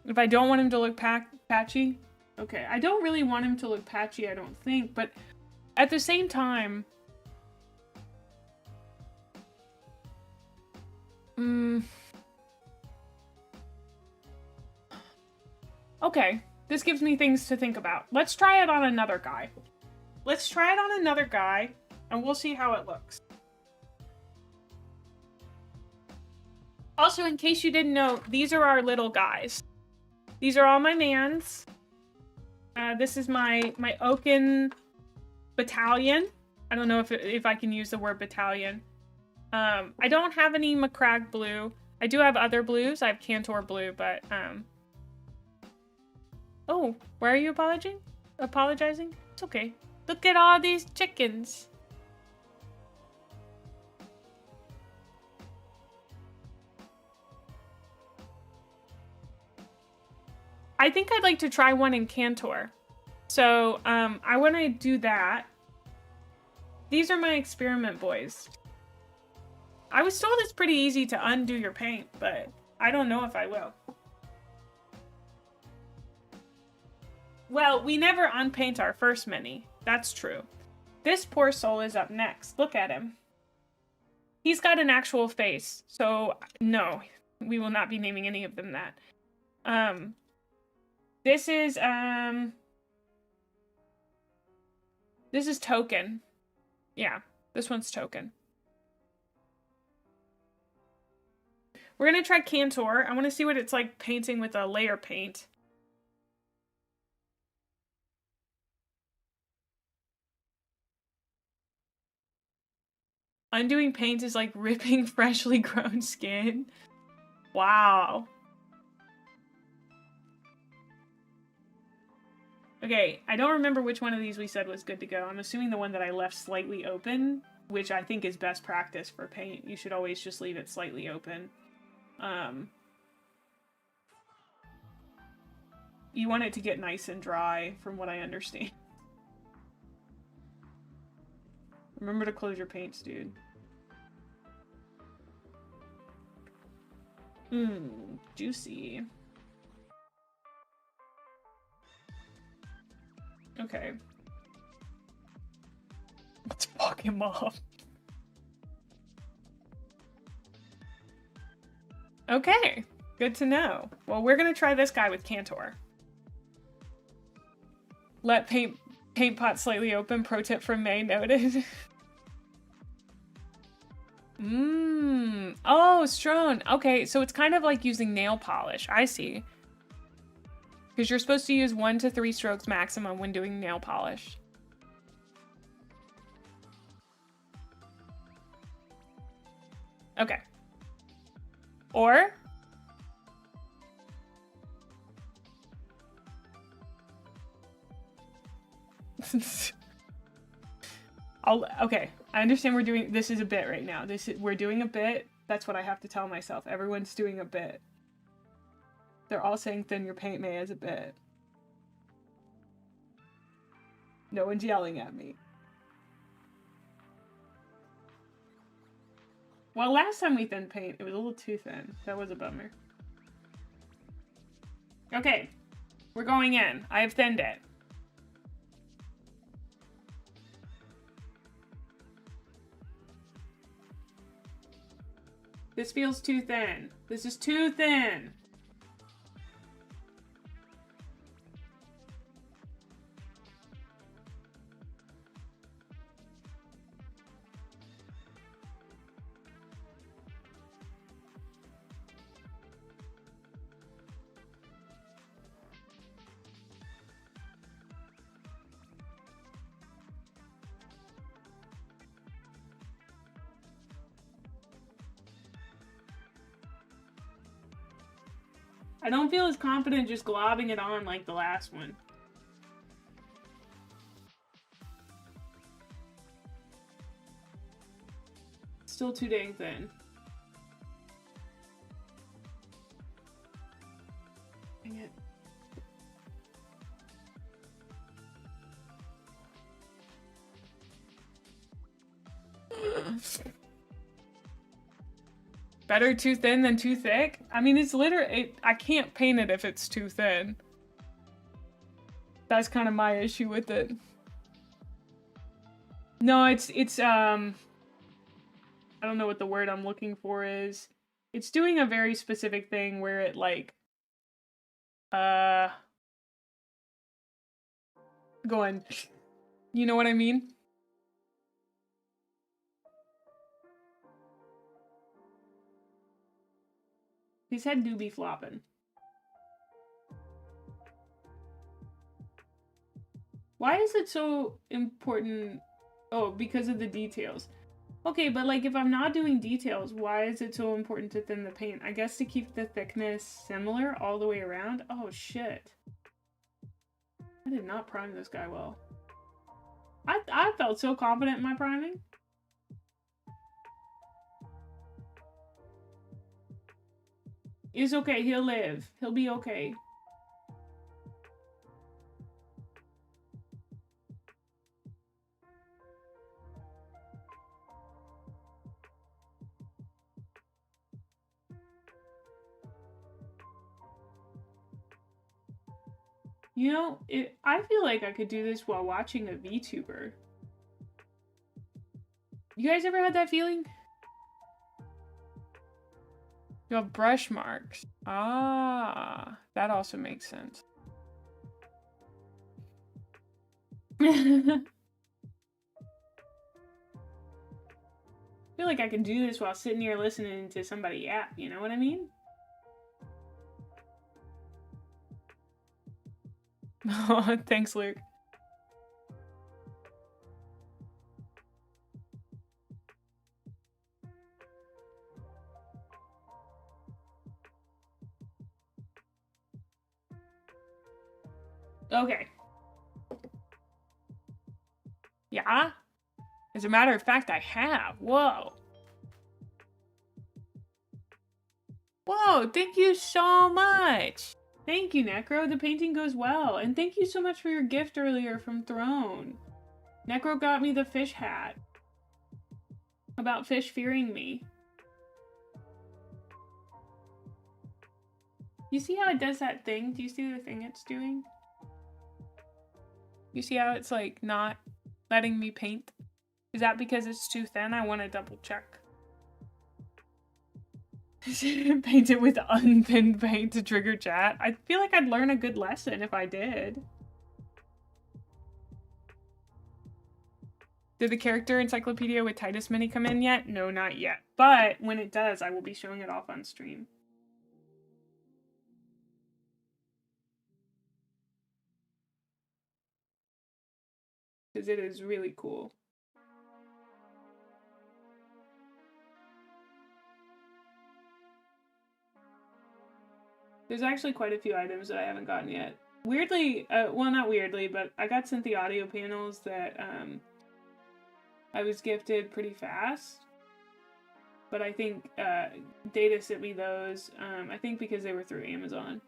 If I don't want him to look patchy... Okay, I don't really want him to look patchy, I don't think, but at the same time... Okay, this gives me things to think about. Let's try it on another guy. Let's try it on another guy, and we'll see how it looks. Also, in case you didn't know, these are our little guys. These are all my mans. This is my Oaken battalion. I don't know if I can use the word battalion. I don't have any Macragge blue. I do have other blues. I have Cantor blue, but oh, why are you apologizing? It's okay. Look at all these chickens. I think I'd like to try one in Cantor. So, I want to do that. These are my experiment boys. I was told it's pretty easy to undo your paint, but I don't know if I will. Well, we never unpaint our first mini. That's true. This poor soul is up next. Look at him. He's got an actual face. So, no. We will not be naming any of them that. This is Token. Yeah, this one's token. We're gonna try Cantor. I want to see what it's like painting with a layer paint. Undoing paint is like ripping freshly grown skin. Wow. Okay, I don't remember which one of these we said was good to go. I'm assuming the one that I left slightly open, which I think is best practice for paint. You should always just leave it slightly open. You want it to get nice and dry, from what I understand. Remember to close your paints, dude. Juicy. Okay. Let's fuck him off. Okay, good to know. Well, we're gonna try this guy with Cantor. Let paint pot slightly open. Pro tip from May noted. Oh, Strone. Okay, so it's kind of like using nail polish. I see. Because you're supposed to use 1 to 3 strokes maximum when doing nail polish. Okay. Or... okay, I understand we're doing, this is a bit right now. We're doing a bit. That's what I have to tell myself. Everyone's doing a bit. They're all saying thin your paint, May, as a bit. No one's yelling at me. Well, last time we thinned paint, it was a little too thin. That was a bummer. Okay, we're going in. I have thinned it. This feels too thin. This is too thin. I don't feel as confident just globbing it on like the last one. Still too dang thin. Dang it. Better too thin than too thick? I mean, it's literally, I can't paint it if it's too thin. That's kind of my issue with it. No, it's I don't know what the word I'm looking for is. It's doing a very specific thing where it like, going, you know what I mean? His head do be flopping. Why is it so important? Oh, because of the details. Okay, but like if I'm not doing details, why is it so important to thin the paint? I guess to keep the thickness similar all the way around? Oh shit. I did not prime this guy well. I felt so confident in my priming. It's okay, he'll live. He'll be okay. You know, I feel like I could do this while watching a VTuber. You guys ever had that feeling? You have brush marks. Ah, that also makes sense. feel like I can do this while sitting here listening to somebody yap, you know what I mean? Oh, thanks, Luke. Okay. Yeah? As a matter of fact, I have. Whoa. Whoa, thank you so much. Thank you, Necro. The painting goes well. And thank you so much for your gift earlier from Throne. Necro got me the fish hat. About fish fearing me. You see how it does that thing? Do you see the thing it's doing? You see how it's like not letting me paint? Is that because it's too thin? I want to double check. Paint it with unthinned paint to trigger chat. I feel like I'd learn a good lesson if I did. Did the character encyclopedia with Titus Mini come in yet? No, not yet. But when it does, I will be showing it off on stream. Because it is really cool. There's actually quite a few items that I haven't gotten yet. Weirdly, well, not weirdly, but I got sent the audio panels that I was gifted pretty fast. But I think Data sent me those, I think because they were through Amazon.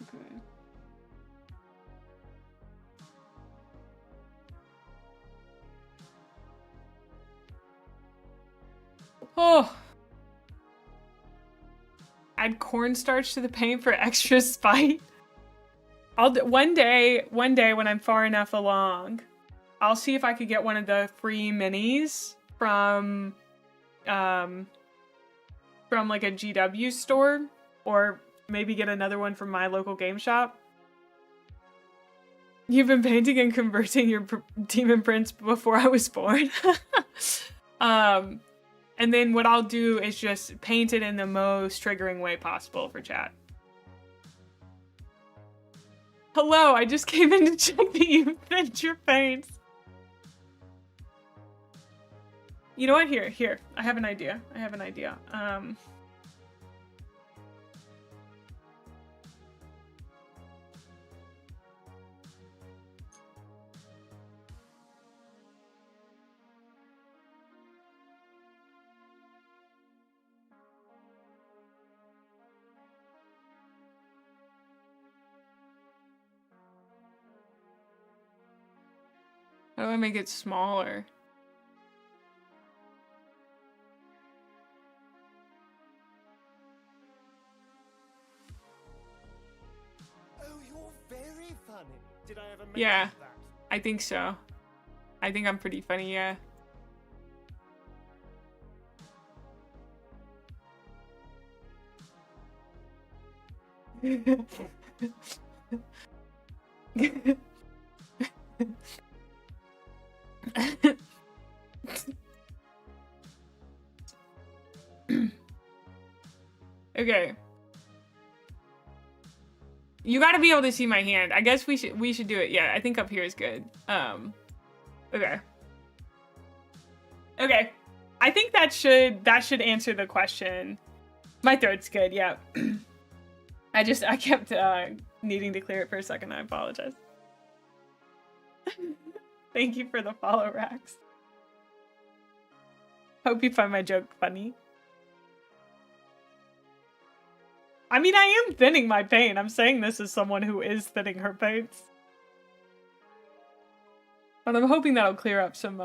Okay. Oh! Add cornstarch to the paint for extra spite. I'll do, one day when I'm far enough along, I'll see if I could get one of the free minis from like a GW store, or maybe get another one from my local game shop. You've been painting and converting your demon prints before I was born. And then what I'll do is just paint it in the most triggering way possible for chat. Hello, I just came in to check that you finished your paints. You know what? Here. I have an idea. How do I make it smaller? Oh, you're very funny. Did I ever mention Yeah, that? I think so. I think I'm pretty funny, yeah. Okay. You gotta be able to see my hand. I guess we should do it. Yeah, I think up here is good. Okay. Okay. I think that should answer the question. My throat's good, yeah. I kept needing to clear it for a second. I apologize. Thank you for the follow, Rax. Hope you find my joke funny. I mean, I am thinning my paint. I'm saying this as someone who is thinning her paints. But I'm hoping that'll clear up some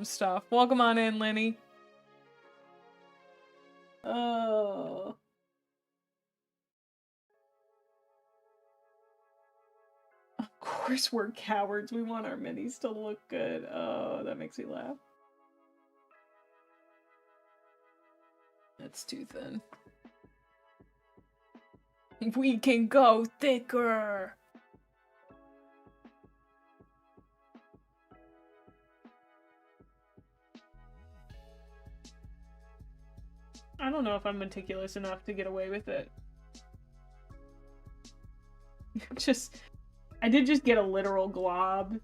stuff. Welcome on in, Lenny. Oh. Of course we're cowards. We want our minis to look good. Oh, that makes me laugh. That's too thin. We can go thicker. I don't know if I'm meticulous enough to get away with it. I did just get a literal glob.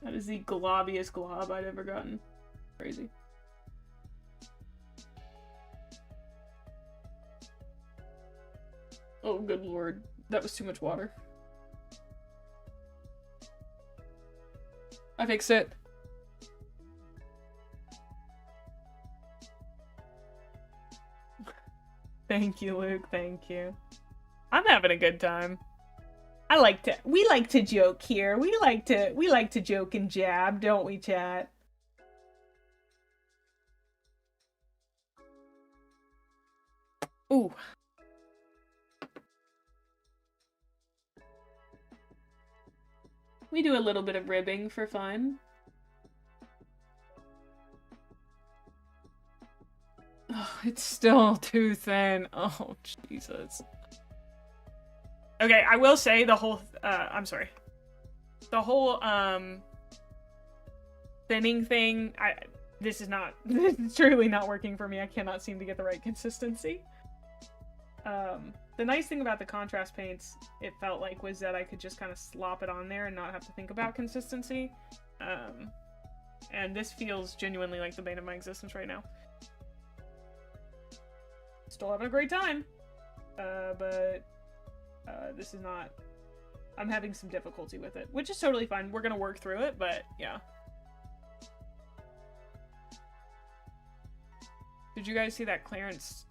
That is the globbiest glob I'd ever gotten. Crazy. Oh, good lord. That was too much water. I fixed it. Thank you, Luke. Thank you. I'm having a good time. We like to joke here. We like to joke and jab, don't we, chat? Ooh. We do a little bit of ribbing for fun. Oh, it's still too thin. Oh, Jesus. Okay, I will say the whole, I'm sorry. The whole, thinning thing, this is truly not working for me. I cannot seem to get the right consistency. The nice thing about the contrast paints, it felt like, was that I could just kind of slop it on there and not have to think about consistency. And this feels genuinely like the bane of my existence right now. Still having a great time, but this is not... I'm having some difficulty with it, which is totally fine. We're gonna work through it, but yeah. Did you guys see that Clarence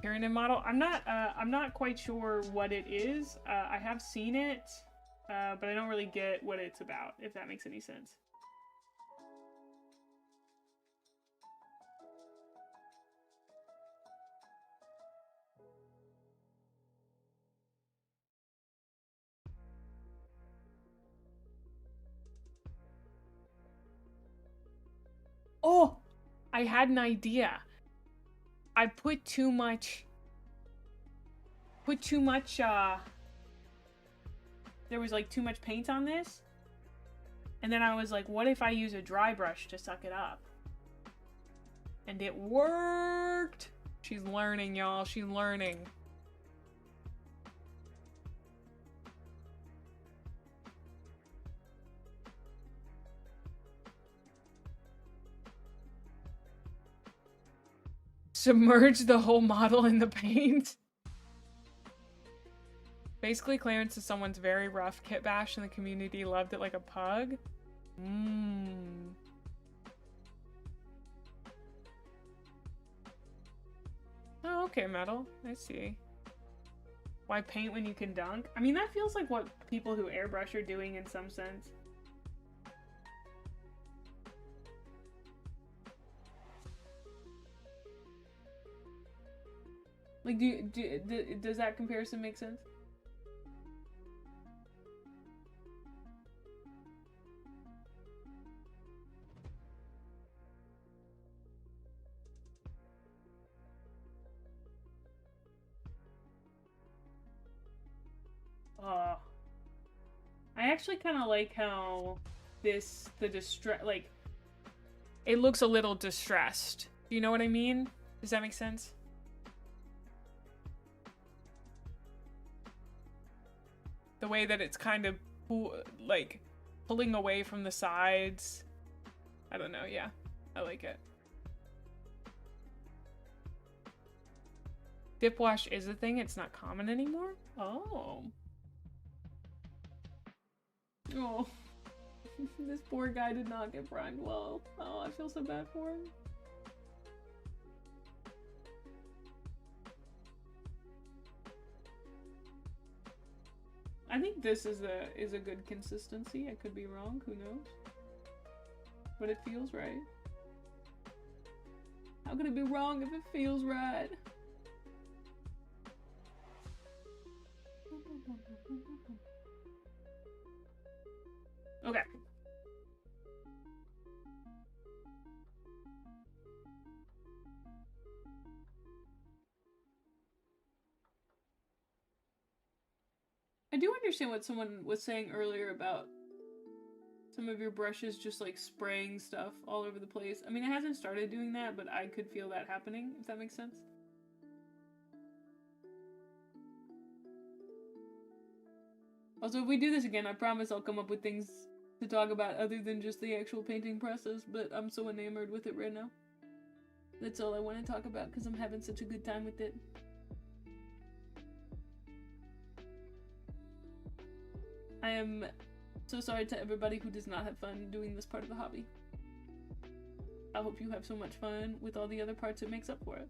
Kiernan model? I'm not quite sure what it is. I have seen it, but I don't really get what it's about, if that makes any sense. Oh, I had an idea. I put too much, there was like too much paint on this. And then I was like, what if I use a dry brush to suck it up? And it worked. She's learning, y'all. She's learning. Submerge the whole model in the paint. Basically, Clarence is someone's very rough kit bash and the community loved it like a pug. Oh, okay, Metal. I see. Why paint when you can dunk? I mean, that feels like what people who airbrush are doing in some sense. Like, does that comparison make sense? I actually kind of like how like, it looks a little distressed. Do you know what I mean? Does that make sense? The way that it's kind of, like, pulling away from the sides. I don't know, yeah. I like it. Dip wash is a thing, it's not common anymore? Oh. Oh. This poor guy did not get primed well. Oh, I feel so bad for him. I think this is a good consistency. I could be wrong, who knows? But it feels right. How could it be wrong if it feels right? Okay. I do understand what someone was saying earlier about some of your brushes just like spraying stuff all over the place. I mean, it hasn't started doing that, but I could feel that happening, if that makes sense. Also, if we do this again, I promise I'll come up with things to talk about other than just the actual painting process, but I'm so enamored with it right now. That's all I want to talk about because I'm having such a good time with it. I am so sorry to everybody who does not have fun doing this part of the hobby. I hope you have so much fun with all the other parts it makes up for it.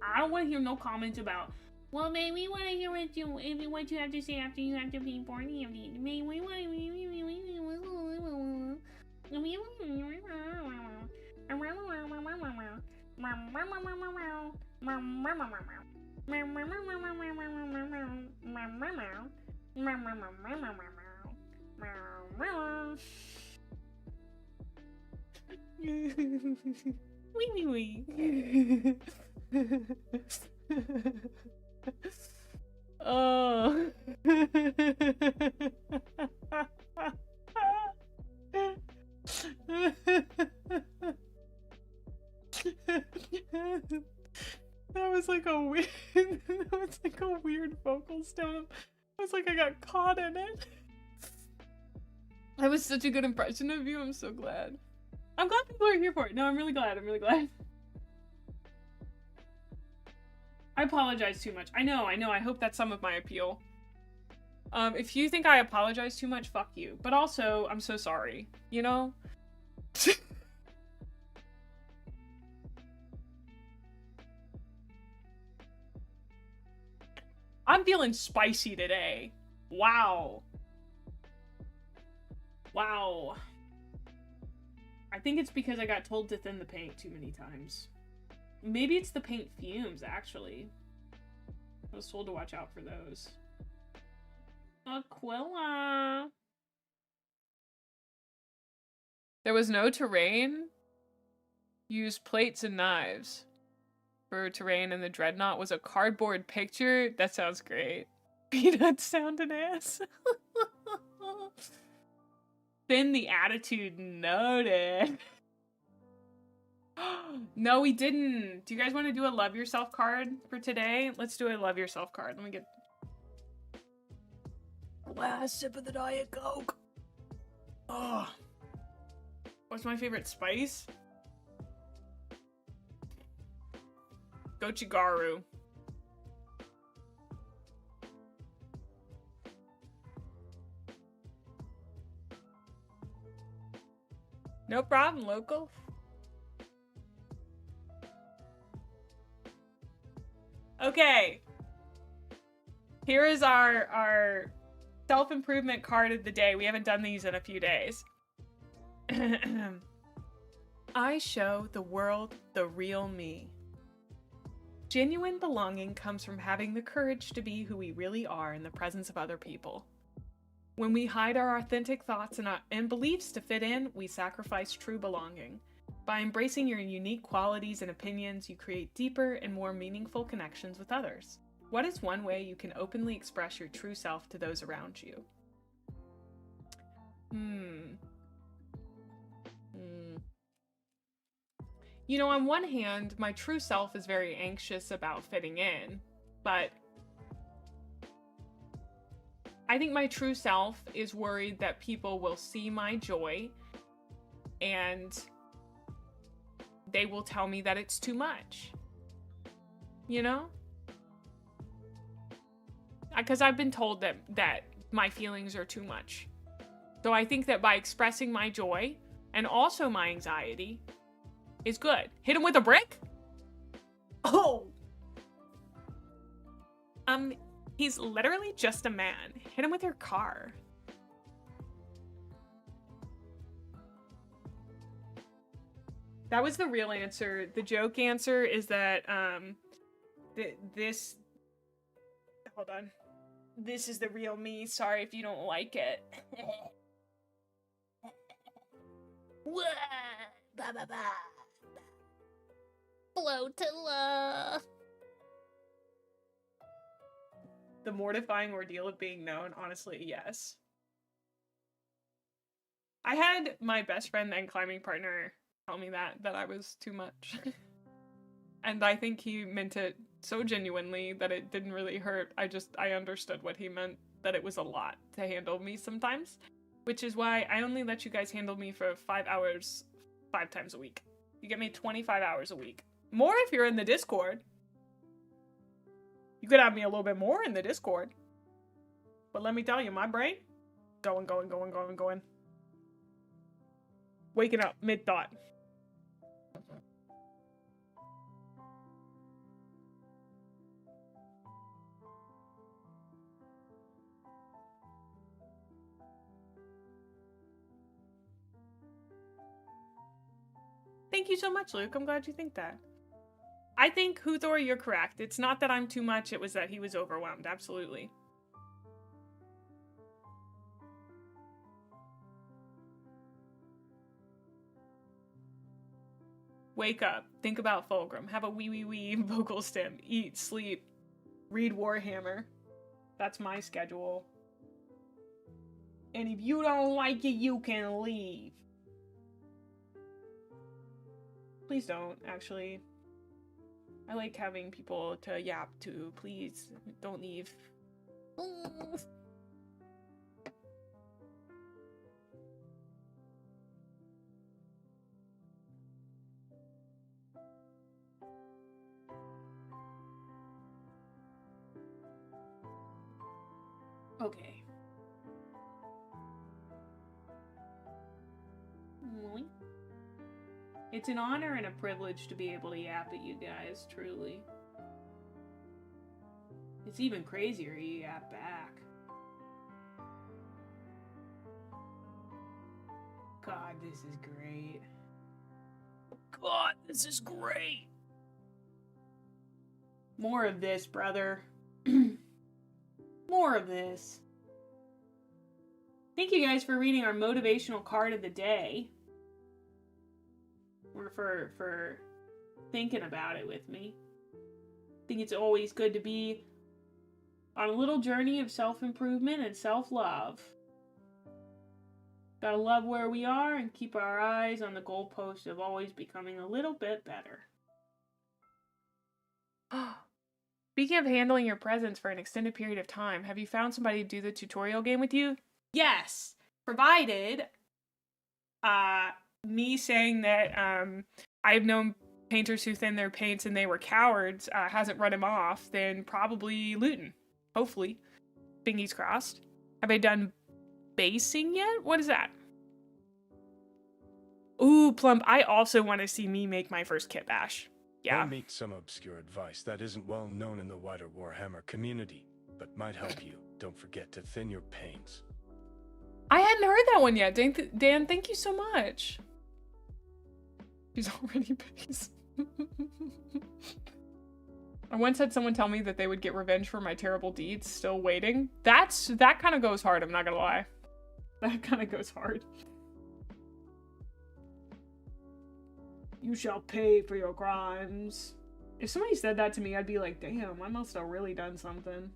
I don't want to hear no comments about, well, maybe we want to hear what you have to say after you have to paint 40 of these. Maybe we want wee wee. Oh. That was like a weird that was like a weird vocal stem. I was like I got caught in it. That was such a good impression of you. I'm so glad. I'm glad people are here for it. No, I'm really glad. I'm really glad. I apologize too much. I know. I hope that's some of my appeal. If you think I apologize too much, fuck you. But also, I'm so sorry. You know? I'm feeling spicy today. Wow. Wow. I think it's because I got told to thin the paint too many times. Maybe it's the paint fumes, actually. I was told to watch out for those. Aquila. There was no terrain. Use plates and knives. For terrain, and the dreadnought was a cardboard picture. That sounds great. Peanuts sound an ass. Thin the attitude noted. No, we didn't. Do you guys want to do a love yourself card for today? Let's do a love yourself card. Let me get last sip of the Diet Coke. Oh, what's my favorite spice? Gochugaru. No problem, local. Okay. Here is our self-improvement card of the day. We haven't done these in a few days. I show the world the real me. Genuine belonging comes from having the courage to be who we really are in the presence of other people. When we hide our authentic thoughts and beliefs to fit in, we sacrifice true belonging. By embracing your unique qualities and opinions, you create deeper and more meaningful connections with others. What is one way you can openly express your true self to those around you? You know, on one hand, my true self is very anxious about fitting in, but I think my true self is worried that people will see my joy and they will tell me that it's too much. You know? Because I've been told that my feelings are too much. So I think that by expressing my joy and also my anxiety is good. Hit him with a brick? Oh! He's literally just a man. Hit him with your car. That was the real answer. The joke answer is that, this... Hold on. This is the real me. Sorry if you don't like it. Flow to love. The mortifying ordeal of being known, honestly, yes. I had my best friend and climbing partner tell me that I was too much. And I think he meant it so genuinely that it didn't really hurt. I understood what he meant, that it was a lot to handle me sometimes. Which is why I only let you guys handle me for 5 hours 5 times a week. You get me 25 hours a week. More if you're in the Discord. You could have me a little bit more in the Discord. But let me tell you, my brain, going. Waking up mid-thought. Thank you so much, Luke. I'm glad you think that. I think, Huthor, you're correct. It's not that I'm too much, it was that he was overwhelmed. Absolutely. Wake up. Think about Fulgrim. Have a wee vocal stim. Eat, sleep. Read Warhammer. That's my schedule. And if you don't like it, you can leave. Please don't, actually. I like having people to yap to. Please, don't leave. Okay. It's an honor and a privilege to be able to yap at you guys, truly. It's even crazier you yap back. God, this is great. God, this is great. More of this, brother. More of this. Thank you guys for reading our motivational card of the day. Or for thinking about it with me. I think it's always good to be on a little journey of self-improvement and self-love. Gotta love where we are and keep our eyes on the goalpost of always becoming a little bit better. Speaking of handling your presence for an extended period of time, have you found somebody to do the tutorial game with you? Yes, provided me saying that I've known painters who thinned their paints and they were cowards hasn't run him off, then probably Luton. Hopefully. Fingers crossed. Have I done basing yet? What is that? Ooh, Plump, I also want to see me make my first kit bash. Yeah. I'll meet some obscure advice that isn't well known in the wider Warhammer community, but might help you. Don't forget to thin your paints. I hadn't heard that one yet. Dan, thank you so much. She's already based. I once had someone tell me that they would get revenge for my terrible deeds. Still waiting. That kind of goes hard, I'm not gonna lie. That kind of goes hard. You shall pay for your crimes. If somebody said that to me, I'd be like, damn, I must have really done something.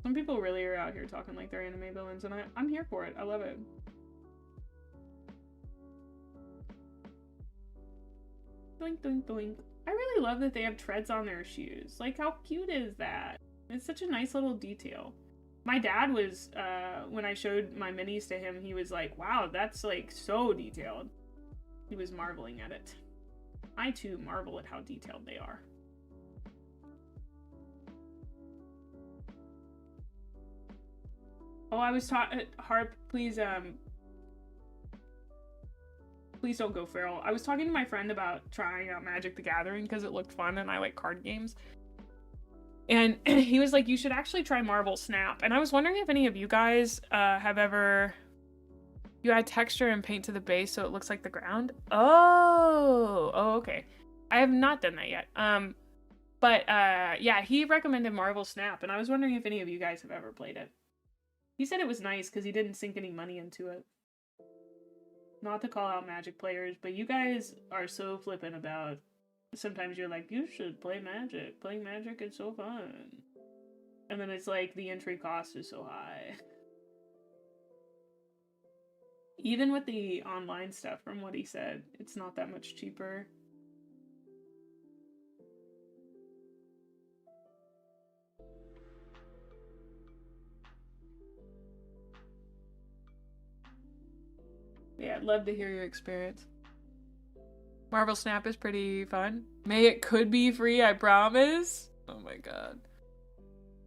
Some people really are out here talking like they're anime villains, and I'm here for it. I love it. Doink, doink, doink. I really love that they have treads on their shoes. Like, how cute is that? It's such a nice little detail. My dad was, when I showed my minis to him, he was like, wow, that's like so detailed. He was marveling at it. I too marvel at how detailed they are. Oh, I was taught, Harp, please don't go feral. I was talking to my friend about trying out Magic the Gathering because it looked fun and I like card games. And he was like, you should actually try Marble Snap. And I was wondering if any of you guys have ever... You add texture and paint to the base so it looks like the ground? Oh, okay. I have not done that yet. Yeah, he recommended Marble Snap, and I was wondering if any of you guys have ever played it. He said it was nice because he didn't sink any money into it. Not to call out Magic players, but you guys are so flippant about. Sometimes you're like, you should play Magic. Playing Magic is so fun. And then it's like the entry cost is so high. Even with the online stuff, from what he said, it's not that much cheaper. Yeah, I'd love to hear your experience. Marvel Snap is pretty fun. May it could be free, I promise. Oh my god.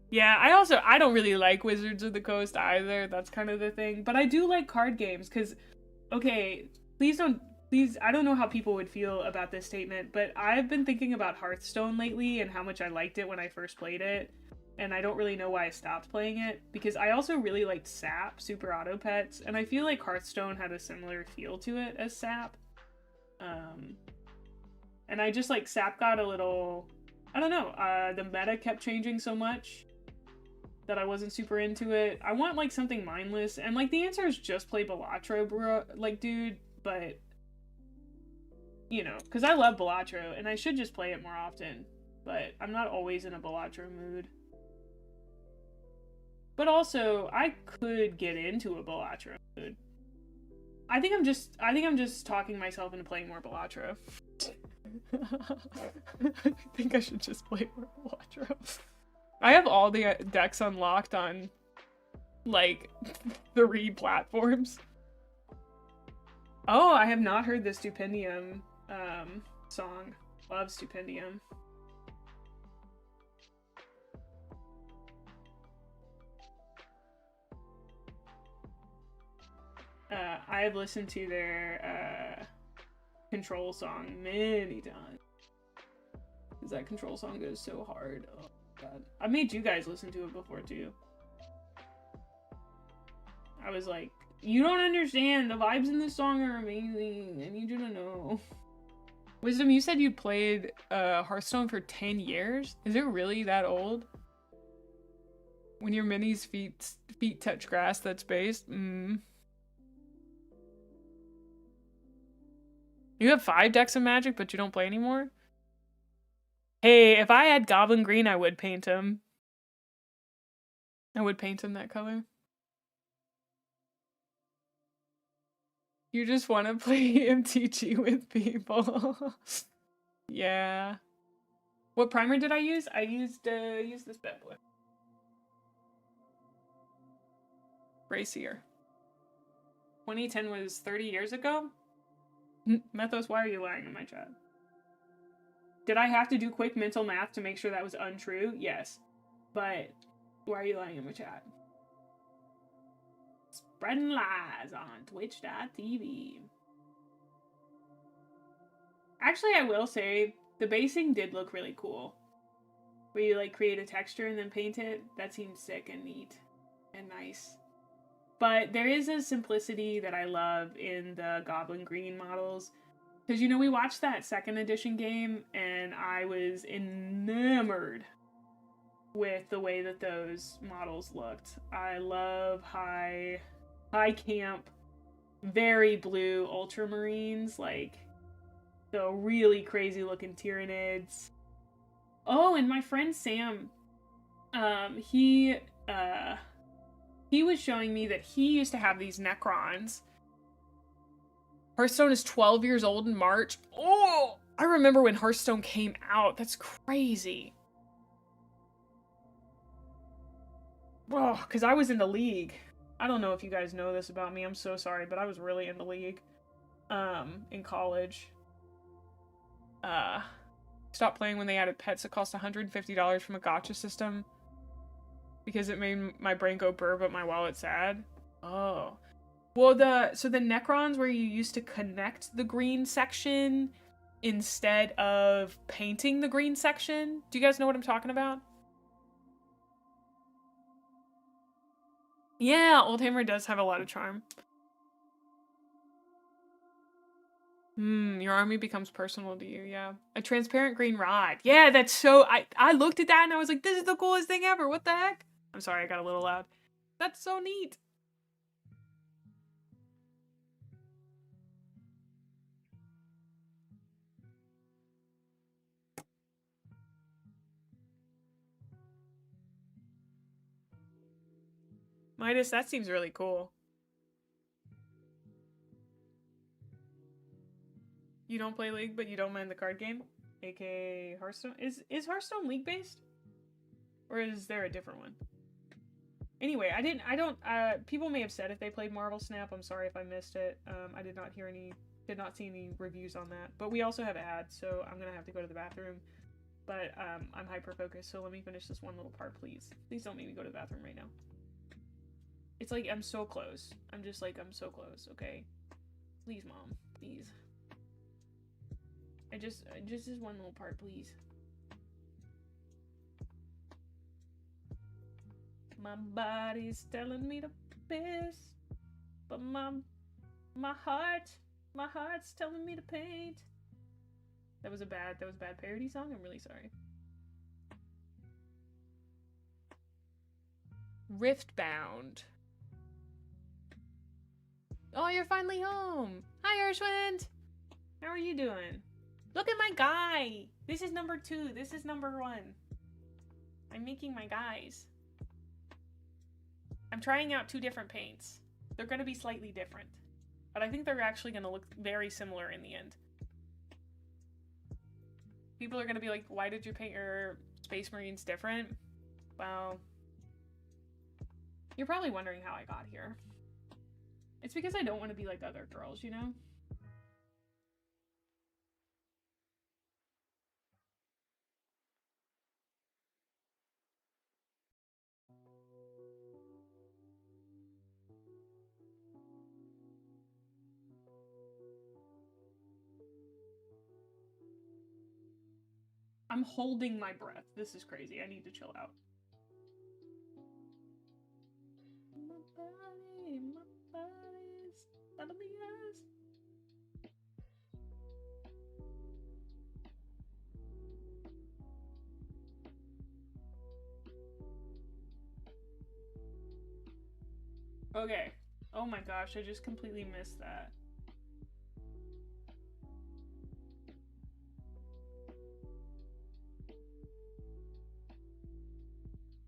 Yeah, I don't really like Wizards of the Coast either. That's kind of the thing. But I do like card games, because, okay, please, I don't know how people would feel about this statement, but I've been thinking about Hearthstone lately and how much I liked it when I first played it. And I don't really know why I stopped playing it, because I also really liked SAP, Super Auto Pets, and I feel like Hearthstone had a similar feel to it as SAP. And I just, like, SAP got a little, I don't know, the meta kept changing so much that I wasn't super into it. I want, like, something mindless, and, like, the answer is just play Balatro, bro, like, dude, but, you know, because I love Balatro, and I should just play it more often, but I'm not always in a Balatro mood. But also, I could get into a Balatro mood. I think I'm just talking myself into playing more Balatro. I think I should just play more Balatro. I have all the decks unlocked on, like, 3 platforms. Oh, I have not heard the Stupendium song. Love Stupendium. I have listened to their Control song many times. Because that Control song goes so hard. Oh god. I made you guys listen to it before too. I was like, you don't understand. The vibes in this song are amazing. I need you to know. Wisdom, you said you played Hearthstone for 10 years? Is it really that old? When your Mini's feet touch grass that's based? You have 5 decks of Magic, but you don't play anymore? Hey, if I had Goblin Green, I would paint him. I would paint him that color. You just want to play MTG with people. Yeah. What primer did I use? I used this bad boy. Bracier. 2010 was 30 years ago? Methos, why are you lying in my chat? Did I have to do quick mental math to make sure that was untrue? Yes. But why are you lying in my chat? Spreading lies on twitch.tv. Actually, I will say, the basing did look really cool. Where you, like, create a texture and then paint it. That seems sick and neat. And nice. But there is a simplicity that I love in the Goblin Green models. Because, you know, we watched that 2nd edition game, and I was enamored with the way that those models looked. I love high camp, very blue Ultramarines, like the really crazy looking Tyranids. Oh, and my friend Sam, he was showing me that he used to have these Necrons. Hearthstone is 12 years old in March. Oh, I remember when Hearthstone came out. That's crazy. Oh, because I was in the League. I don't know if you guys know this about me. I'm so sorry, but I was really in the League in college. Stopped playing when they added pets that cost $150 from a gacha system. Because it made my brain go burr, but my wallet sad. Oh. Well, so the Necrons where you used to connect the green section instead of painting the green section. Do you guys know what I'm talking about? Yeah, Oldhammer does have a lot of charm. Your army becomes personal to you, yeah. A transparent green rod. Yeah, that's so... I looked at that and I was like, this is the coolest thing ever. What the heck? I'm sorry, I got a little loud. That's so neat. Midas, that seems really cool. You don't play League, but you don't mind the card game? AKA Hearthstone? Is Hearthstone League based? Or is there a different one? Anyway, people may have said if they played Marvel Snap. I'm sorry if I missed it. I did not see any reviews on that. But we also have ads, so I'm gonna have to go to the bathroom. But I'm hyper-focused, so let me finish this one little part, please. Please don't make me go to the bathroom right now. It's like, I'm so close. I'm just like, I'm so close, okay? Please, Mom. Please. Just this one little part, please. My body's telling me to piss, but my heart's telling me to paint. That was a bad parody song. I'm really sorry. Riftbound. Oh, you're finally home. Hi, Urshwind. How are you doing? Look at my guy. This is number 2. This is number 1. I'm making my guys. I'm trying out 2 different paints. They're going to be slightly different, but I think they're actually going to look very similar in the end. People are going to be like, why did you paint your Space Marines different? Well, you're probably wondering how I got here. It's because I don't want to be like other girls, you know? I'm holding my breath. This is crazy. I need to chill out. My body's telling me yes. Okay. Oh my gosh, I just completely missed that.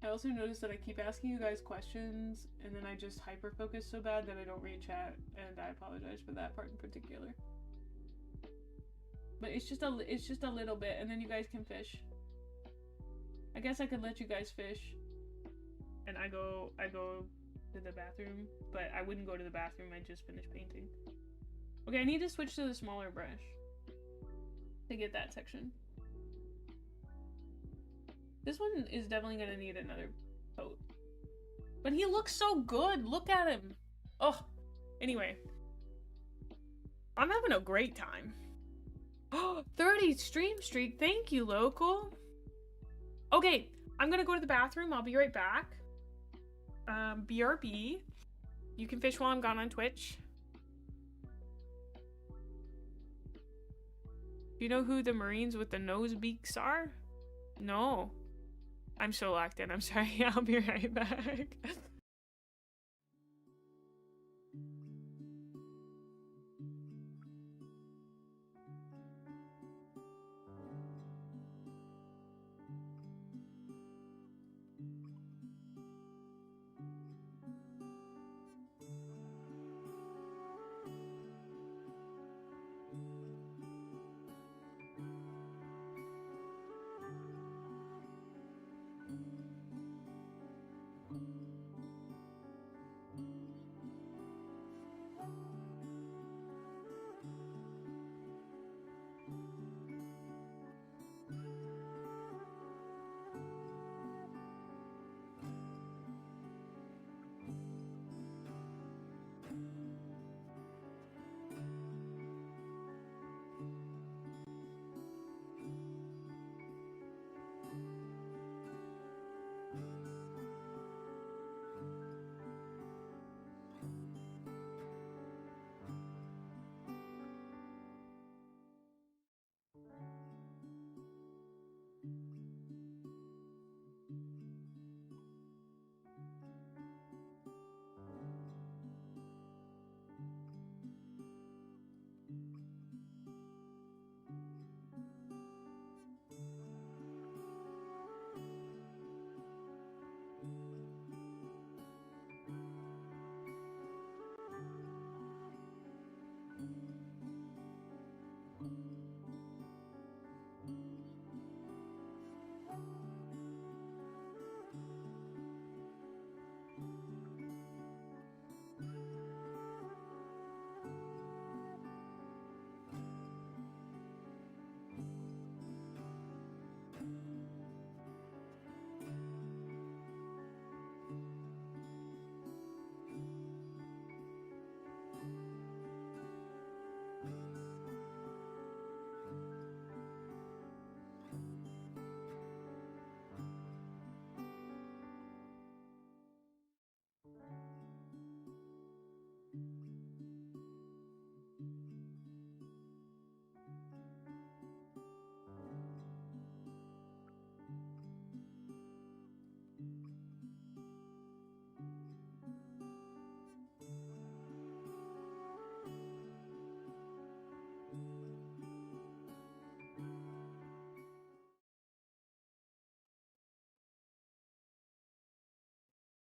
I also noticed that I keep asking you guys questions, and then I just hyper-focus so bad that I don't read chat, and I apologize for that part in particular. But it's just a little bit, and then you guys can fish. I guess I could let you guys fish, and I go to the bathroom, but I wouldn't go to the bathroom. I just finished painting. Okay, I need to switch to the smaller brush to get that section. This one is definitely gonna need another coat. But he looks so good! Look at him! Oh, anyway. I'm having a great time. Oh, 30 stream streak! Thank you, local! Okay, I'm gonna go to the bathroom. I'll be right back. BRB. You can fish while I'm gone on Twitch. Do you know who the Marines with the nose beaks are? No. I'm so locked in. I'm sorry. I'll be right back.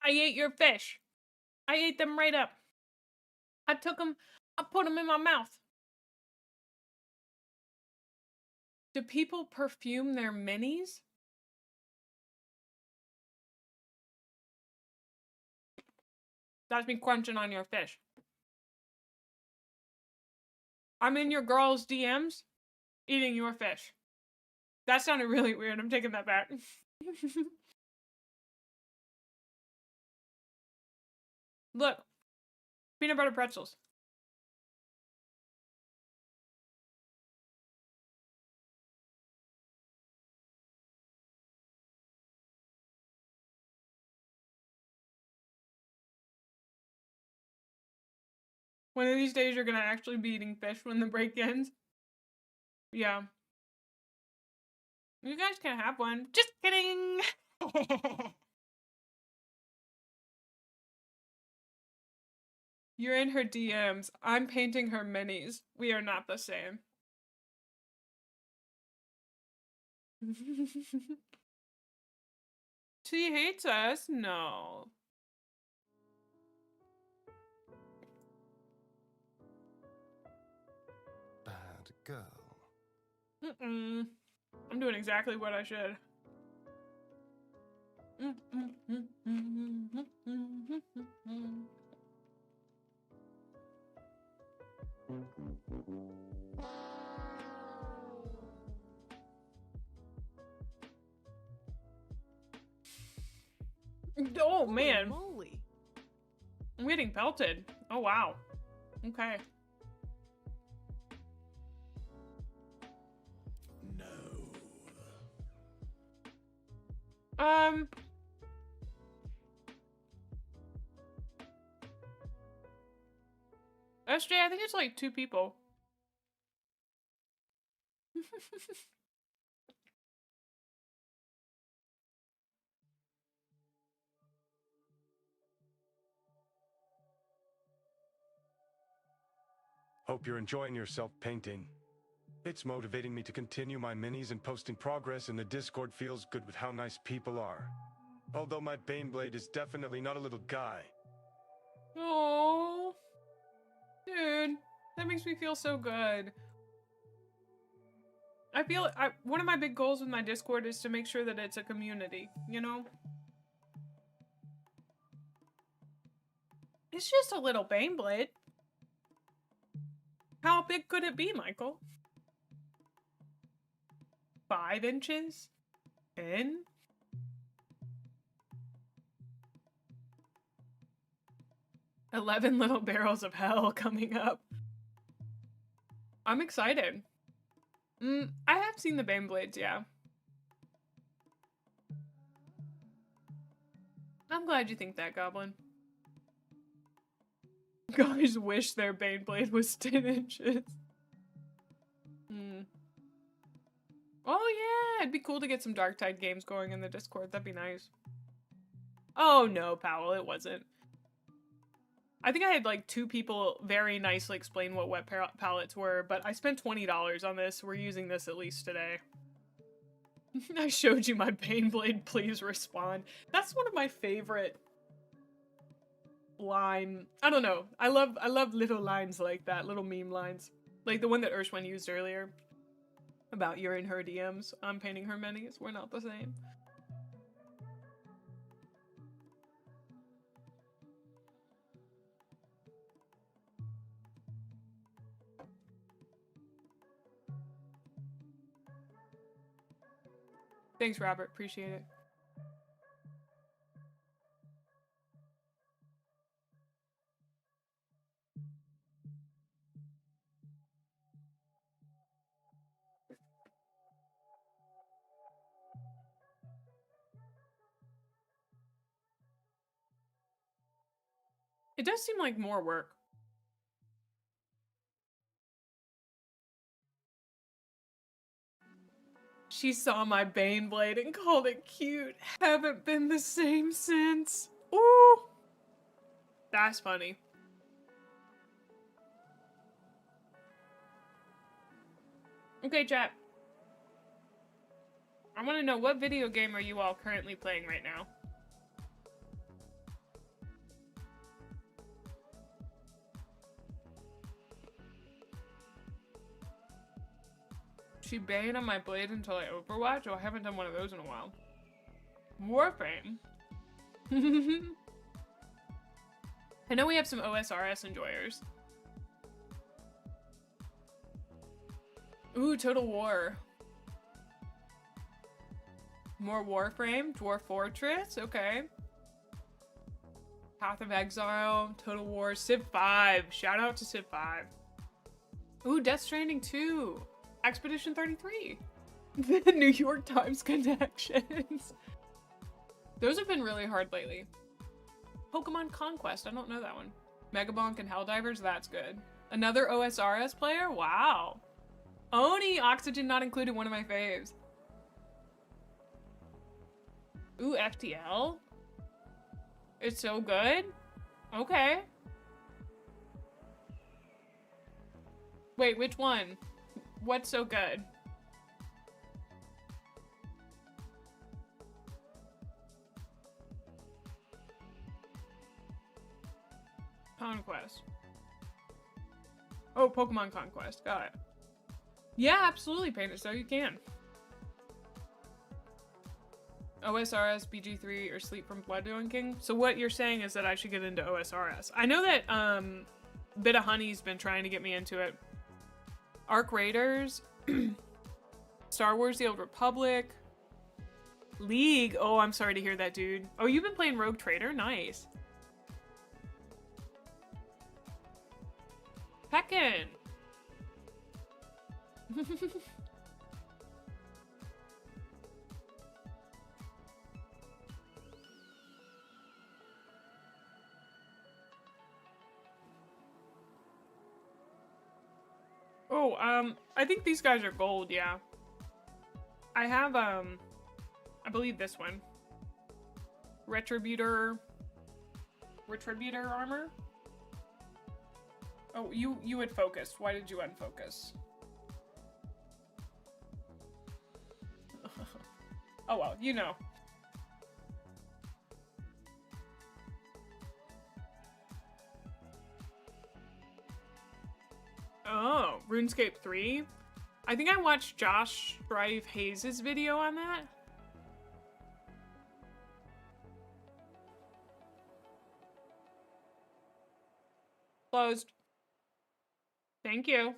I ate your fish. I ate them right up. I took them, I put them in my mouth. Do people perfume their minis? That's me crunching on your fish. I'm in your girl's DMs eating your fish. That sounded really weird. I'm taking that back. Look, peanut butter pretzels. One of these days you're gonna actually be eating fish when the break ends. Yeah. You guys can have one. Just kidding! You're in her DMs. I'm painting her minis. We are not the same. She hates us? No. Bad girl. Mm-mm. I'm doing exactly what I should. Oh man. Moly. I'm getting pelted. Oh wow. Okay. No. SJ, I think it's like 2 people. Hope you're enjoying yourself painting. It's motivating me to continue my minis and posting progress in the Discord feels good with how nice people are. Although my Baneblade is definitely not a little guy. Oh, dude, that makes me feel so good. I feel one of my big goals with my Discord is to make sure that it's a community, you know? It's just a little Baneblade. How big could it be, Michael? 5 inches? 10? "11 little barrels of hell" coming up. I'm excited. I have seen the Baneblades, yeah. I'm glad you think that, Goblin. Guys wish their Baneblade was 10 inches. Oh yeah, it'd be cool to get some Darktide games going in the Discord. That'd be nice. Oh no, Powell, it wasn't. I think I had like 2 people very nicely explain what wet palettes were, but I spent $20 on this. We're using this at least today. I showed you my Baneblade, please respond. That's one of my favorite line. I don't know. I love little lines like that, little meme lines. Like the one that Urshwin used earlier. About you're in her DMs. I'm painting her minis. We're not the same. Thanks, Robert. Appreciate it. It does seem like more work. She saw my Baneblade and called it cute. Haven't been the same since. Ooh. That's funny. Okay, chat. I want to know, what video game are you all currently playing right now? she bane on my blade until I overwatch? Oh, I haven't done one of those in a while. Warframe. I know we have some OSRS enjoyers. Ooh, Total War. More Warframe, Dwarf Fortress, okay. Path of Exile, Total War, Civ 5. Shout out to Civ 5. Ooh, Death Stranding 2. Expedition 33. The New York Times connections. Those have been really hard lately. Pokemon Conquest, I don't know that one. Megabonk and Helldivers, that's good. Another OSRS player? Wow. Oni, Oxygen not included, one of my faves. Ooh, FTL? It's so good? Okay. Wait, which one? What's so good? Conquest. Oh, Pokemon Conquest. Got it. Yeah, absolutely, Paint It So you can. OSRS, BG3, or Sleep from Blood Doing King. So what you're saying is that I should get into OSRS. I know that Bit of Honey's been trying to get me into it. Arc Raiders, Star Wars The Old Republic, League. Oh, I'm sorry to hear that, dude. Oh, you've been playing Rogue Trader? Nice. Tekken. Oh, I think these guys are gold, yeah. I have, I believe this one. Retributor armor? Oh, you had focused. Why did you unfocus? Oh well, you know. Oh, RuneScape 3? I think I watched Josh Strive Hayes' video on that. Closed. Thank you.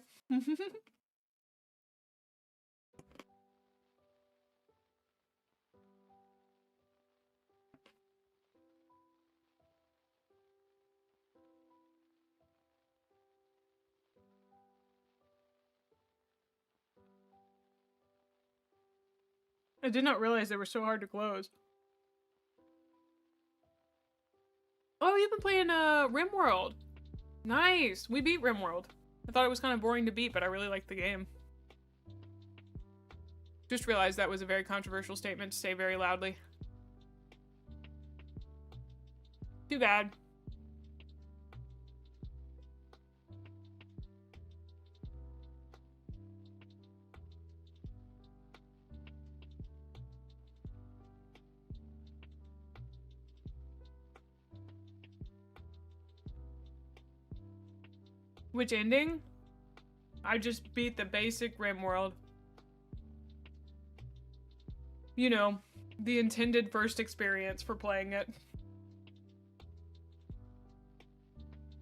I did not realize they were so hard to close. Oh, you've been playing RimWorld. Nice. We beat RimWorld. I thought it was kind of boring to beat, but I really liked the game. Just realized that was a very controversial statement to say very loudly. Too bad. Which ending? I just beat the basic RimWorld. You know, the intended first experience for playing it.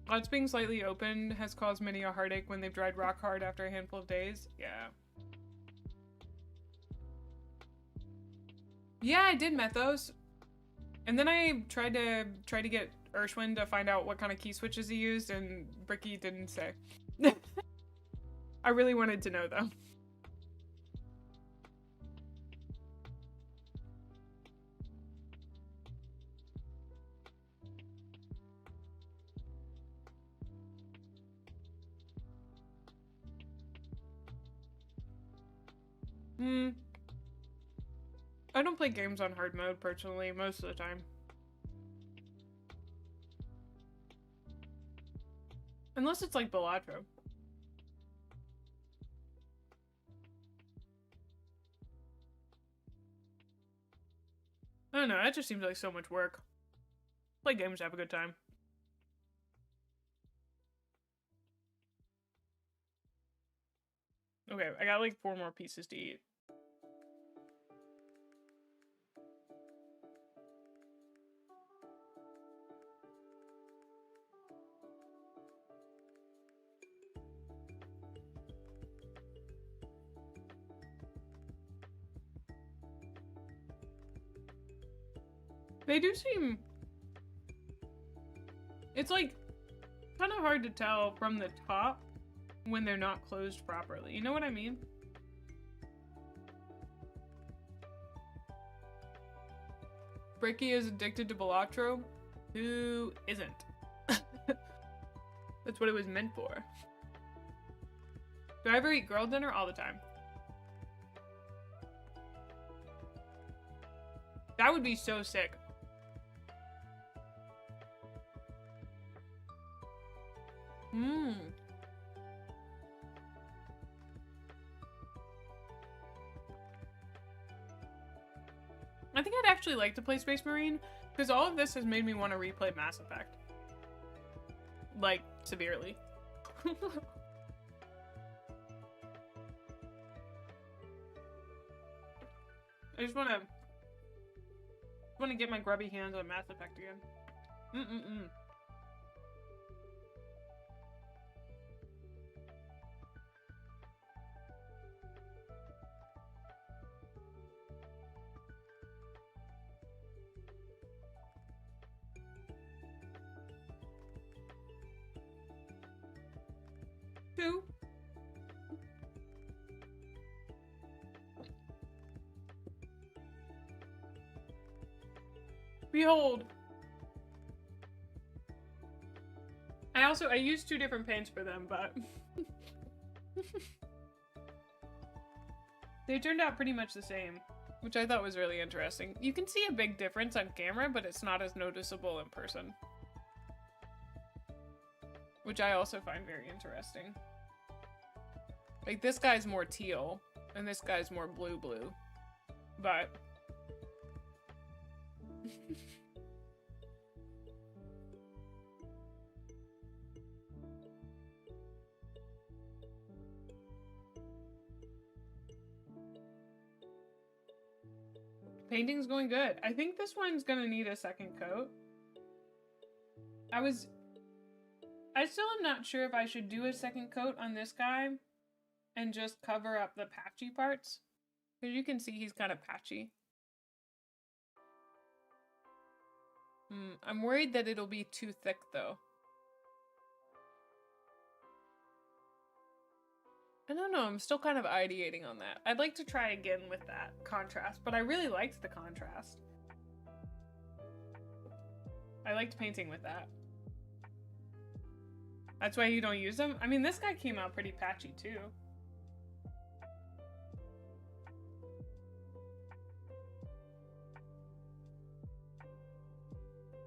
Odds being slightly open has caused many a heartache when they've dried rock hard after a handful of days. Yeah. Yeah, I did Methos. And then I tried to get Urshwin to find out what kind of key switches he used, and Bricky didn't say. I really wanted to know, though. I don't play games on hard mode, personally, most of the time. Unless it's like Balatro. I don't know, that just seems like so much work. Play games, have a good time. Okay, I got like 4 more pieces to eat. They do seem... It's like kind of hard to tell from the top when they're not closed properly. You know what I mean? Bricky is addicted to Balatro. Who isn't? That's what it was meant for. Do I ever eat girl dinner? All the time. That would be so sick. Mmm. I think I'd actually like to play Space Marine, because all of this has made me want to replay Mass Effect. Like, severely. I just want to get my grubby hands on Mass Effect again. Mm-mm-mm. Two. Behold. I used 2 different paints for them, but they turned out pretty much the same, which I thought was really interesting. You can see a big difference on camera, but it's not as noticeable in person. Which I also find very interesting. Like, this guy's more teal, and this guy's more blue-blue. But... Painting's going good. I think this one's gonna need a second coat. I still am not sure if I should do a second coat on this guy and just cover up the patchy parts. Because you can see he's kind of patchy. I'm worried that it'll be too thick though. I don't know, I'm still kind of ideating on that. I'd like to try again with that contrast, but I really liked the contrast. I liked painting with that. That's why you don't use them? I mean, this guy came out pretty patchy too.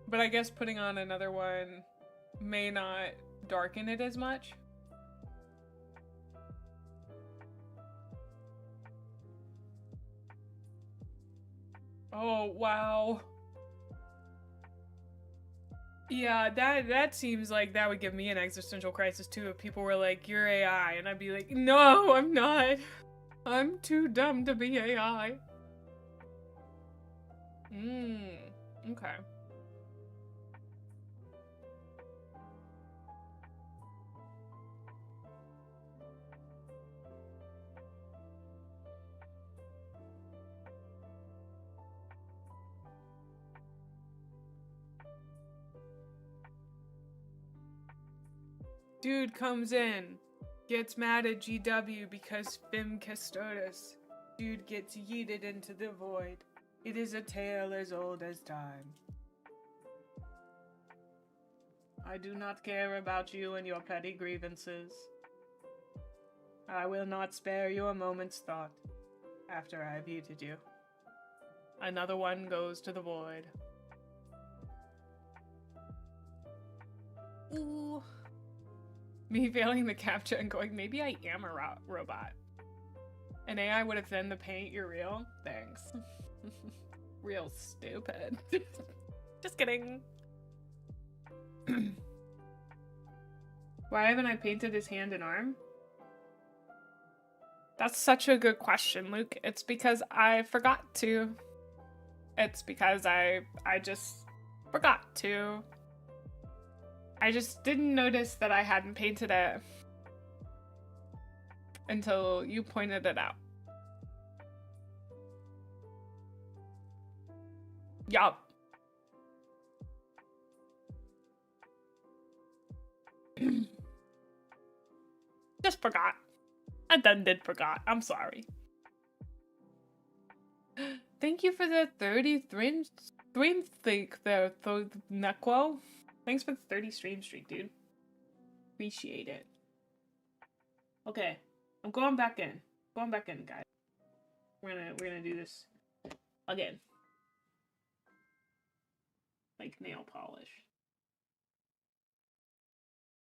But I guess putting on another one may not darken it as much. Oh, wow. Yeah, that seems like that would give me an existential crisis too if people were like, you're AI, and I'd be like, no, I'm not. I'm too dumb to be AI. Okay. Dude comes in, gets mad at GW because Fim Custodes. Dude gets yeeted into the void. It is a tale as old as time. I do not care about you and your petty grievances. I will not spare you a moment's thought after I have yeeted you. Another one goes to the void. Ooh. Me failing the captcha and going, maybe I am a robot. An AI would have done the paint, you're real? Thanks. Real stupid. Just kidding. Why haven't I painted his hand and arm? That's such a good question, Luke. It's because I forgot to. It's because I just forgot to. I just didn't notice that I hadn't painted it until you pointed it out. Yup. Just forgot. I done did forgot. I'm sorry. Thank you for the 30 stream streak there, Nequo. Thanks for the 30 stream streak, dude. Appreciate it. Okay, I'm going back in. Going back in, guys. We're gonna do this again. Like nail polish.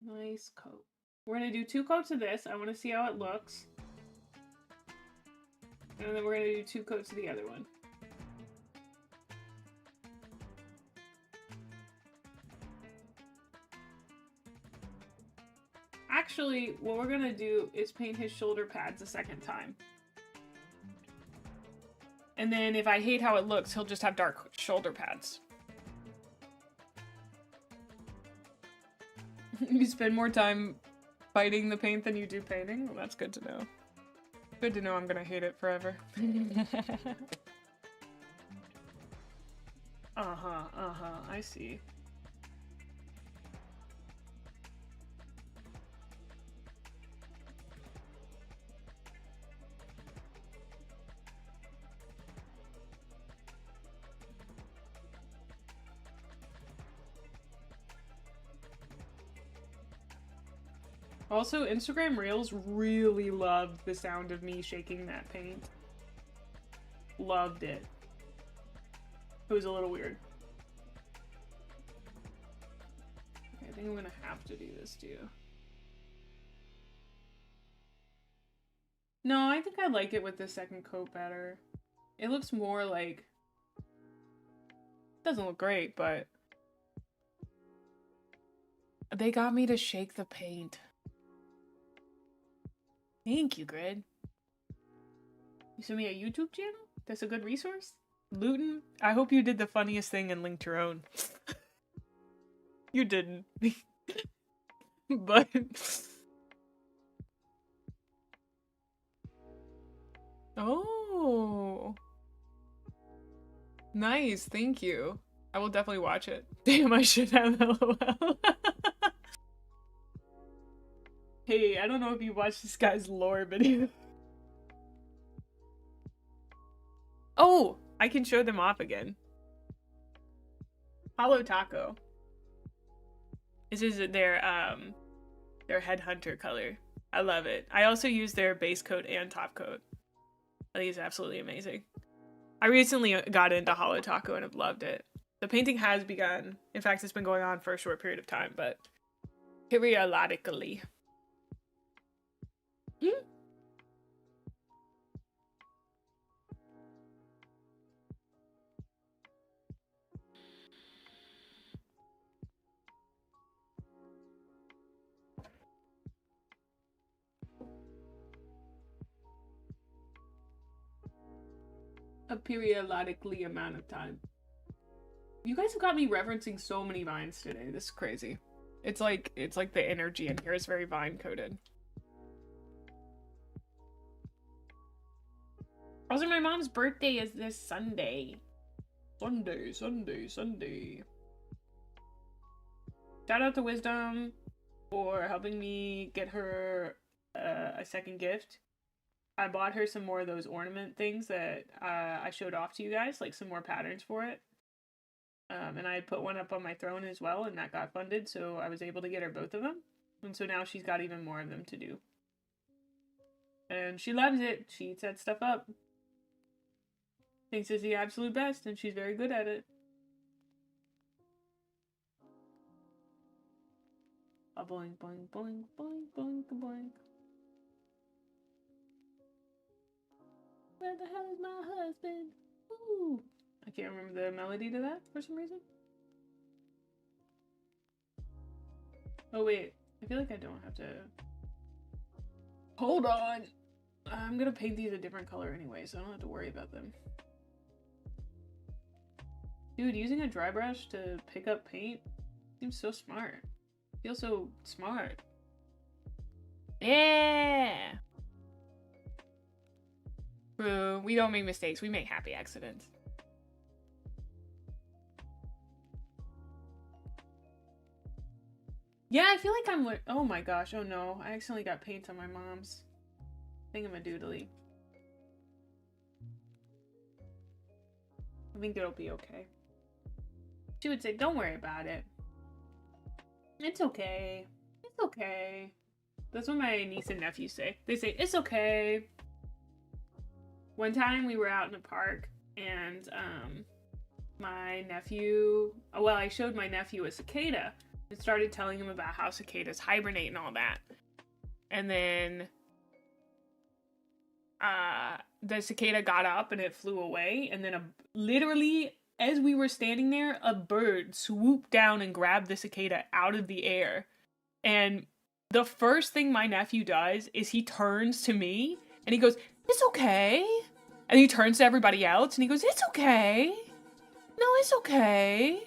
Nice coat. We're gonna do 2 coats of this. I want to see how it looks. And then we're gonna do 2 coats of the other one. Actually, what we're gonna do is paint his shoulder pads a second time. And then if I hate how it looks, he'll just have dark shoulder pads. You spend more time fighting the paint than you do painting? Well, that's good to know. Good to know I'm gonna hate it forever. I see. Also, Instagram Reels really loved the sound of me shaking that paint. Loved it. It was a little weird. Okay, I think I'm gonna have to do this too. No, I think I like it with the second coat better. It looks more like... It doesn't look great, but... They got me to shake the paint. Thank you, Grid. You sent me a YouTube channel? That's a good resource? Luton, I hope you did the funniest thing and linked your own. You didn't. But... Oh. Nice, thank you. I will definitely watch it. Damn, I should have LOL. Hey, I don't know if you watched this guy's lore video. Oh, I can show them off again. Hollow Taco. This is their headhunter color. I love it. I also use their base coat and top coat. I think it's absolutely amazing. I recently got into Hollow Taco and have loved it. The painting has begun. In fact, it's been going on for a short period of time, but periodically. A periodically amount of time. You guys have got me referencing so many vines today. This is crazy. It's like the energy in here is very vine coded. Also, my mom's birthday is this Sunday. Sunday. Shout out to Wisdom for helping me get her a second gift. I bought her some more of those ornament things that I showed off to you guys, like some more patterns for it. And I put one up on my throne as well, and that got funded, so I was able to get her both of them. And so now she's got even more of them to do. And she loves it. She eats that stuff up. Thinks it's the absolute best, and she's very good at it. A boing, boing, boing, boing, boing, boing. Where the hell is my husband? Ooh. I can't remember the melody to that for some reason. Oh wait, I feel like I don't have to... Hold on! I'm gonna paint these a different color anyway, so I don't have to worry about them. Dude, using a dry brush to pick up paint seems so smart. Feels so smart. Yeah! Boo, we don't make mistakes, we make happy accidents. Yeah, I feel like I'm oh my gosh, oh no. I accidentally got paint on my mom's thingamadoodly. I think it'll be okay. She would say, don't worry about it. It's okay. It's okay. That's what my niece and nephew say. They say, it's okay. One time we were out in a park and my nephew, well, I showed my nephew a cicada and started telling him about how cicadas hibernate and all that. And then the cicada got up and it flew away, and then literally as we were standing there, a bird swooped down and grabbed the cicada out of the air. And the first thing my nephew does is he turns to me and he goes, it's okay. And he turns to everybody else and he goes, it's okay. No, it's okay.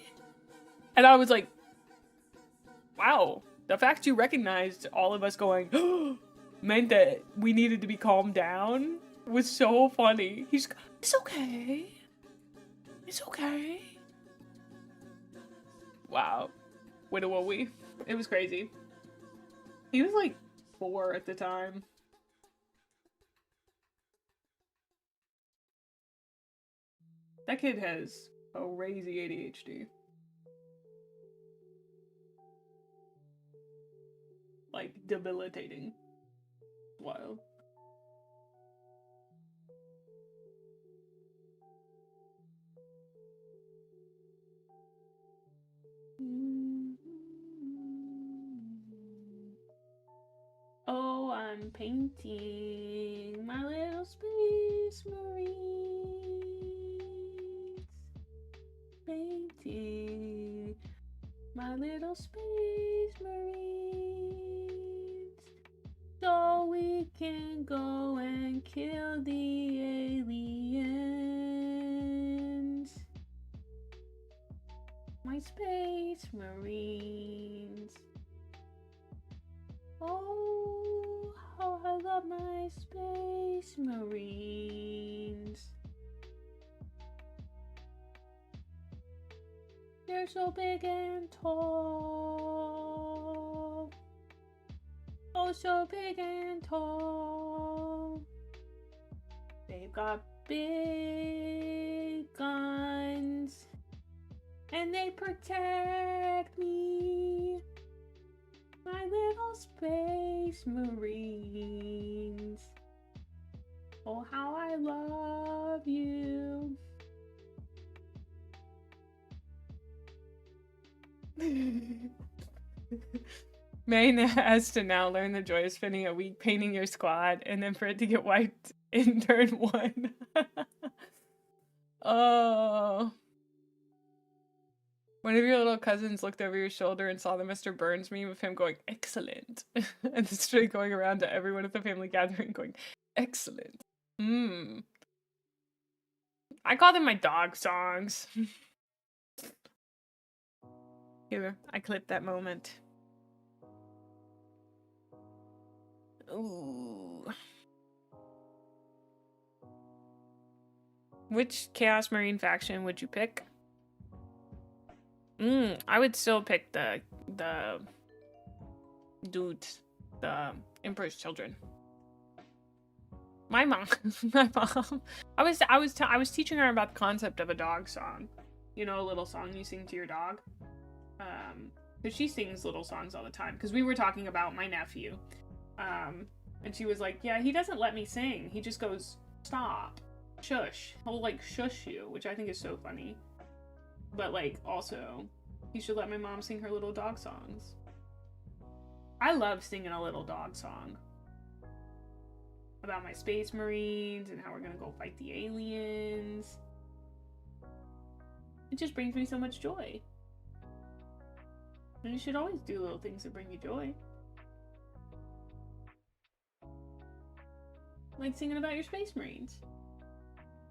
And I was like, wow, the fact you recognized all of us going, meant that we needed to be calmed down was so funny. He's, it's okay. It's okay. Wow. Widow we. It was crazy. He was like 4 at the time. That kid has crazy ADHD. Like, debilitating. Wild. Oh, I'm painting my little space marines. Painting my little space marines. So we can go and kill the aliens. My space marines. Oh, how I love my space marines. They're so big and tall. Oh, so big and tall. They've got big guns. And they protect me. My little space marines. Oh, how I love you. May has to now learn the joy of spending a week painting your squad and then for it to get wiped in turn 1. Oh. One of your little cousins looked over your shoulder and saw the Mr. Burns meme of him going, excellent. And then straight going around to everyone at the family gathering going, excellent. I call them my dog songs. Here, I clipped that moment. Ooh. Which Chaos Marine faction would you pick? I would still pick the dudes, the Emperor's Children. My mom, I was teaching her about the concept of a dog song. You know, a little song you sing to your dog. Because she sings little songs all the time. Because we were talking about my nephew. And she was like, yeah, he doesn't let me sing. He just goes, stop, shush. He'll like shush you, which I think is so funny. But like, also, you should let my mom sing her little dog songs. I love singing a little dog song. About my space marines and how we're gonna go fight the aliens. It just brings me so much joy. And you should always do little things that bring you joy. Like singing about your space marines.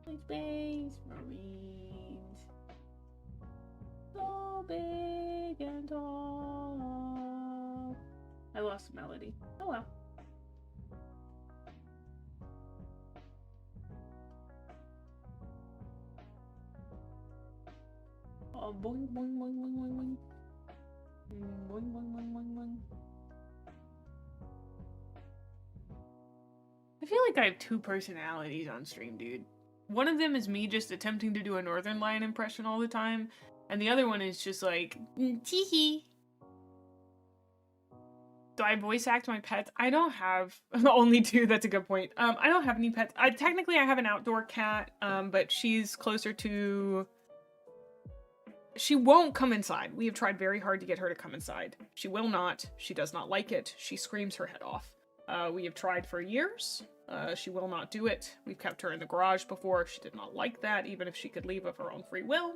Like space marines. So big and tall. I lost the melody. Oh well. Oh, boing, boing, boing, boing, boing, boing. Boing, boing, boing, boing, boing. I feel like I have two personalities on stream, dude. One of them is me just attempting to do a Northern Lion impression all the time, and the other one is just like, tee-hee. Do I voice act my pets? I don't have only two. That's a good point. I don't have any pets. Technically, I have an outdoor cat, but she's closer to. She won't come inside. We have tried very hard to get her to come inside. She will not. She does not like it. She screams her head off. We have tried for years. She will not do it. We've kept her in the garage before. She did not like that, even if she could leave of her own free will.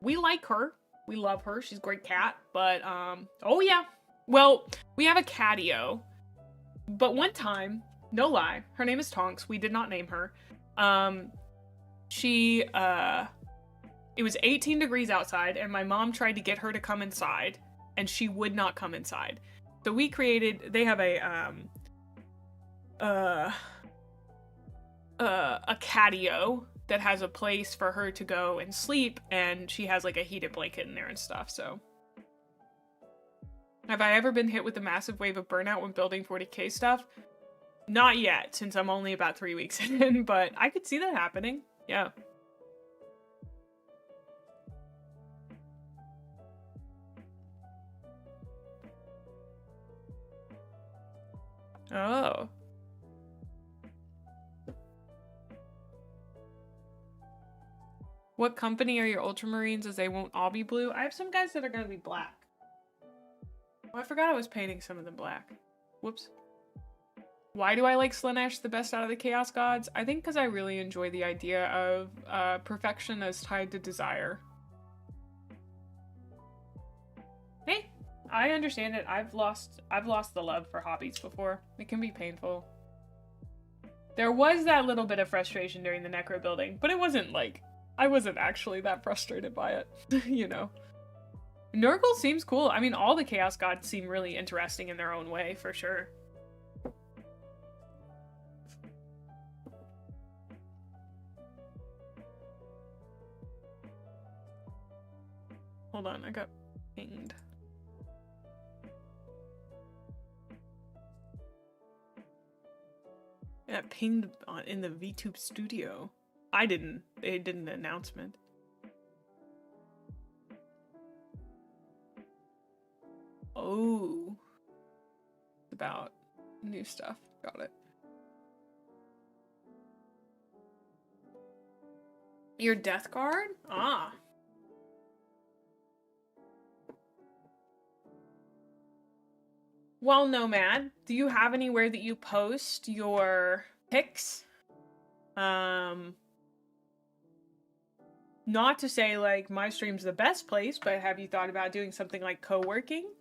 We like her. We love her. She's a great cat. But, oh yeah. Well, we have a catio. But one time, no lie, her name is Tonks. We did not name her. It was 18 degrees outside, and my mom tried to get her to come inside, and she would not come inside. So we created, they have a catio that has a place for her to go and sleep, and she has like a heated blanket in there and stuff, so. Have I ever been hit with a massive wave of burnout when building 40K stuff? Not yet, since I'm only about 3 weeks in, but I could see that happening, yeah. Oh. What company are your Ultramarines, as they won't all be blue? I have some guys that are going to be black. Oh, I forgot I was painting some of them black. Whoops. Why do I like Slaanesh the best out of the Chaos Gods? I think because I really enjoy the idea of perfection as tied to desire. Hey, I understand it. I've lost the love for hobbies before. It can be painful. There was that little bit of frustration during the necro building, but it wasn't like, I wasn't actually that frustrated by it, you know. Nurgle seems cool. I mean, all the Chaos Gods seem really interesting in their own way, for sure. Hold on, I got pinged. I got pinged in the VTube studio. I didn't. They did an announcement. Oh. About new stuff. Got it. Your death guard? Ah. Well, Nomad, do you have anywhere that you post your pics? Not to say, like, my stream's the best place, but have you thought about doing something like co-working?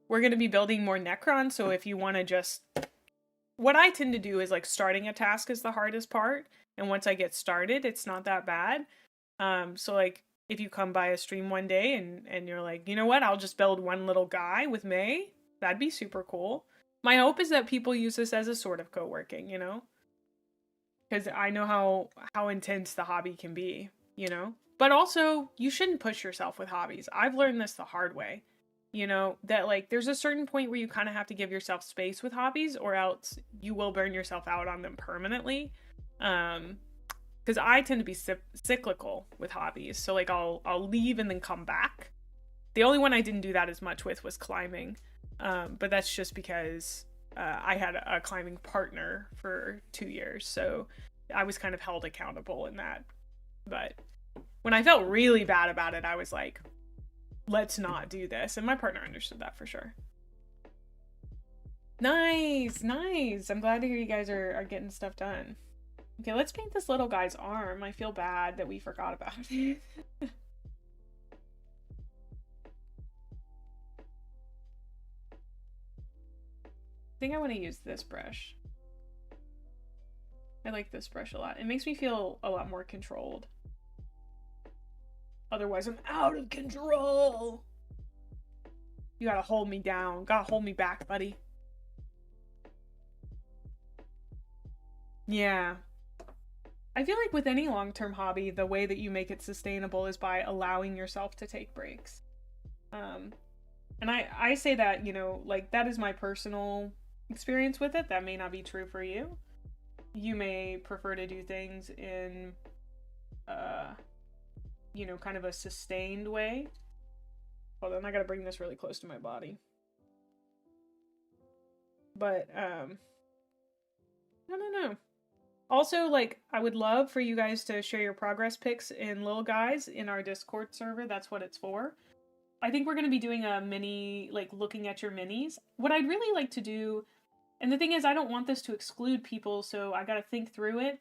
We're going to be building more Necron, so if you want to just... What I tend to do is, like, starting a task is the hardest part, and once I get started, it's not that bad. So, like, if you come by a stream one day and you're like, you know what, I'll just build one little guy with Mae, that'd be super cool. My hope is that people use this as a sort of co-working, you know? Because I know how intense the hobby can be, you know? But also, you shouldn't push yourself with hobbies. I've learned this the hard way. You know, that like there's a certain point where you kind of have to give yourself space with hobbies, or else you will burn yourself out on them permanently. Because I tend to be cyclical with hobbies. So like I'll leave and then come back. The only one I didn't do that as much with was climbing. But that's just because I had a climbing partner for 2 years. So I was kind of held accountable in that. But when I felt really bad about it, I was like, let's not do this. And my partner understood that for sure. Nice, nice. I'm glad to hear you guys are getting stuff done. Okay, let's paint this little guy's arm. I feel bad that we forgot about it. I think I want to use this brush. I like this brush a lot. It makes me feel a lot more controlled. Otherwise, I'm out of control. You gotta hold me down. Gotta hold me back, buddy. Yeah. I feel like with any long-term hobby, the way that you make it sustainable is by allowing yourself to take breaks. And I say that, you know, like, that is my personal experience with it. That may not be true for you. You may prefer to do things in, you know, kind of a sustained way. Hold on, I gotta bring this really close to my body. But, I don't know. Also, like, I would love for you guys to share your progress pics in Lil Guys in our Discord server. That's what it's for. I think we're going to be doing a mini, like, looking at your minis. What I'd really like to do, and the thing is, I don't want this to exclude people, so I got to think through it,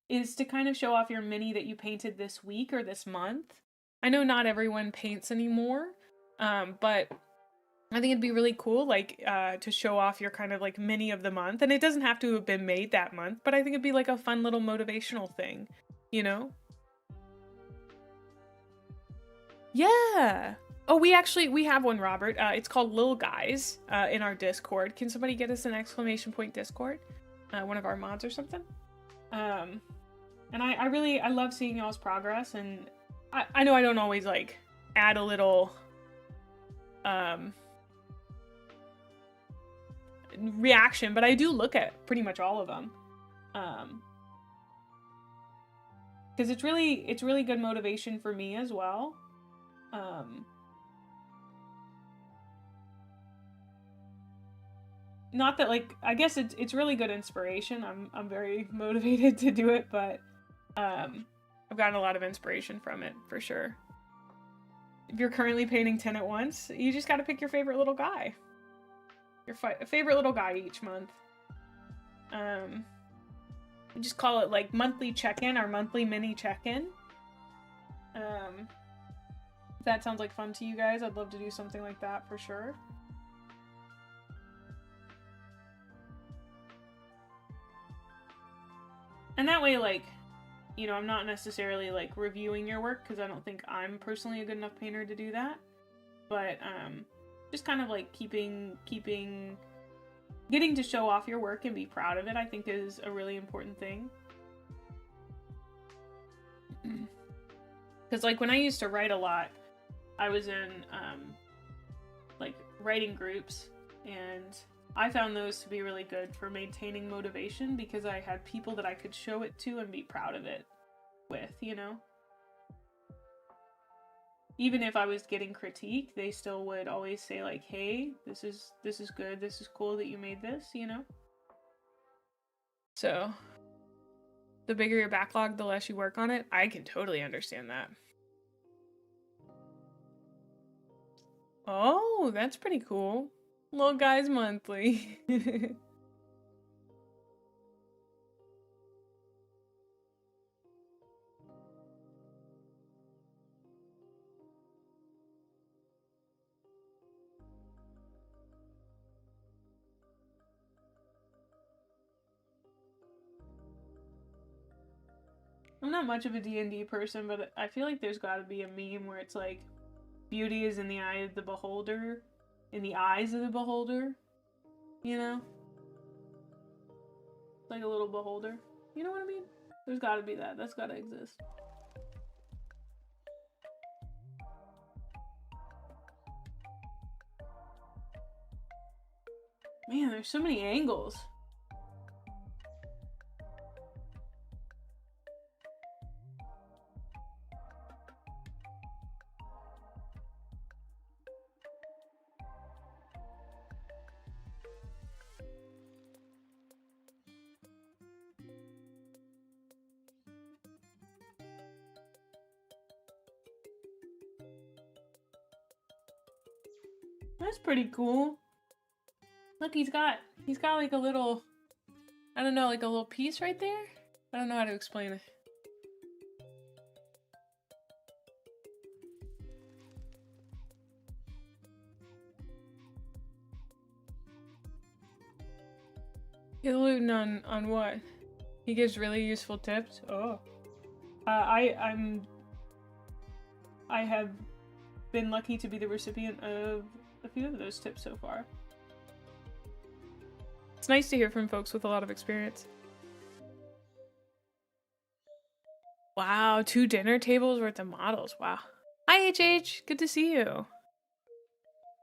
is to kind of show off your mini that you painted this week or this month. I know not everyone paints anymore, but I think it'd be really cool, like, to show off your kind of, like, mini of the month. And it doesn't have to have been made that month, but I think it'd be, like, a fun little motivational thing, you know? Yeah! Oh, we have one, Robert. It's called Lil Guys, in our Discord. Can somebody get us an exclamation point Discord? One of our mods or something? And I love seeing y'all's progress, and I know I don't always, like, add a little, reaction, but I do look at pretty much all of them, because it's really good motivation for me as well. Not that, like, I guess it's really good inspiration. I'm very motivated to do it, but I've gotten a lot of inspiration from it for sure. If you're currently painting 10 at once, you just got to pick your favorite little guy. Your favorite little guy each month. We just call it, like, monthly check-in, or monthly mini check-in. If that sounds like fun to you guys, I'd love to do something like that for sure. And that way, like, you know, I'm not necessarily, like, reviewing your work, because I don't think I'm personally a good enough painter to do that. But, just kind of, like, getting to show off your work and be proud of it, I think is a really important thing. Because, like, when I used to write a lot, I was in, like, writing groups, and I found those to be really good for maintaining motivation, because I had people that I could show it to and be proud of it with, you know? Even if I was getting critique, they still would always say, like, hey, this is good, this is cool that you made this, you know? So, the bigger your backlog, the less you work on it. I can totally understand that. Oh, that's pretty cool. Little Guys Monthly. I'm not much of a D&D person, but I feel like there's gotta be a meme where it's like, beauty is in the eye of the beholder, in the eyes of the beholder, you know? Like a little beholder. You know what I mean? There's gotta be that. That's gotta exist. Man, there's so many angles. That's pretty cool. Look, he's got like a little, I don't know, like a little piece right there? I don't know how to explain it. You're looting on what? He gives really useful tips. Oh. I have been lucky to be the recipient of a few of those tips so far. It's nice to hear from folks with a lot of experience. Wow, 2 dinner tables worth of models. Wow. Hi, HH. Good to see you.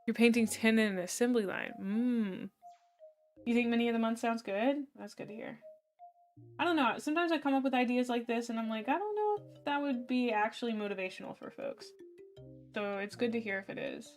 You're painting tin in an assembly line. You think Mini of the Month sounds good? That's good to hear. I don't know. Sometimes I come up with ideas like this and I'm like, I don't know if that would be actually motivational for folks. So it's good to hear if it is.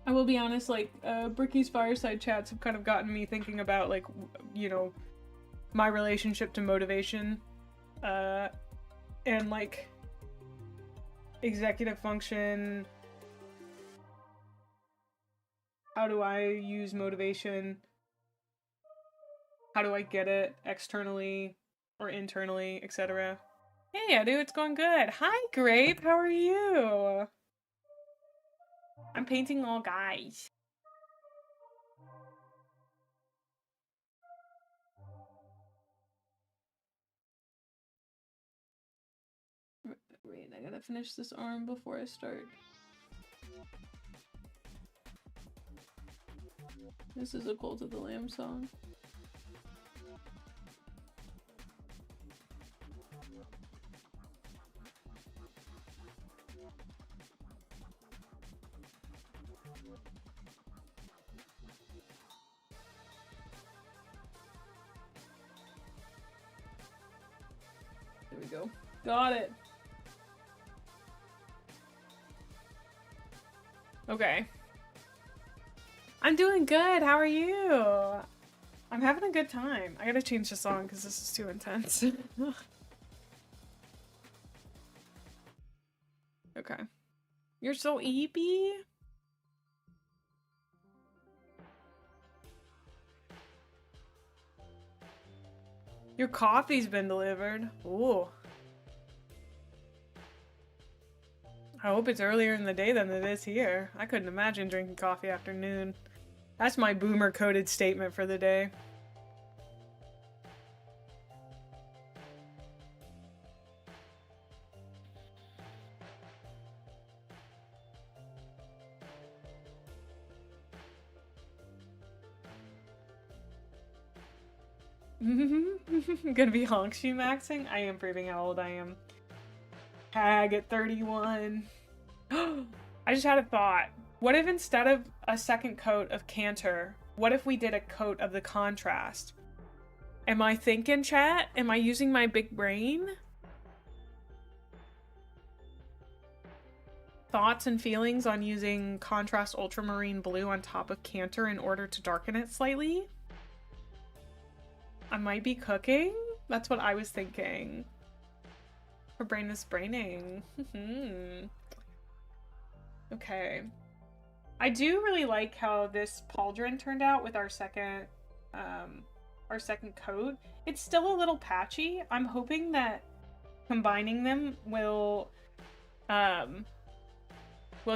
I will be honest, like, Bricky's fireside chats have kind of gotten me thinking about, like, you know, my relationship to motivation, and, like, executive function. How do I use motivation? How do I get it externally or internally, etc.? Hey, Edu, it's going good. Hi, Grape, how are you? I'm painting all guys. Wait, I gotta finish this arm before I start. This is a Cult of the Lamb song. There we go. Got it. Okay. I'm doing good. How are you? I'm having a good time. I gotta change the song because this is too intense. Okay. You're so eepy. Your coffee's been delivered. Ooh. I hope it's earlier in the day than it is here. I couldn't imagine drinking coffee after noon. That's my boomer-coded statement for the day. Gonna be honksy maxing? I am proving how old I am. Hag at 31. I just had a thought. What if instead of a second coat of Cantor, what if we did a coat of the contrast? Am I thinking, chat? Am I using my big brain? Thoughts and feelings on using contrast ultramarine blue on top of Cantor in order to darken it slightly? I might be cooking? That's what I was thinking. Her brain is braining. Okay. I do really like how this pauldron turned out with our second coat. It's still a little patchy. I'm hoping that combining them will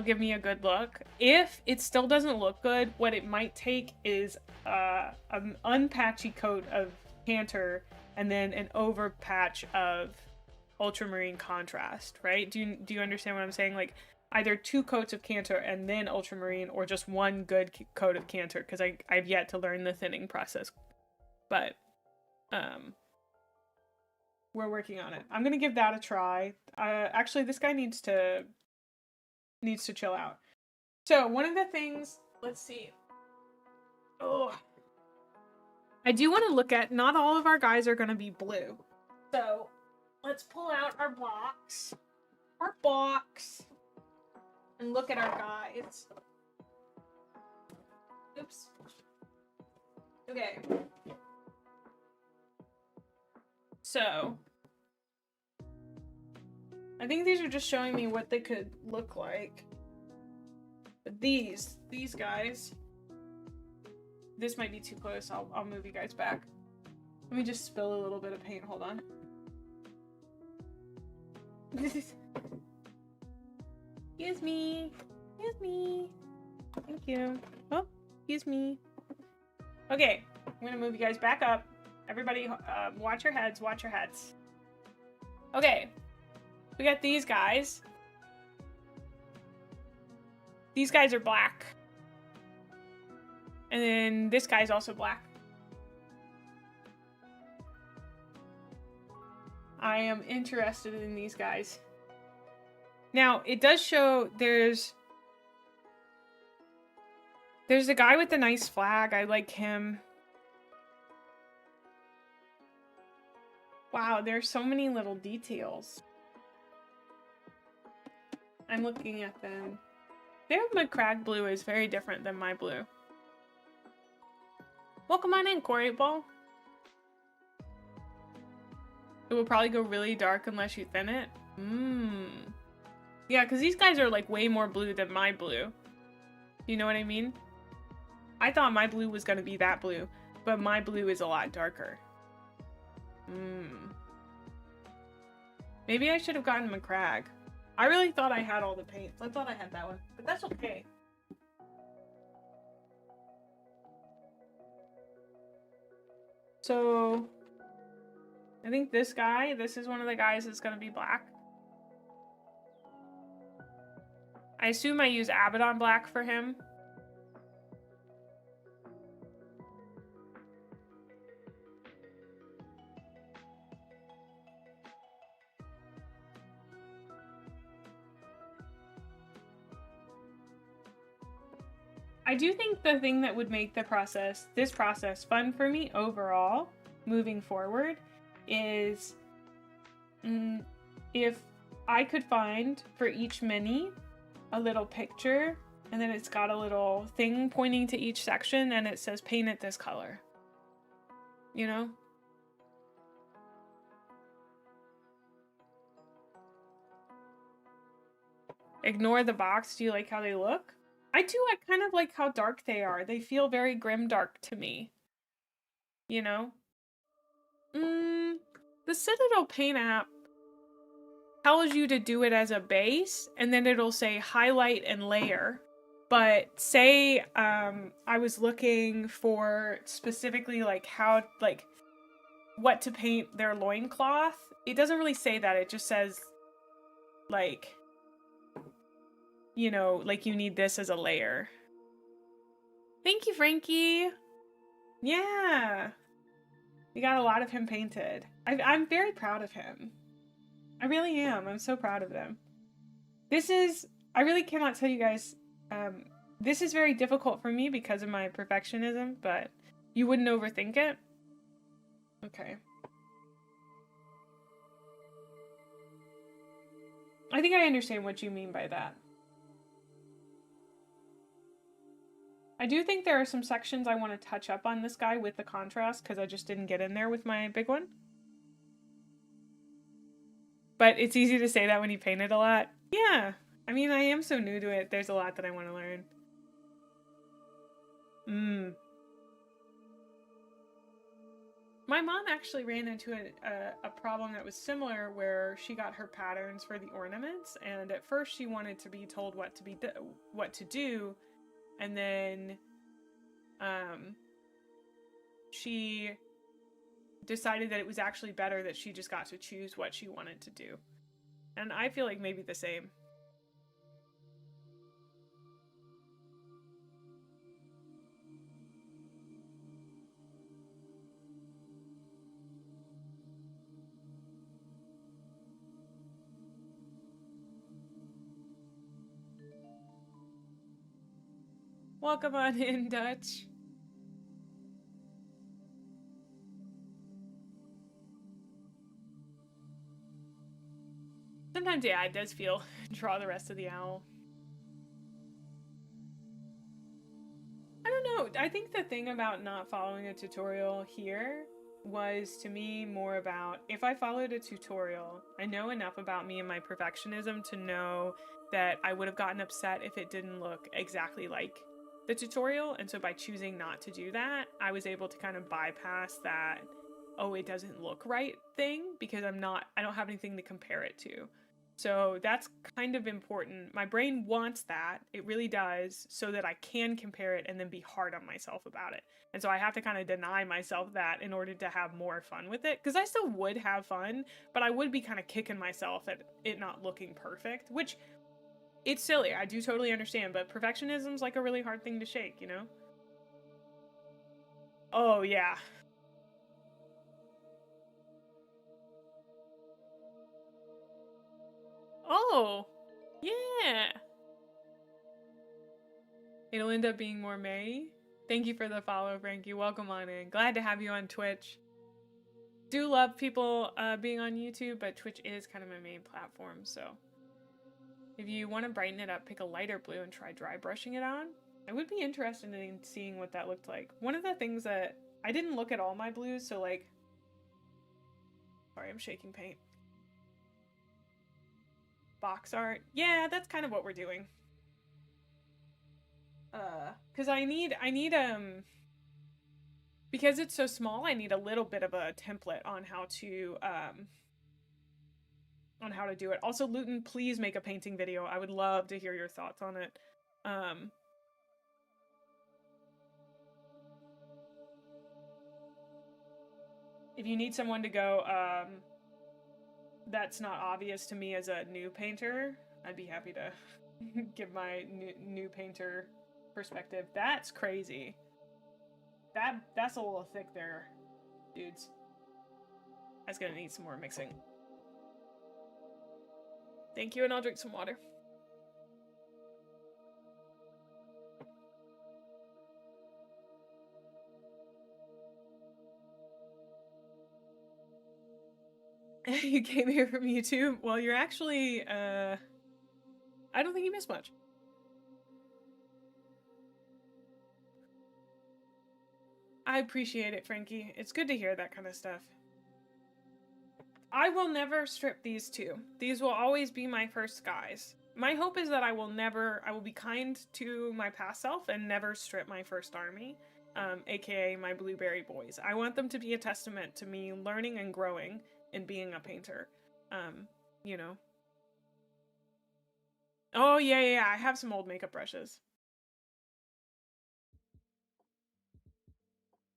give me a good look. If it still doesn't look good, what it might take is an unpatchy coat of Cantor and then an over patch of ultramarine contrast, right? Do you understand what I'm saying? Like either 2 coats of Cantor and then ultramarine, or just 1 good coat of Cantor, because I've yet to learn the thinning process. But we're working on it. I'm gonna give that a try. Actually, this guy needs to chill out. So one of the things, let's see. Oh, I do want to look at, not all of our guys are gonna be blue. So let's pull out our box. And look at our guys. Oops. Okay. So, I think these are just showing me what they could look like. these guys. This might be too close. I'll move you guys back. Let me just spill a little bit of paint. Hold on. Excuse me. Excuse me. Thank you. Oh, excuse me. Okay, I'm gonna move you guys back up. Everybody, watch your heads. Watch your heads. Okay, we got these guys. These guys are black. And then this guy's also black. I am interested in these guys. Now, it does show there's a guy with a nice flag. I like him. Wow, there's so many little details. I'm looking at them. Their McCrag blue is very different than my blue. Welcome on in, Corey Ball. It will probably go really dark unless you thin it. Yeah, because these guys are like way more blue than my blue. You know what I mean? I thought my blue was going to be that blue, but my blue is a lot darker. Maybe I should have gotten McCrag. I really thought I had all the paints. I thought I had that one, but that's okay. So, I think this guy, this is one of the guys that's going to be black. I assume I use Abaddon black for him. I do think the thing that would make this process fun for me overall, moving forward, is if I could find for each mini a little picture, and then it's got a little thing pointing to each section, and it says paint it this color. You know? Ignore the box. Do you like how they look? I do. I kind of like how dark they are. They feel very grim dark to me. You know? The Citadel Paint app tells you to do it as a base, and then it'll say highlight and layer. But say I was looking for specifically like how, like, what to paint their loincloth. It doesn't really say that. It just says, like, you know, like you need this as a layer. Thank you, Frankie. Yeah. We got a lot of him painted. I'm very proud of him. I really am. I'm so proud of them. I really cannot tell you guys, this is very difficult for me because of my perfectionism, but you wouldn't overthink it. Okay. I think I understand what you mean by that. I do think there are some sections I want to touch up on this guy with the contrast because I just didn't get in there with my big one. But it's easy to say that when you paint it a lot. Yeah, I mean, I am so new to it. There's a lot that I want to learn. My mom actually ran into a problem that was similar where she got her patterns for the ornaments, and at first she wanted to be told what to do, and then she decided that it was actually better that she just got to choose what she wanted to do. And I feel like maybe the same. Welcome on in, Dutch. Sometimes, yeah, it does feel draw the rest of the owl. I don't know. I think the thing about not following a tutorial here was, to me, more about if I followed a tutorial, I know enough about me and my perfectionism to know that I would have gotten upset if it didn't look exactly like the tutorial. And so by choosing not to do that, I was able to kind of bypass that, oh, it doesn't look right thing, because I don't have anything to compare it to. So that's kind of important. My brain wants that, it really does, so that I can compare it and then be hard on myself about it. And so I have to kind of deny myself that in order to have more fun with it, because I still would have fun, but I would be kind of kicking myself at it not looking perfect, which, it's silly, I do totally understand, but perfectionism's like a really hard thing to shake, you know? Oh, yeah. Oh, yeah. It'll end up being more May. Thank you for the follow, Frankie. Welcome on in. Glad to have you on Twitch. Do love people being on YouTube, but Twitch is kind of my main platform, so if you want to brighten it up, pick a lighter blue and try dry brushing it on. I would be interested in seeing what that looked like. One of the things that I didn't look at all my blues, so like, sorry, I'm shaking paint. Box art. Yeah, that's kind of what we're doing. Because I need because it's so small, I need a little bit of a template on how to do it. Also, Luton, please make a painting video. I would love to hear your thoughts on it. If you need someone to go, that's not obvious to me as a new painter, I'd be happy to give my new painter perspective. That's crazy. That's a little thick there, dudes. That's gonna need some more mixing. Thank you, and I'll drink some water. You came here from YouTube? Well, you're actually, I don't think you missed much. I appreciate it, Frankie. It's good to hear that kind of stuff. I will never strip these two. These will always be my first guys. My hope is that I will be kind to my past self and never strip my first army, aka my blueberry boys. I want them to be a testament to me learning and growing and being a painter. You know. Oh, yeah, I have some old makeup brushes.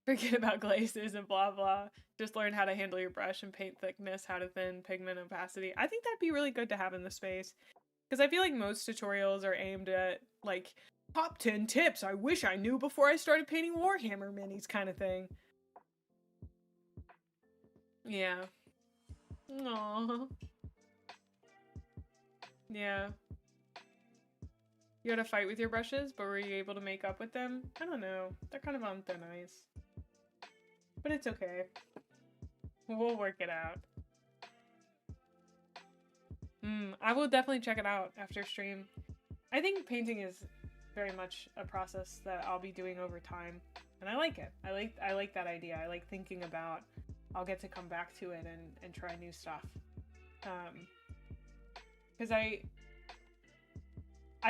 Forget about glazes and blah blah. Just learn how to handle your brush and paint thickness, how to thin, pigment opacity. I think that'd be really good to have in the space. Because I feel like most tutorials are aimed at, like, top 10 tips I wish I knew before I started painting Warhammer minis kind of thing. Yeah. Aww. Yeah. You had a fight with your brushes, but were you able to make up with them? I don't know. They're kind of on thin ice. But it's okay. We'll work it out. I will definitely check it out after stream. I think painting is very much a process that I'll be doing over time. And I like it. I like that idea. I like thinking about I'll get to come back to it and try new stuff. Because I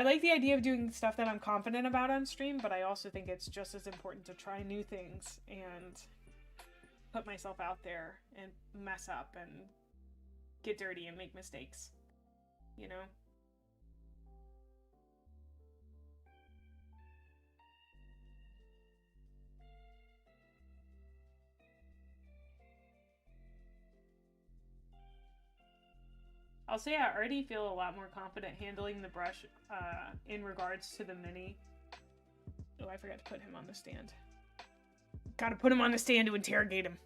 like the idea of doing stuff that I'm confident about on stream, but I also think it's just as important to try new things and put myself out there and mess up and get dirty and make mistakes, you know? I'll say I already feel a lot more confident handling the brush in regards to the mini. Oh, I forgot to put him on the stand. Gotta put him on the stand to interrogate him.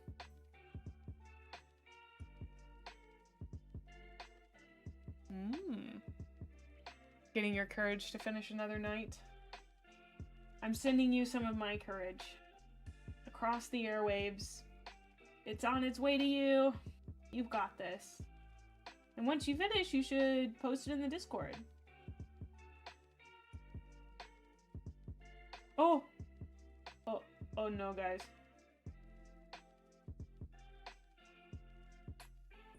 Getting your courage to finish another night. I'm sending you some of my courage. Across the airwaves. It's on its way to you. You've got this. And once you finish, you should post it in the Discord. Oh! Oh no, guys.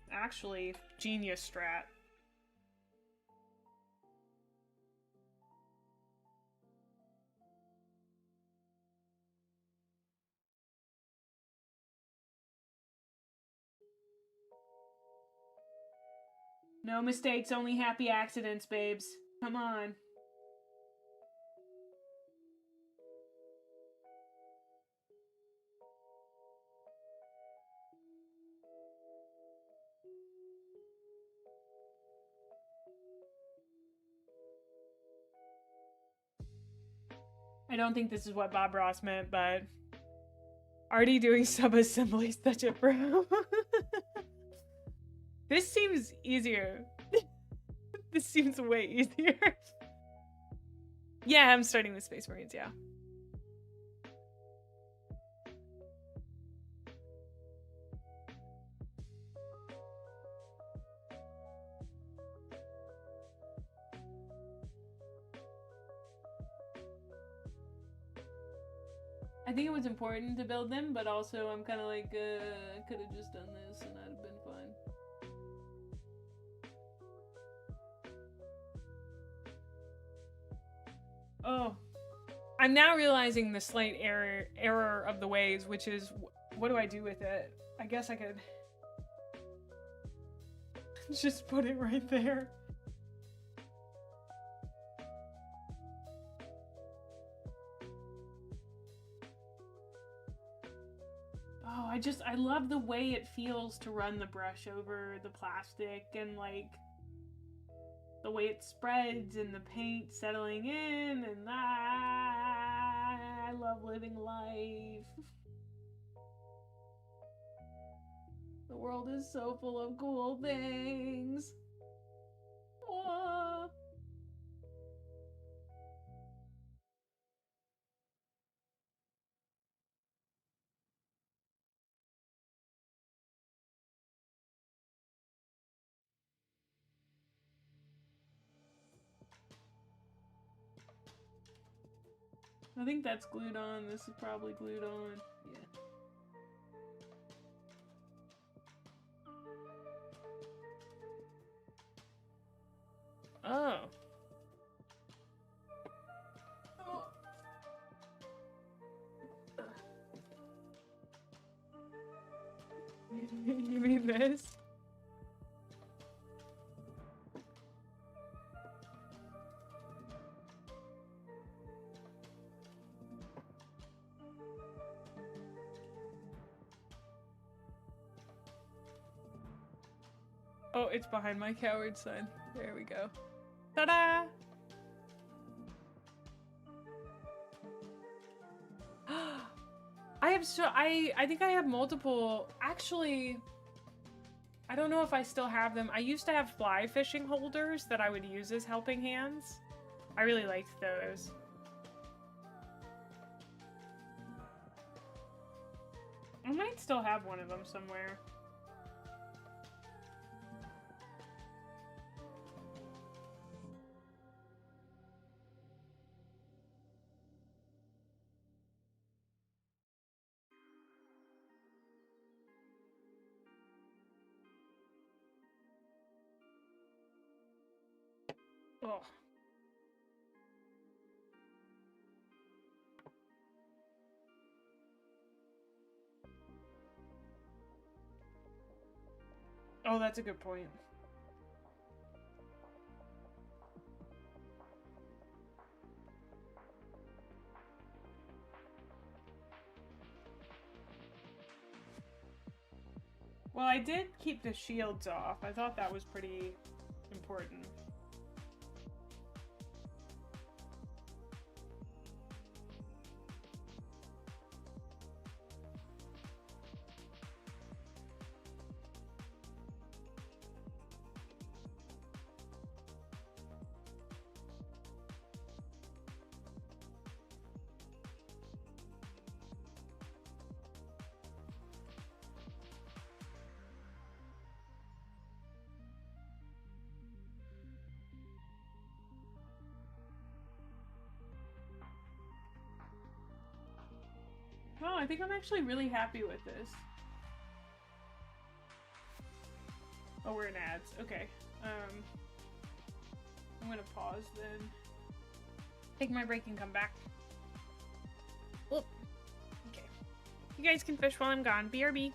Actually, genius strat. No mistakes, only happy accidents, babes. Come on. I don't think this is what Bob Ross meant, but already doing sub-assembly, such a bro. This seems easier. This seems way easier. Yeah, I'm starting with Space Marines, yeah. I think it was important to build them, but also I'm kind of like, I could have just done this and that'd have been fun. Oh, I'm now realizing the slight error of the ways, which is, what do I do with it? I guess I could just put it right there. Oh, I love the way it feels to run the brush over the plastic and like the way it spreads and the paint settling in, and I love living life. The world is so full of cool things. Oh. I think that's glued on. This is probably glued on. Yeah. Oh. Oh. You mean this? Oh, it's behind my coward sign. There we go. Ta-da! I think I have multiple. Actually, I don't know if I still have them. I used to have fly fishing holders that I would use as helping hands. I really liked those. I might still have one of them somewhere. Oh. Oh, that's a good point. Well, I did keep the shields off. I thought that was pretty important. Oh, I think I'm actually really happy with this. Oh, we're in ads. Okay. I'm gonna pause then. Take my break and come back. Oh, okay. You guys can fish while I'm gone. BRB.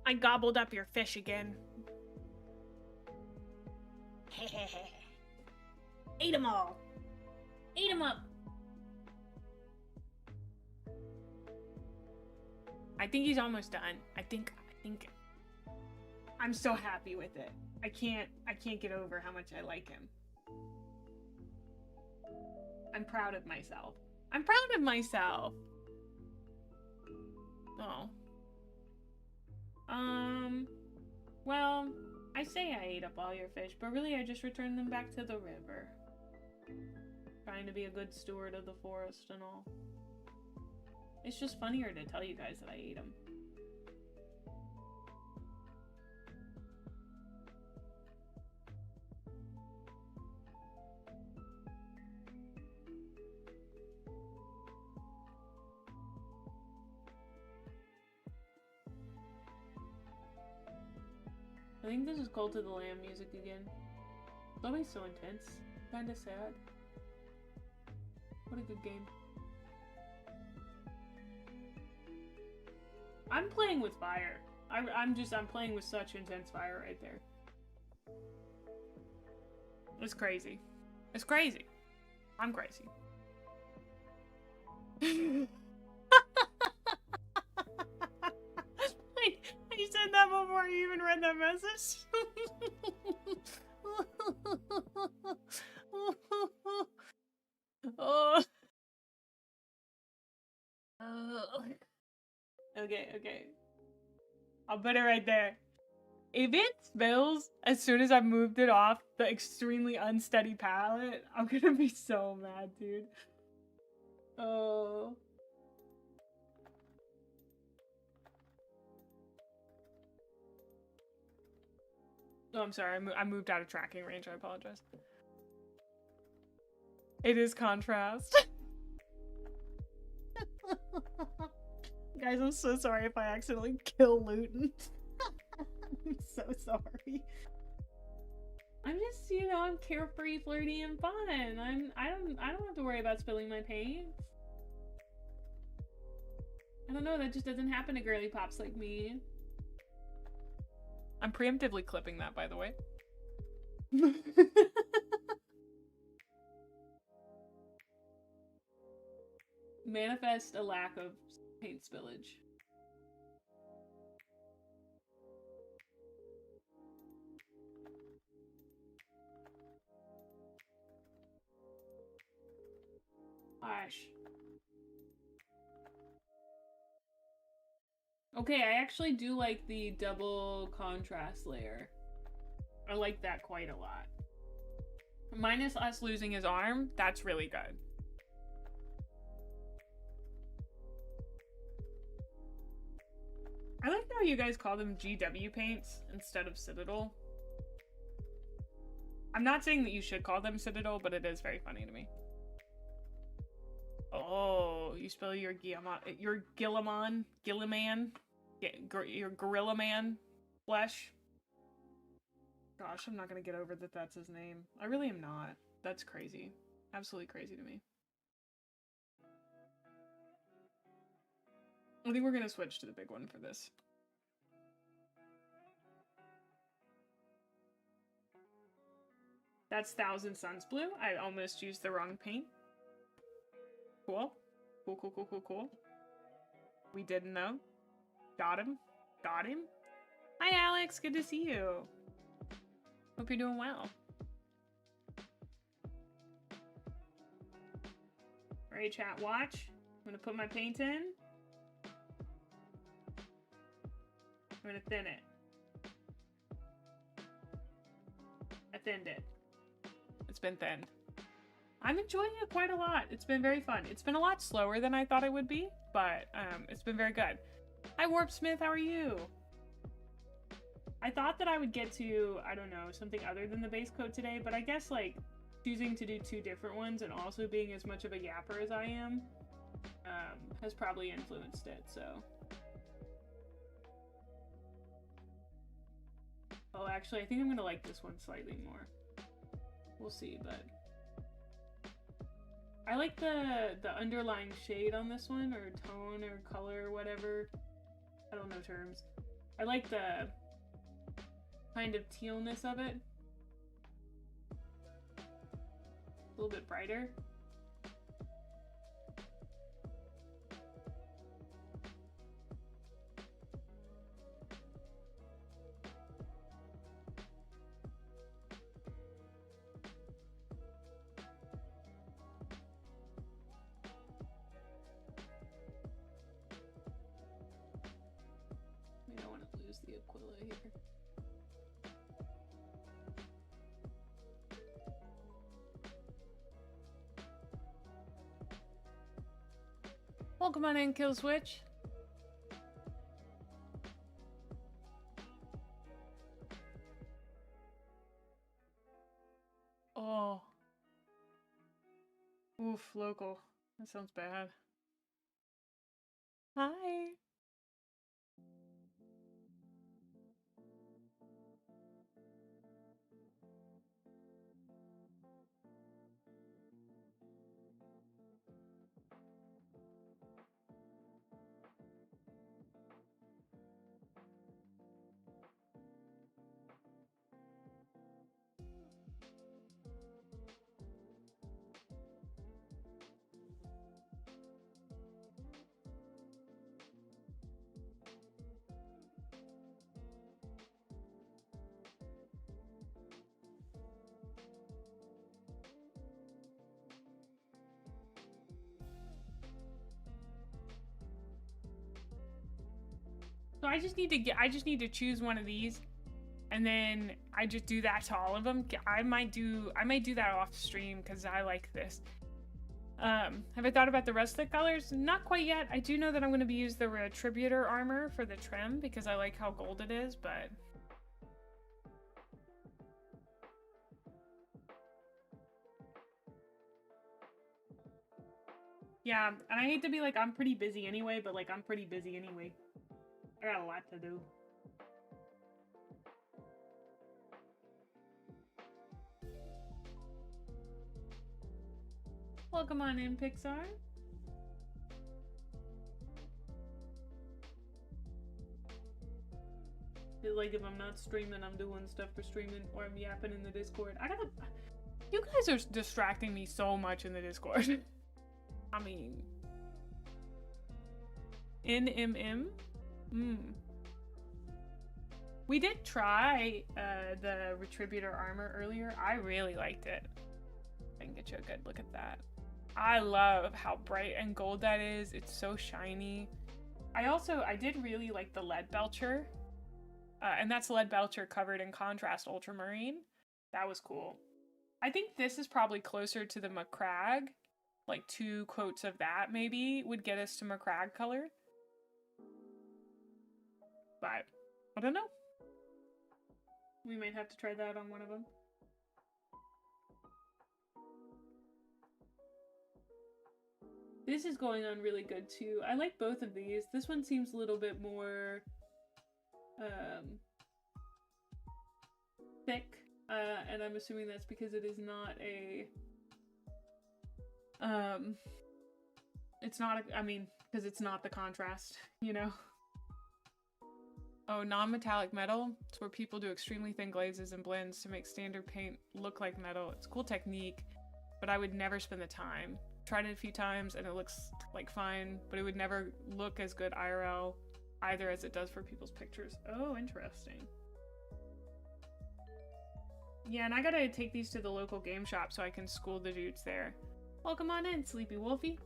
I gobbled up your fish again. Eat them all. Eat them up. I think he's almost done. I think I'm so happy with it. I can't get over how much I like him. I'm proud of myself. I'm proud of myself. Oh. Well, I say I ate up all your fish, but really I just returned them back to the river. Trying to be a good steward of the forest and all. It's just funnier to tell you guys that I ate them. I think this is Cult of the Lamb music again. It's always so intense. Kinda sad. What a good game. I'm playing with fire. I'm playing with such intense fire right there. It's crazy. It's crazy. I'm crazy. You said that before you even read that message? Oh. Okay. I'll put it right there. If it spills as soon as I've moved it off the extremely unsteady palette, I'm gonna be so mad, dude. Oh. Oh, I'm sorry. I moved out of tracking range. I apologize. It is contrast. Guys, I'm so sorry if I accidentally kill Luton. I'm so sorry. I'm just, you know, I'm carefree, flirty, and fun. I don't have to worry about spilling my paint. I don't know, that just doesn't happen to girly pops like me. I'm preemptively clipping that, by the way. Manifest a lack of paint spillage. Gosh. Okay, I actually do like the double contrast layer. I like that quite a lot. Minus us losing his arm, that's really good. I like how you guys call them GW paints instead of Citadel. I'm not saying that you should call them Citadel, but it is very funny to me. Oh, you spell your Gilliman, your Gorilla Man flesh. Gosh, I'm not gonna get over that that's his name. I really am not. That's crazy. Absolutely crazy to me. I think we're gonna switch to the big one for this. That's Thousand Suns Blue. I almost used the wrong paint. Cool. Cool, cool, cool, cool, cool. We didn't know. Got him. Got him. Hi, Alex. Good to see you. Hope you're doing well. Alright, chat, watch. I'm gonna put my paint in. I'm gonna thin it. I thinned it. It's been thinned. I'm enjoying it quite a lot. It's been very fun. It's been a lot slower than I thought it would be, but it's been very good. Hi, Warp Smith, how are you? I thought that I would get to, I don't know, something other than the base coat today, but I guess, like, choosing to do two different ones and also being as much of a yapper as I am has probably influenced it, so. Oh, actually, I think I'm gonna like this one slightly more. We'll see, but I like the underlying shade on this one, or tone, or color, or whatever. I don't know terms. I like the kind of tealness of it. A little bit brighter. I don't want to lose the Aquila here. Welcome on in, Kill Switch. Oh. Oof, local. That sounds bad. Hi. So I just need to choose one of these, and then I just do that to all of them. I might do that off stream because I like this. Have I thought about the rest of the colors? Not quite yet. I do know that I'm going to be using the Retributor armor for the trim because I like how gold it is, but yeah, and I hate to be like, I'm pretty busy anyway, but like, I'm pretty busy anyway. I got a lot to do. Welcome on in, Pixar. Feel like if I'm not streaming, I'm doing stuff for streaming, or I'm yapping in the Discord. You guys are distracting me so much in the Discord. I mean... NMM? We did try the Retributor armor earlier. I really liked it. I can get you a good look at that. I love how bright and gold that is. It's so shiny. I did really like the Lead Belcher. And that's Lead Belcher covered in contrast ultramarine. That was cool. I think this is probably closer to the Macragge. Like 2 coats of that maybe would get us to Macragge color. But I don't know. We might have to try that on one of them. This is going on really good too. I like both of these. This one seems a little bit more thick, and I'm assuming that's because it is not a it's not a, I mean, because it's not the contrast, you know. Oh, non-metallic metal. It's where people do extremely thin glazes and blends to make standard paint look like metal. It's a cool technique, but I would never spend the time. Tried it a few times and it looks like fine, but it would never look as good IRL either as it does for people's pictures. Oh, interesting. Yeah, and I gotta take these to the local game shop so I can school the dudes there. Welcome on in, Sleepy Wolfie.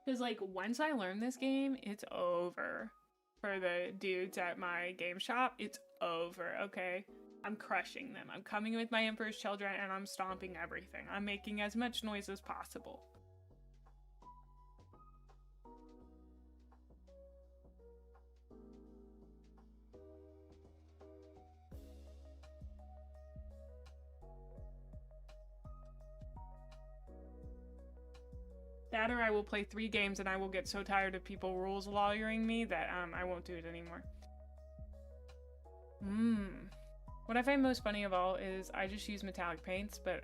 Because, like, once I learn this game, it's over. For the dudes at my game shop, it's over, okay? I'm crushing them. I'm coming with my Emperor's Children and I'm stomping everything. I'm making as much noise as possible. That or I will play 3 games and I will get so tired of people rules lawyering me that I won't do it anymore. What I find most funny of all is I just use metallic paints, but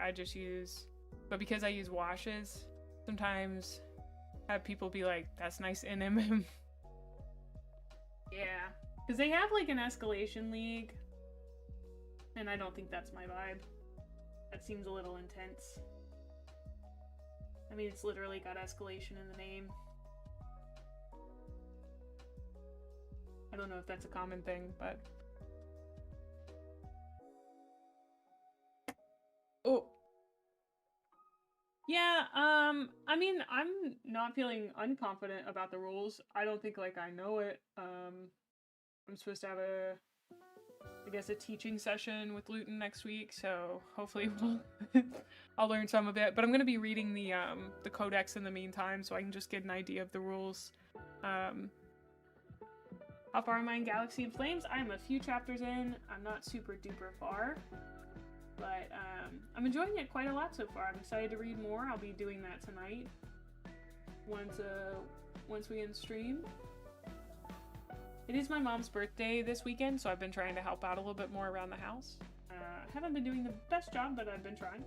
because I use washes, sometimes have people be like, that's nice NMM. Yeah, because they have like an escalation league, and I don't think that's my vibe. That seems a little intense. I mean, it's literally got escalation in the name. I don't know if that's a common thing, but... Oh. Yeah, I mean, I'm not feeling unconfident about the rules. I don't think, like, I know it. I'm supposed to have I guess a teaching session with Luton next week, so hopefully I'll learn some of it. But I'm going to be reading the codex in the meantime, so I can just get an idea of the rules. How far am I in Galaxy of Flames? I'm a few chapters in. I'm not super duper far, but I'm enjoying it quite a lot so far. I'm excited to read more. I'll be doing that tonight once we end stream. It is my mom's birthday this weekend, so I've been trying to help out a little bit more around the house. Haven't been doing the best job, but I've been trying.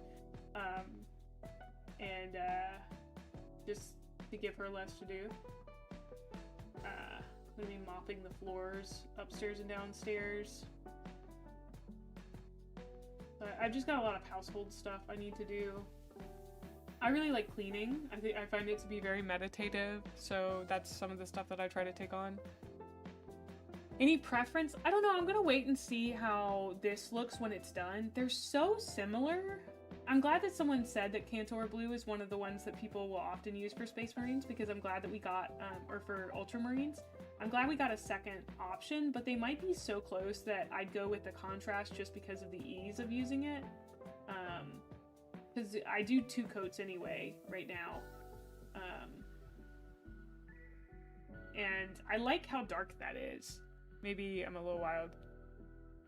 Just to give her less to do. I'm gonna be mopping the floors upstairs and downstairs. I've just got a lot of household stuff I need to do. I really like cleaning. I find it to be very meditative, so that's some of the stuff that I try to take on. Any preference? I don't know. I'm gonna wait and see how this looks when it's done. They're so similar. I'm glad that someone said that Cantor Blue is one of the ones that people will often use for Space Marines, because I'm glad that we got, or for Ultramarines. I'm glad we got a second option, but they might be so close that I'd go with the contrast just because of the ease of using it. Because I do 2 coats anyway right now. And I like how dark that is. Maybe I'm a little wild.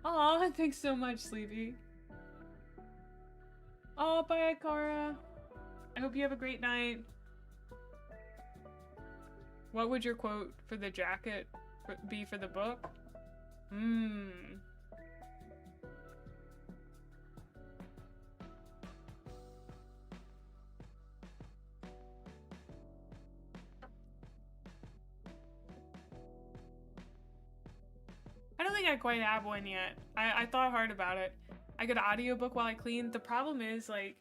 Aw, thanks so much, Sleepy. Oh, bye, Akara. I hope you have a great night. What would your quote for the jacket be for the book? think I quite have one yet. I thought hard about it. I could audiobook while I clean. The problem is, like,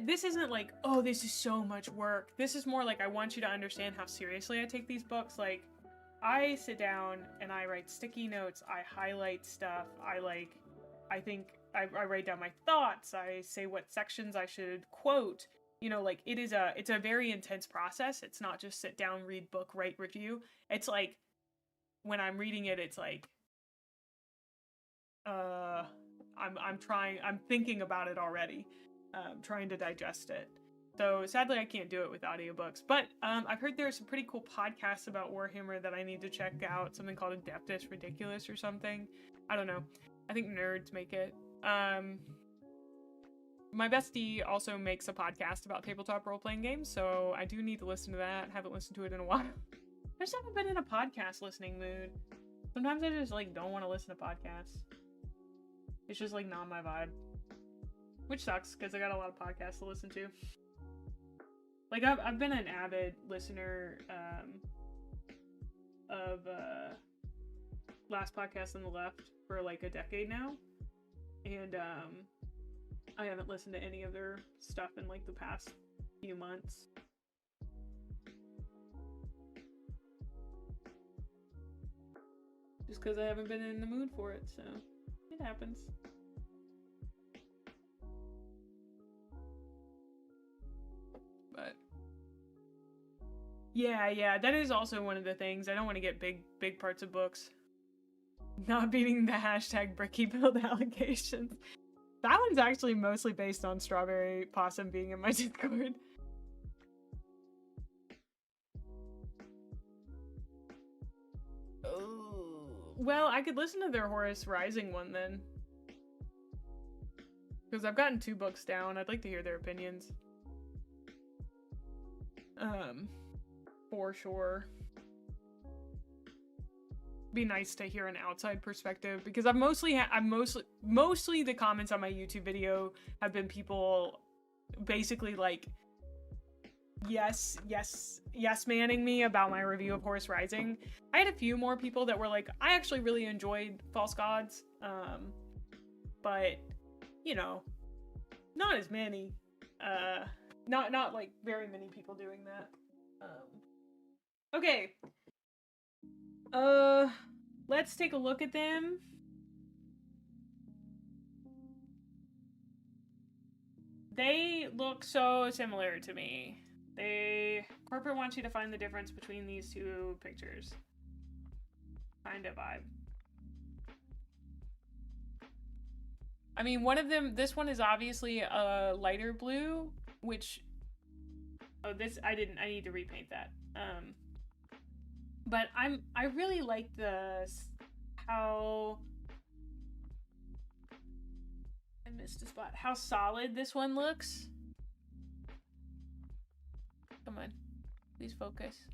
this isn't like, oh, this is so much work. This is more like I want you to understand how seriously I take these books. Like, I sit down and I write sticky notes. I highlight stuff. I write down my thoughts. I say what sections I should quote. You know, like, it's a very intense process. It's not just sit down, read book, write review. It's like, when I'm reading it, it's like, I'm thinking about it already. Trying to digest it. So sadly I can't do it with audiobooks, but I've heard there are some pretty cool podcasts about Warhammer that I need to check out, something called Adeptus Ridiculous or something. I don't know. I think nerds make it. My bestie also makes a podcast about tabletop role-playing games, so I do need to listen to that. Haven't listened to it in a while. I just haven't been in a podcast listening mood. Sometimes I just like don't want to listen to podcasts. It's just like not my vibe. Which sucks, because I got a lot of podcasts to listen to. Like, I've been an avid listener of Last Podcast on the Left for like a decade now. And I haven't listened to any of their stuff in like the past few months. Just because I haven't been in the mood for it, so it happens. But yeah, that is also one of the things. I don't want to get big parts of books. Not beating the hashtag Bricky Build allegations. That one's actually mostly based on Strawberry Possum being in my Discord. Oh, well, I could listen to their Horus Rising one then. Because I've gotten 2 books down. I'd like to hear their opinions. For sure. Be nice to hear an outside perspective, because I'm mostly the comments on my YouTube video have been people basically like yes manning me about my review of Horus Rising. I had a few more people that were like, I actually really enjoyed False Gods, but you know, not as many, not like very many people doing that. Okay. Let's take a look at them. They look so similar to me. Corporate wants you to find the difference between these 2 pictures. Kind of vibe. I mean, one of them, this one is obviously a lighter blue, which, oh, this, I need to repaint that. But I really like how, I missed a spot, how solid this one looks. Come on, please focus.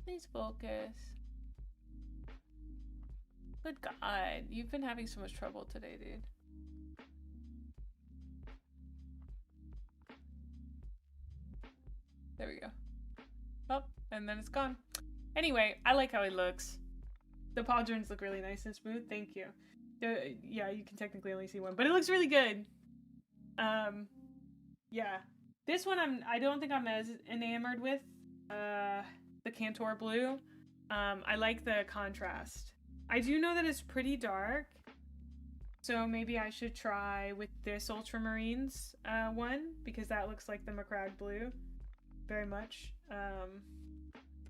Please focus. Good God, you've been having so much trouble today, dude. There we go. Oh, and then it's gone. Anyway, I like how he looks. The paw joints look really nice and smooth. Thank you. Yeah, you can technically only see one, but it looks really good. Yeah. This one I don't think I'm as enamored with. The Cantor Blue. I like the contrast. I do know that it's pretty dark, so maybe I should try with this Ultramarines one, because that looks like the Macragge Blue very much.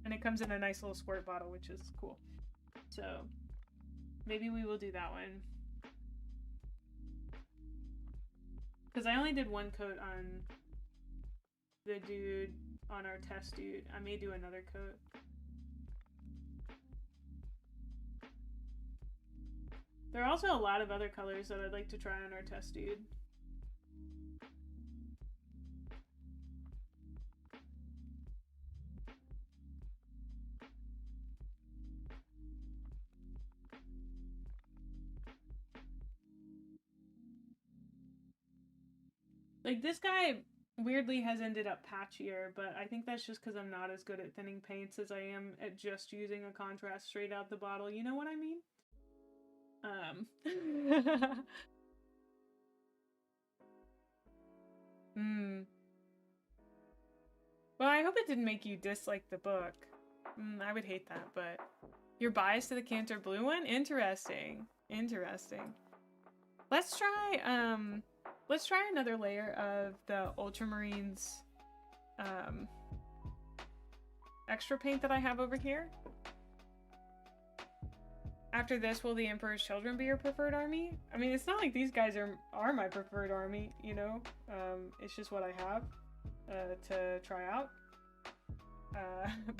And it comes in a nice little squirt bottle, which is cool. So maybe we will do that one. Because I only did 1 coat on the dude, on our test dude. I may do another coat. There are also a lot of other colors that I'd like to try on our test dude. Like, this guy weirdly has ended up patchier, but I think that's just because I'm not as good at thinning paints as I am at just using a contrast straight out the bottle. You know what I mean? Hmm. Well, I hope it didn't make you dislike the book. I would hate that, but you're biased to the Cantor Blue one? Interesting. Interesting. Let's try another layer of the Ultramarines extra paint that I have over here. After this, will the Emperor's Children be your preferred army? I mean, it's not like these guys are my preferred army, you know? It's just what I have to try out.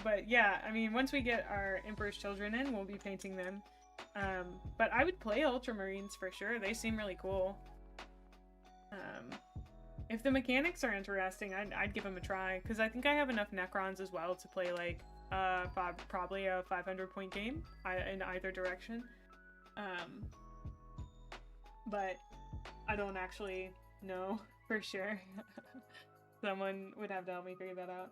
But yeah, I mean, once we get our Emperor's Children in, we'll be painting them. But I would play Ultramarines for sure. They seem really cool. If the mechanics are interesting, I'd give them a try, because I think I have enough Necrons as well to play like probably a 500-point game in either direction. But I don't actually know for sure. Someone would have to help me figure that out.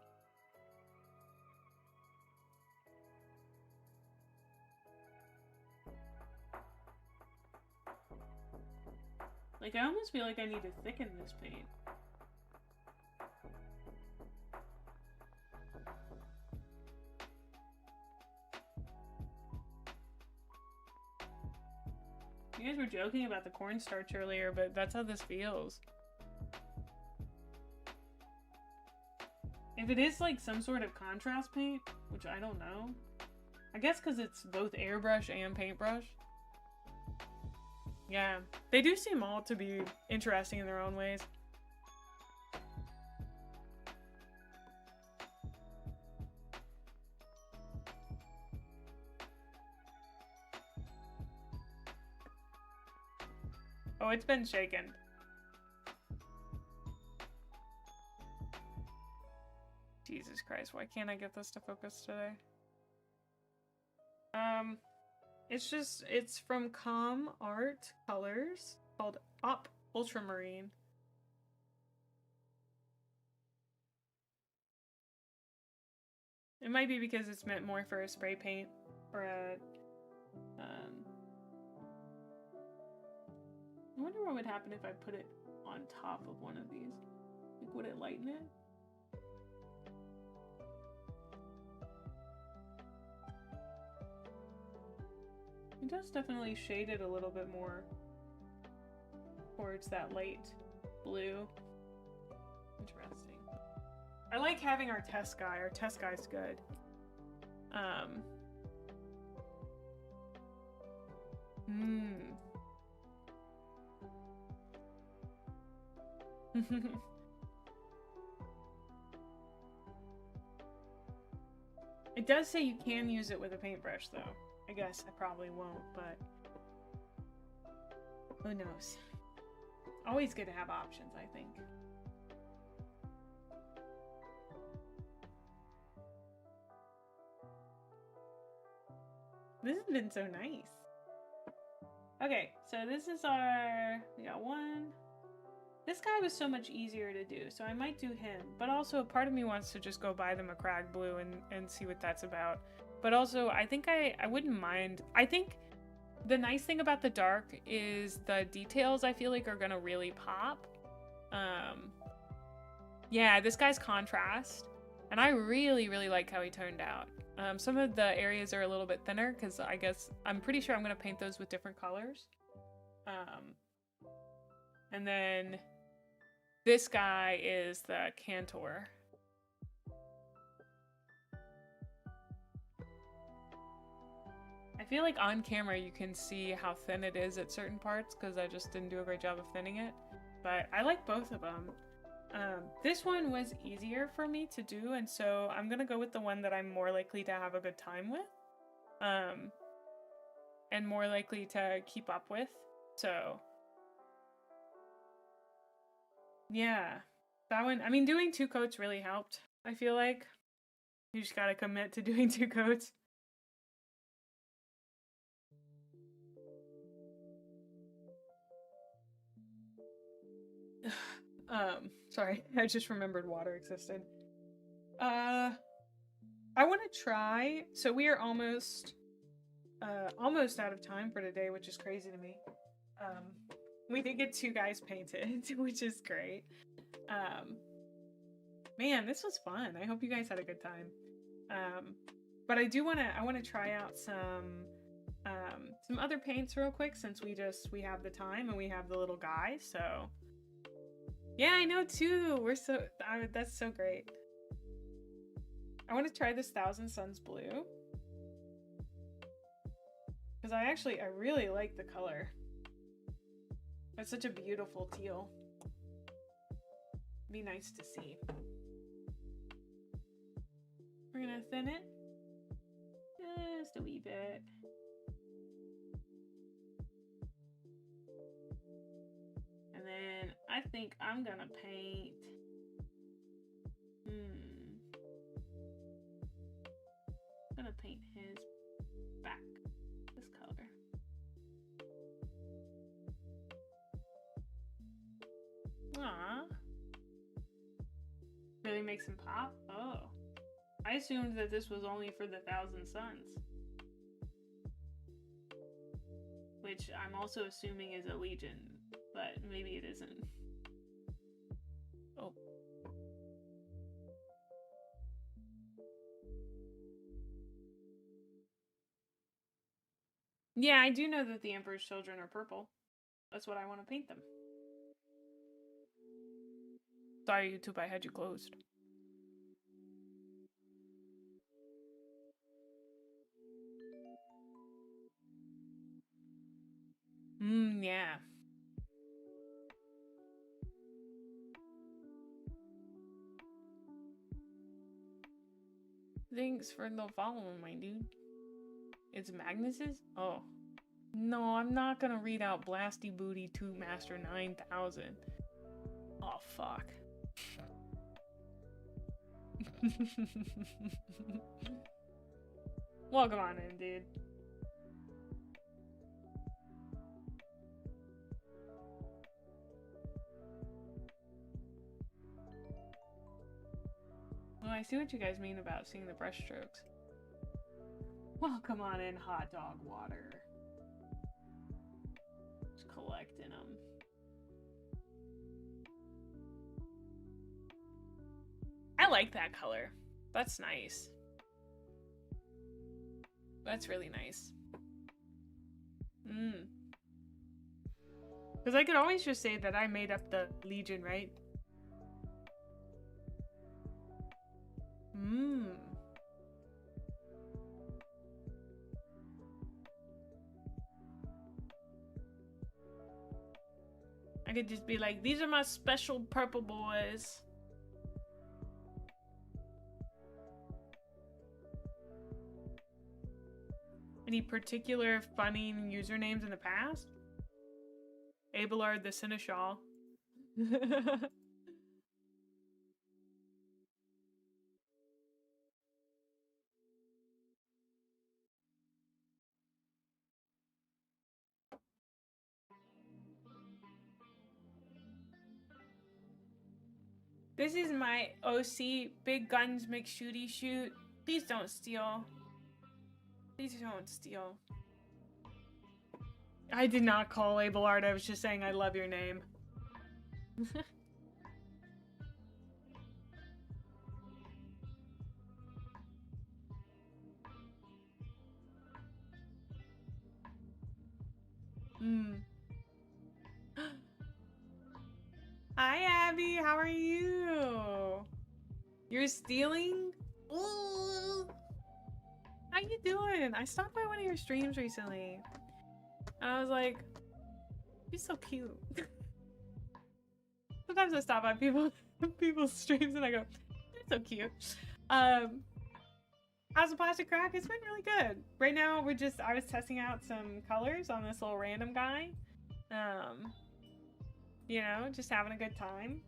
Like, I almost feel like I need to thicken this paint. You guys were joking about the cornstarch earlier, but that's how this feels. If it is like some sort of contrast paint, which I don't know. I guess because it's both airbrush and paintbrush. Yeah, they do seem all to be interesting in their own ways. Oh, it's been shaken. Jesus Christ, why can't I get this to focus today? It's from Com Art Colors, called Op Ultramarine. It might be because it's meant more for a spray paint or a, I wonder what would happen if I put it on top of one of these. Like, would it lighten it? It does definitely shade it a little bit more towards that light blue. Interesting. I like having our test guy. Our test guy's good. It does say you can use it with a paintbrush, though. I guess I probably won't, but who knows? Always good to have options, I think. This has been so nice. Okay, so this is we got one. This guy was so much easier to do, so I might do him. But also, a part of me wants to just go buy the Macragge Blue and see what that's about. But also, I think I wouldn't mind. I think the nice thing about the dark is the details I feel like are gonna really pop. Yeah, this guy's contrast. And I really, really like how he turned out. Some of the areas are a little bit thinner because I guess I'm pretty sure I'm gonna paint those with different colors. And then this guy is the Cantor. I feel like on camera you can see how thin it is at certain parts because I just didn't do a great job of thinning it. But I like both of them. This one was easier for me to do, and so I'm gonna go with the one that I'm more likely to have a good time with. And more likely to keep up with. So yeah, that one, I mean, doing 2 coats really helped, I feel like. You just gotta commit to doing 2 coats. Sorry, I just remembered water existed. I want to try, so we are almost out of time for today, which is crazy to me. We did get 2 guys painted, which is great. Man, this was fun. I hope you guys had a good time. But I want to try out some other paints real quick since we have the time and we have the little guy. So yeah, I know too. That's so great. I want to try this Thousand Suns blue because I really like the color. It's such a beautiful teal. Be nice to see. We're gonna thin it just a wee bit. And then I think I'm gonna paint. I'm gonna paint his back this color. Aww. Really makes him pop? Oh. I assumed that this was only for the Thousand Suns. Which I'm also assuming is a Legion, but maybe it isn't. Oh. Yeah, I do know that the Emperor's Children are purple. That's what I want to paint them. Sorry, YouTube, I had you closed. Yeah. Thanks for the following, my dude. It's Magnus's? Oh. No, I'm not gonna read out Blasty Booty 2 Master 9000. Oh, fuck. Welcome on in, dude. Oh, I see what you guys mean about seeing the brush strokes. Welcome on in, hot dog water. Just collecting them. I like that color. That's nice. That's really nice. Because I could always just say that I made up the Legion, right? I could just be like, these are my special purple boys. Any particular funny usernames in the past? Abelard the Seneschal. This is my OC. Big guns make shooty shoot. Please don't steal. Please don't steal. I did not call Abelard. I was just saying I love your name. Hi, Abby. How are you? You're stealing? Ooh. How you doing? I stopped by one of your streams recently. And I was like, you're so cute. Sometimes I stop by people's streams and I go, you're so cute. How's the plastic crack? It's been really good. Right now I was testing out some colors on this little random guy. You know, just having a good time.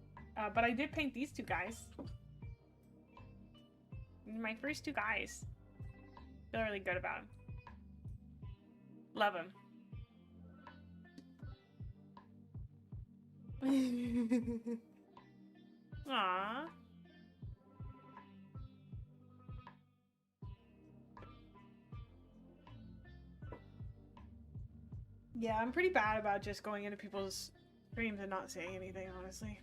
But I did paint these 2 guys. My first 2 guys. Feel really good about them. Love them. Aww. Yeah, I'm pretty bad about just going into people's streams and not saying anything, honestly.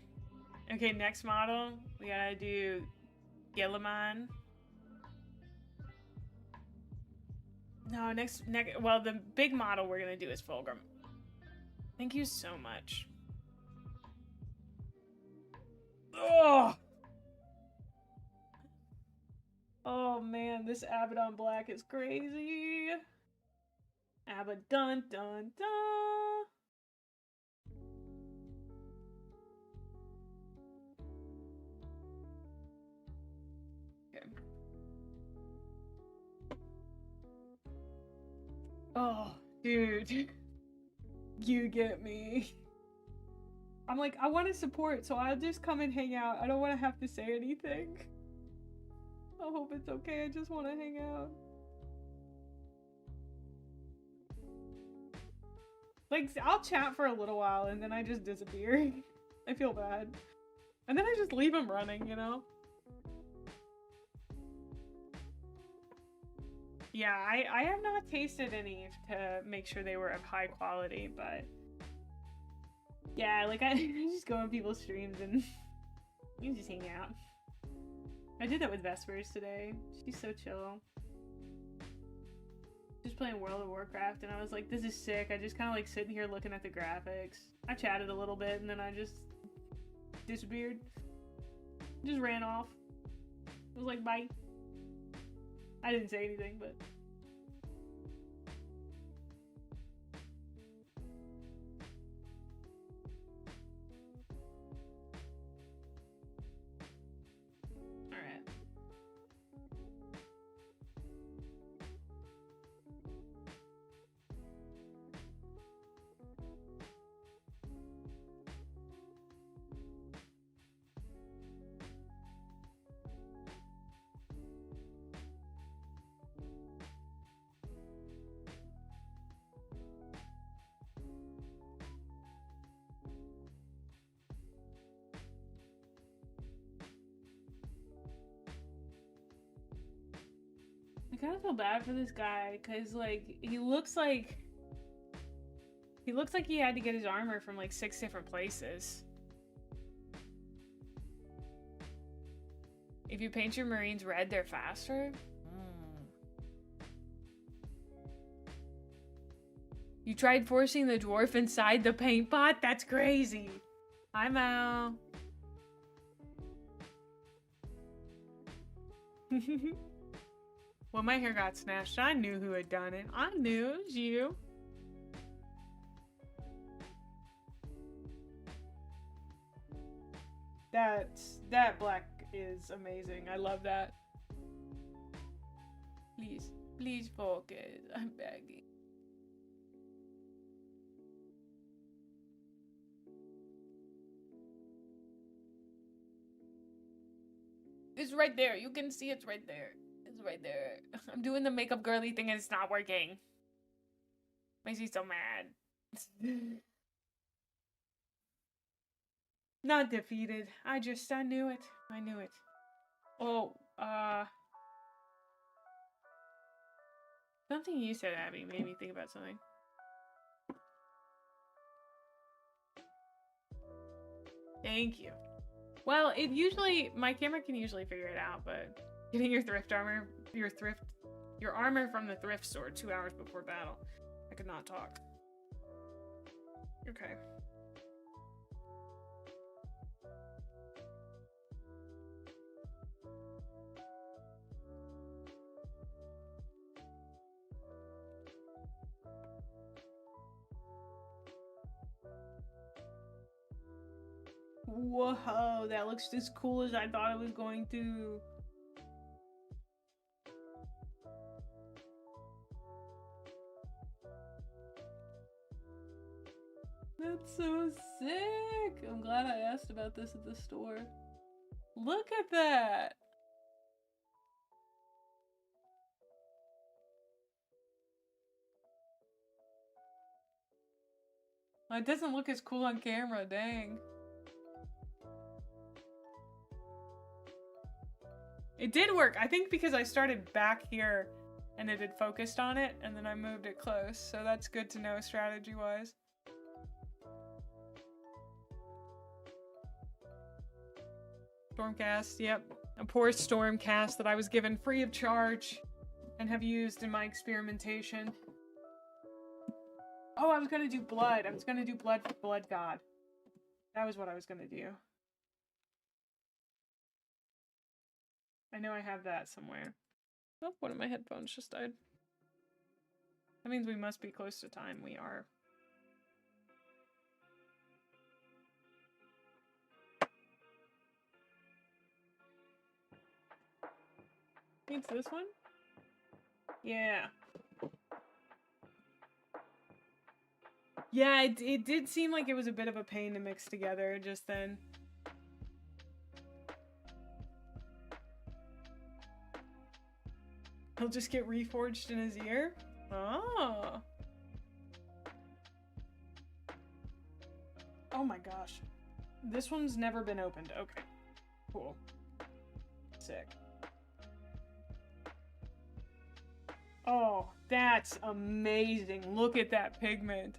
Okay, next model. We gotta do Gilliman. No, well, the big model we're gonna do is Fulgrim. Thank you so much. Oh! Oh man, this Abaddon Black is crazy. Abaddon dun dun. Okay. Oh, dude. You get me. I'm like, I want to support, so I'll just come and hang out. I don't want to have to say anything. I hope it's okay. I just want to hang out. Like, I'll chat for a little while and then I just disappear. I feel bad. And then I just leave them running, you know? Yeah, I have not tasted any to make sure they were of high quality, but... Yeah, like, I just go on people's streams and you just hang out. I did that with Vespers today. She's so chill. Just playing World of Warcraft, and I was like, this is sick. I just kind of like sitting here looking at the graphics. I chatted a little bit, and then I just disappeared. Just ran off. It was like, bye. I didn't say anything, but... Alright. I kind of feel bad for this guy, because, like, he looks like he had to get his armor from, like, 6 different places. If you paint your Marines red, they're faster? You tried forcing the dwarf inside the paint pot? That's crazy! Hi, Mal. When my hair got snatched, I knew who had done it. I knew it was you. That black is amazing. I love that. Please, please focus. I'm begging. It's right there. You can see it's right there. It's right there. I'm doing the makeup girly thing and it's not working. Makes me so mad. Not defeated. I knew it. I knew it. Oh, something you said, Abby, made me think about something. Thank you. Well, my camera can usually figure it out, but getting your armor from the thrift store 2 hours before battle. I could not talk. Okay. Whoa, that looks as cool as I thought it was going to. That's so sick! I'm glad I asked about this at the store. Look at that! It doesn't look as cool on camera, dang. It did work, I think, because I started back here and it had focused on it, and then I moved it close, so that's good to know strategy-wise. Stormcast, yep. A poor Stormcast that I was given free of charge and have used in my experimentation. Oh, I was gonna do blood. I was gonna do blood for Blood God. That was what I was gonna do. I know I have that somewhere. Oh, one of my headphones just died. That means we must be close to time. We are. It's this one? Yeah. Yeah, it did seem like it was a bit of a pain to mix together just then. He'll just get reforged in his ear? Oh. Oh my gosh. This one's never been opened. Okay. Cool. Sick. Oh, that's amazing. Look at that pigment.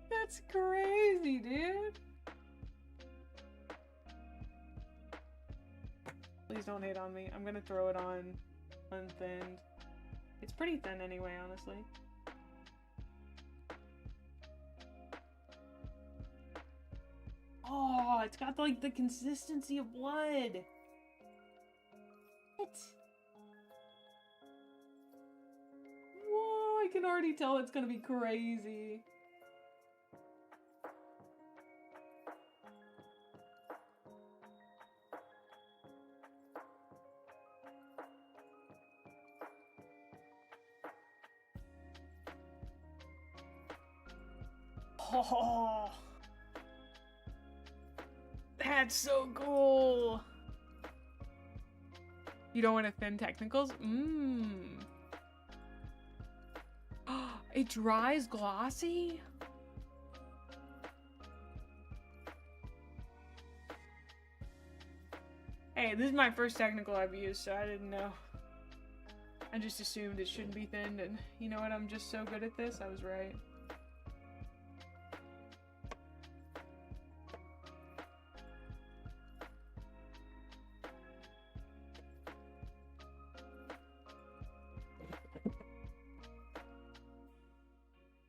That's crazy, dude. Please don't hate on me. I'm gonna throw it on unthinned. It's pretty thin anyway, honestly. Oh, it's got like the consistency of blood. What? Whoa, I can already tell it's gonna be crazy. Oh, that's so cool. You don't want to thin technicals? It dries glossy? Hey, this is my first technical I've used, so I didn't know. I just assumed it shouldn't be thinned, and you know what? I'm just so good at this. I was right.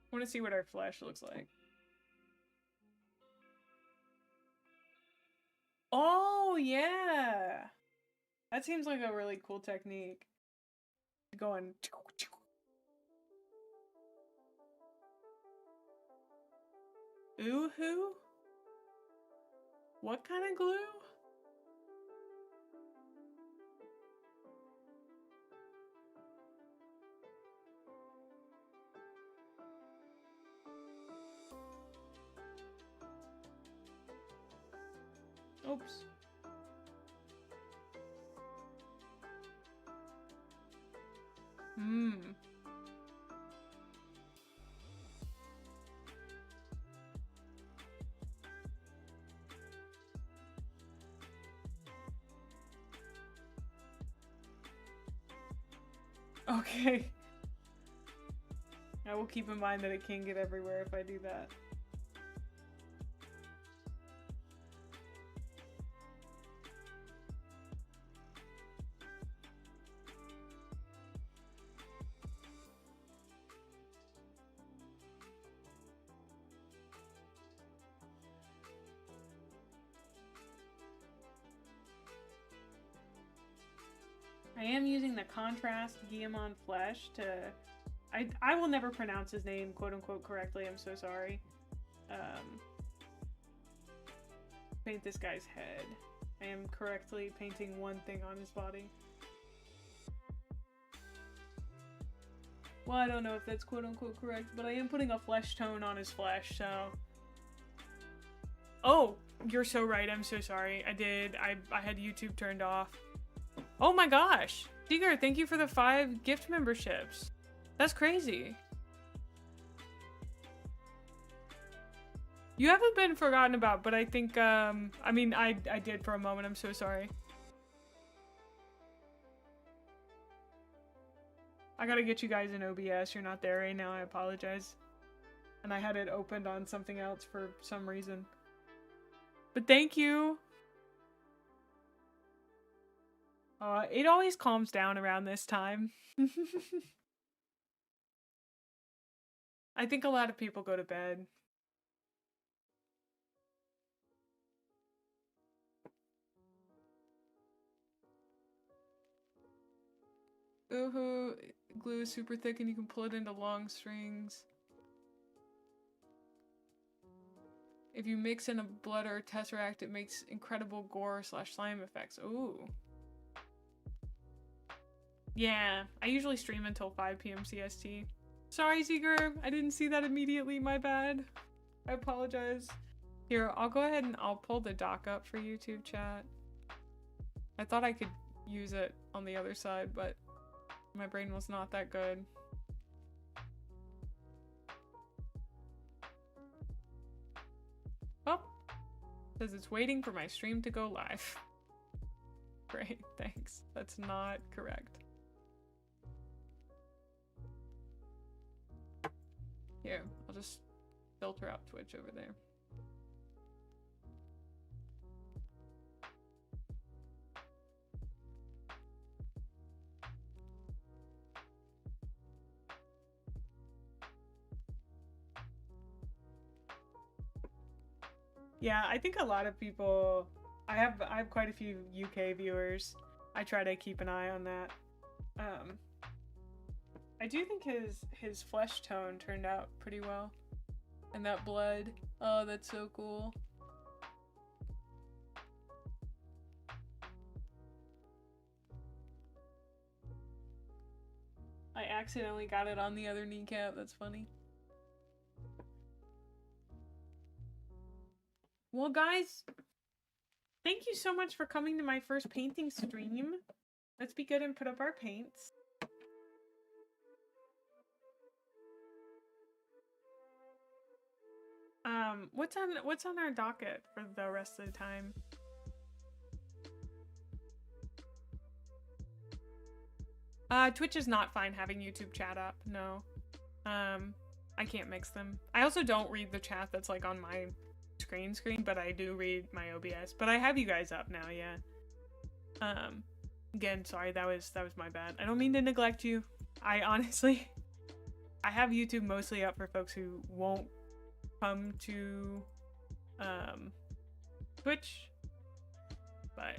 I want to see what our flesh looks like. Oh, yeah! That seems like a really cool technique. Going... Ooh-hoo? What kind of glue? Oops. Okay. I will keep in mind that it can get everywhere if I do that. I am using the contrast Guillemot flesh to... I will never pronounce his name quote-unquote correctly, I'm so sorry. Paint this guy's head. I am correctly painting one thing on his body. Well, I don't know if that's quote-unquote correct, but I am putting a flesh tone on his flesh, so... Oh! You're so right, I'm so sorry. I did. I had YouTube turned off. Oh my gosh! Digger, thank you for the 5 gift memberships. That's crazy. You haven't been forgotten about, but I think, I mean, I did for a moment. I'm so sorry. I gotta get you guys in OBS. You're not there right now. I apologize. And I had it opened on something else for some reason. But thank you. It always calms down around this time. I think a lot of people go to bed. Ooh, glue is super thick and you can pull it into long strings. If you mix in a blood or a tesseract, it makes incredible gore / slime effects. Ooh. Yeah, I usually stream until 5 p.m. CST. Sorry, Seeger, I didn't see that immediately, my bad. I apologize. Here, I'll go ahead and I'll pull the doc up for YouTube chat. I thought I could use it on the other side, but my brain was not that good. Oh, says it's waiting for my stream to go live. Great, thanks. That's not correct. Here, I'll just filter out Twitch over there. Yeah, I think a lot of people, I have quite a few UK viewers. I try to keep an eye on that. I do think his flesh tone turned out pretty well. And that blood, oh, that's so cool. I accidentally got it on the other kneecap, that's funny. Well, guys, thank you so much for coming to my first painting stream. Let's be good and put up our paints. What's on our docket for the rest of the time? Twitch is not fine having YouTube chat up, no. I can't mix them. I also don't read the chat that's like on my screen, but I do read my OBS. But I have you guys up now, yeah. Again, sorry, that was my bad. I don't mean to neglect you. I honestly, I have YouTube mostly up for folks who won't come to Twitch, but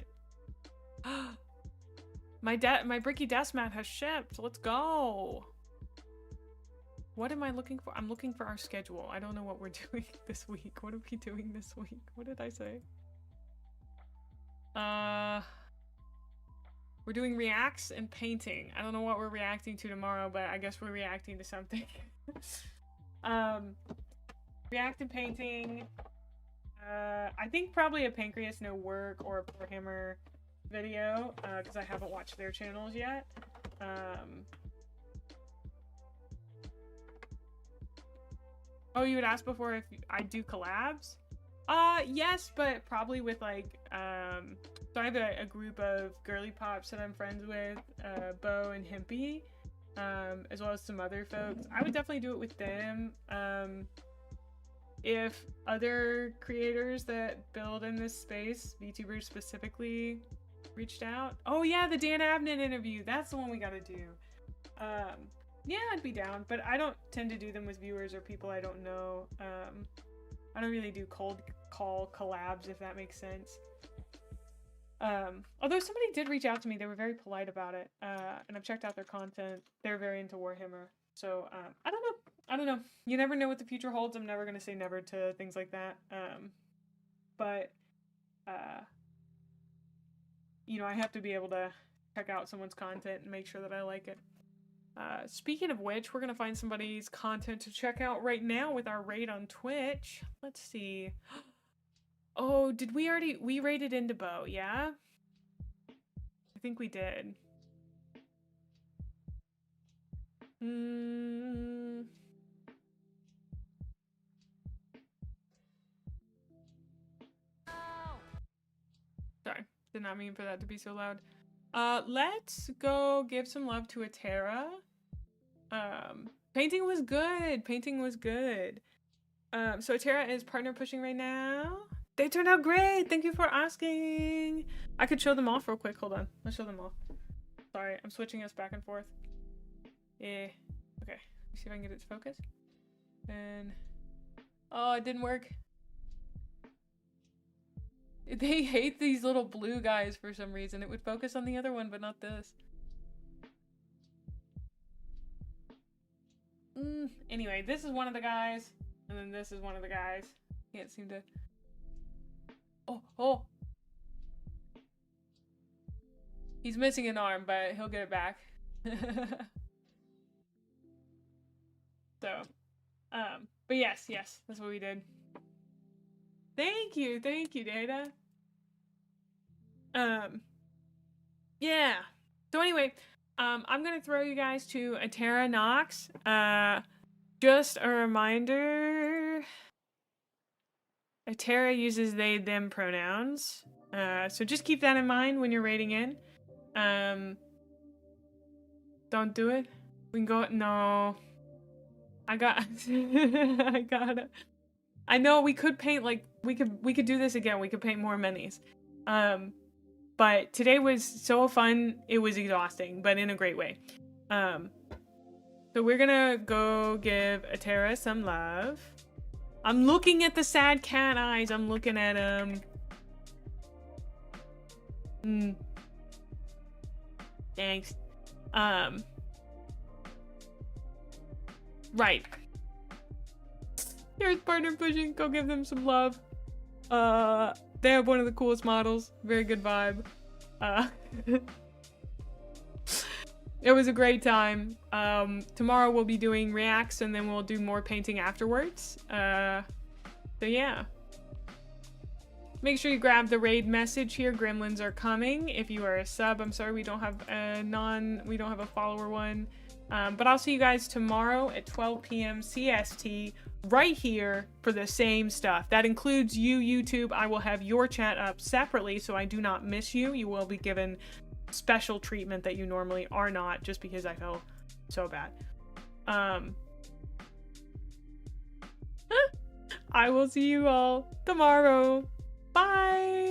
my bricky desk mat has shipped. Let's go. What am I looking for? I'm looking for our schedule. I don't know what we're doing this week. What are we doing this week? What did I say? We're doing reacts and painting. I don't know what we're reacting to tomorrow, but I guess we're reacting to something. React and painting. I think probably a Pancreas No Work or a WARHAMMER video, because I haven't watched their channels yet. Oh, you had asked before if I do collabs? Yes, but probably with like, so I have a group of girly pops that I'm friends with, Bo and Himpy, as well as some other folks. I would definitely do it with them. If other creators that build in this space, VTubers specifically, reached out. Oh yeah, the Dan Abnett interview. That's the one we gotta do. Yeah, I'd be down, but I don't tend to do them with viewers or people I don't know. I don't really do cold call collabs, if that makes sense. Although somebody did reach out to me, they were very polite about it, and I've checked out their content. They're very into WARHAMMER, so I don't know. You never know what the future holds. I'm never gonna say never to things like that. But you know, I have to be able to check out someone's content and make sure that I like it. Speaking of which, we're gonna find somebody's content to check out right now with our raid on Twitch. Let's see. Oh, did we already... We raided into Bo, yeah? I think we did. Sorry, did not mean for that to be so loud. Let's go give some love to Atera. Painting was good. Painting was good. So Tara is partner pushing right now. They turned out great. Thank you for asking. I could show them off real quick. Hold on. Let's show them off. Sorry, I'm switching us back and forth. Yeah. Okay. Let's see if I can get it to focus. And oh, it didn't work. They hate these little blue guys for some reason. It would focus on the other one, but not this. Anyway, this is one of the guys, and then this is one of the guys. Can't seem to. Oh. He's missing an arm, but he'll get it back. So, but yes, that's what we did. Thank you, Data. Yeah. So anyway, I'm gonna throw you guys to a Terra Nox. Just a reminder, Terra uses they, them pronouns. So just keep that in mind when you're rating in. Don't do it. We can go, no. I gotta. I know we could paint, like, we could do this again. We could paint more minis. But today was so fun. It was exhausting, but in a great way. So we're gonna go give Atera some love. I'm looking at the sad cat eyes. I'm looking at Thanks. Right. Here's partner pushing. Go give them some love. They have one of the coolest models. Very good vibe. It was a great time. Tomorrow we'll be doing reacts and then we'll do more painting afterwards. So yeah. Make sure you grab the raid message here. Gremlins are coming. If you are a sub, I'm sorry we don't have a follower one. But I'll see you guys tomorrow at 12 p.m. CST right here for the same stuff. That includes you, YouTube. I will have your chat up separately so I do not miss you. You will be given special treatment that you normally are not, just because I felt so bad. I will see you all tomorrow. Bye!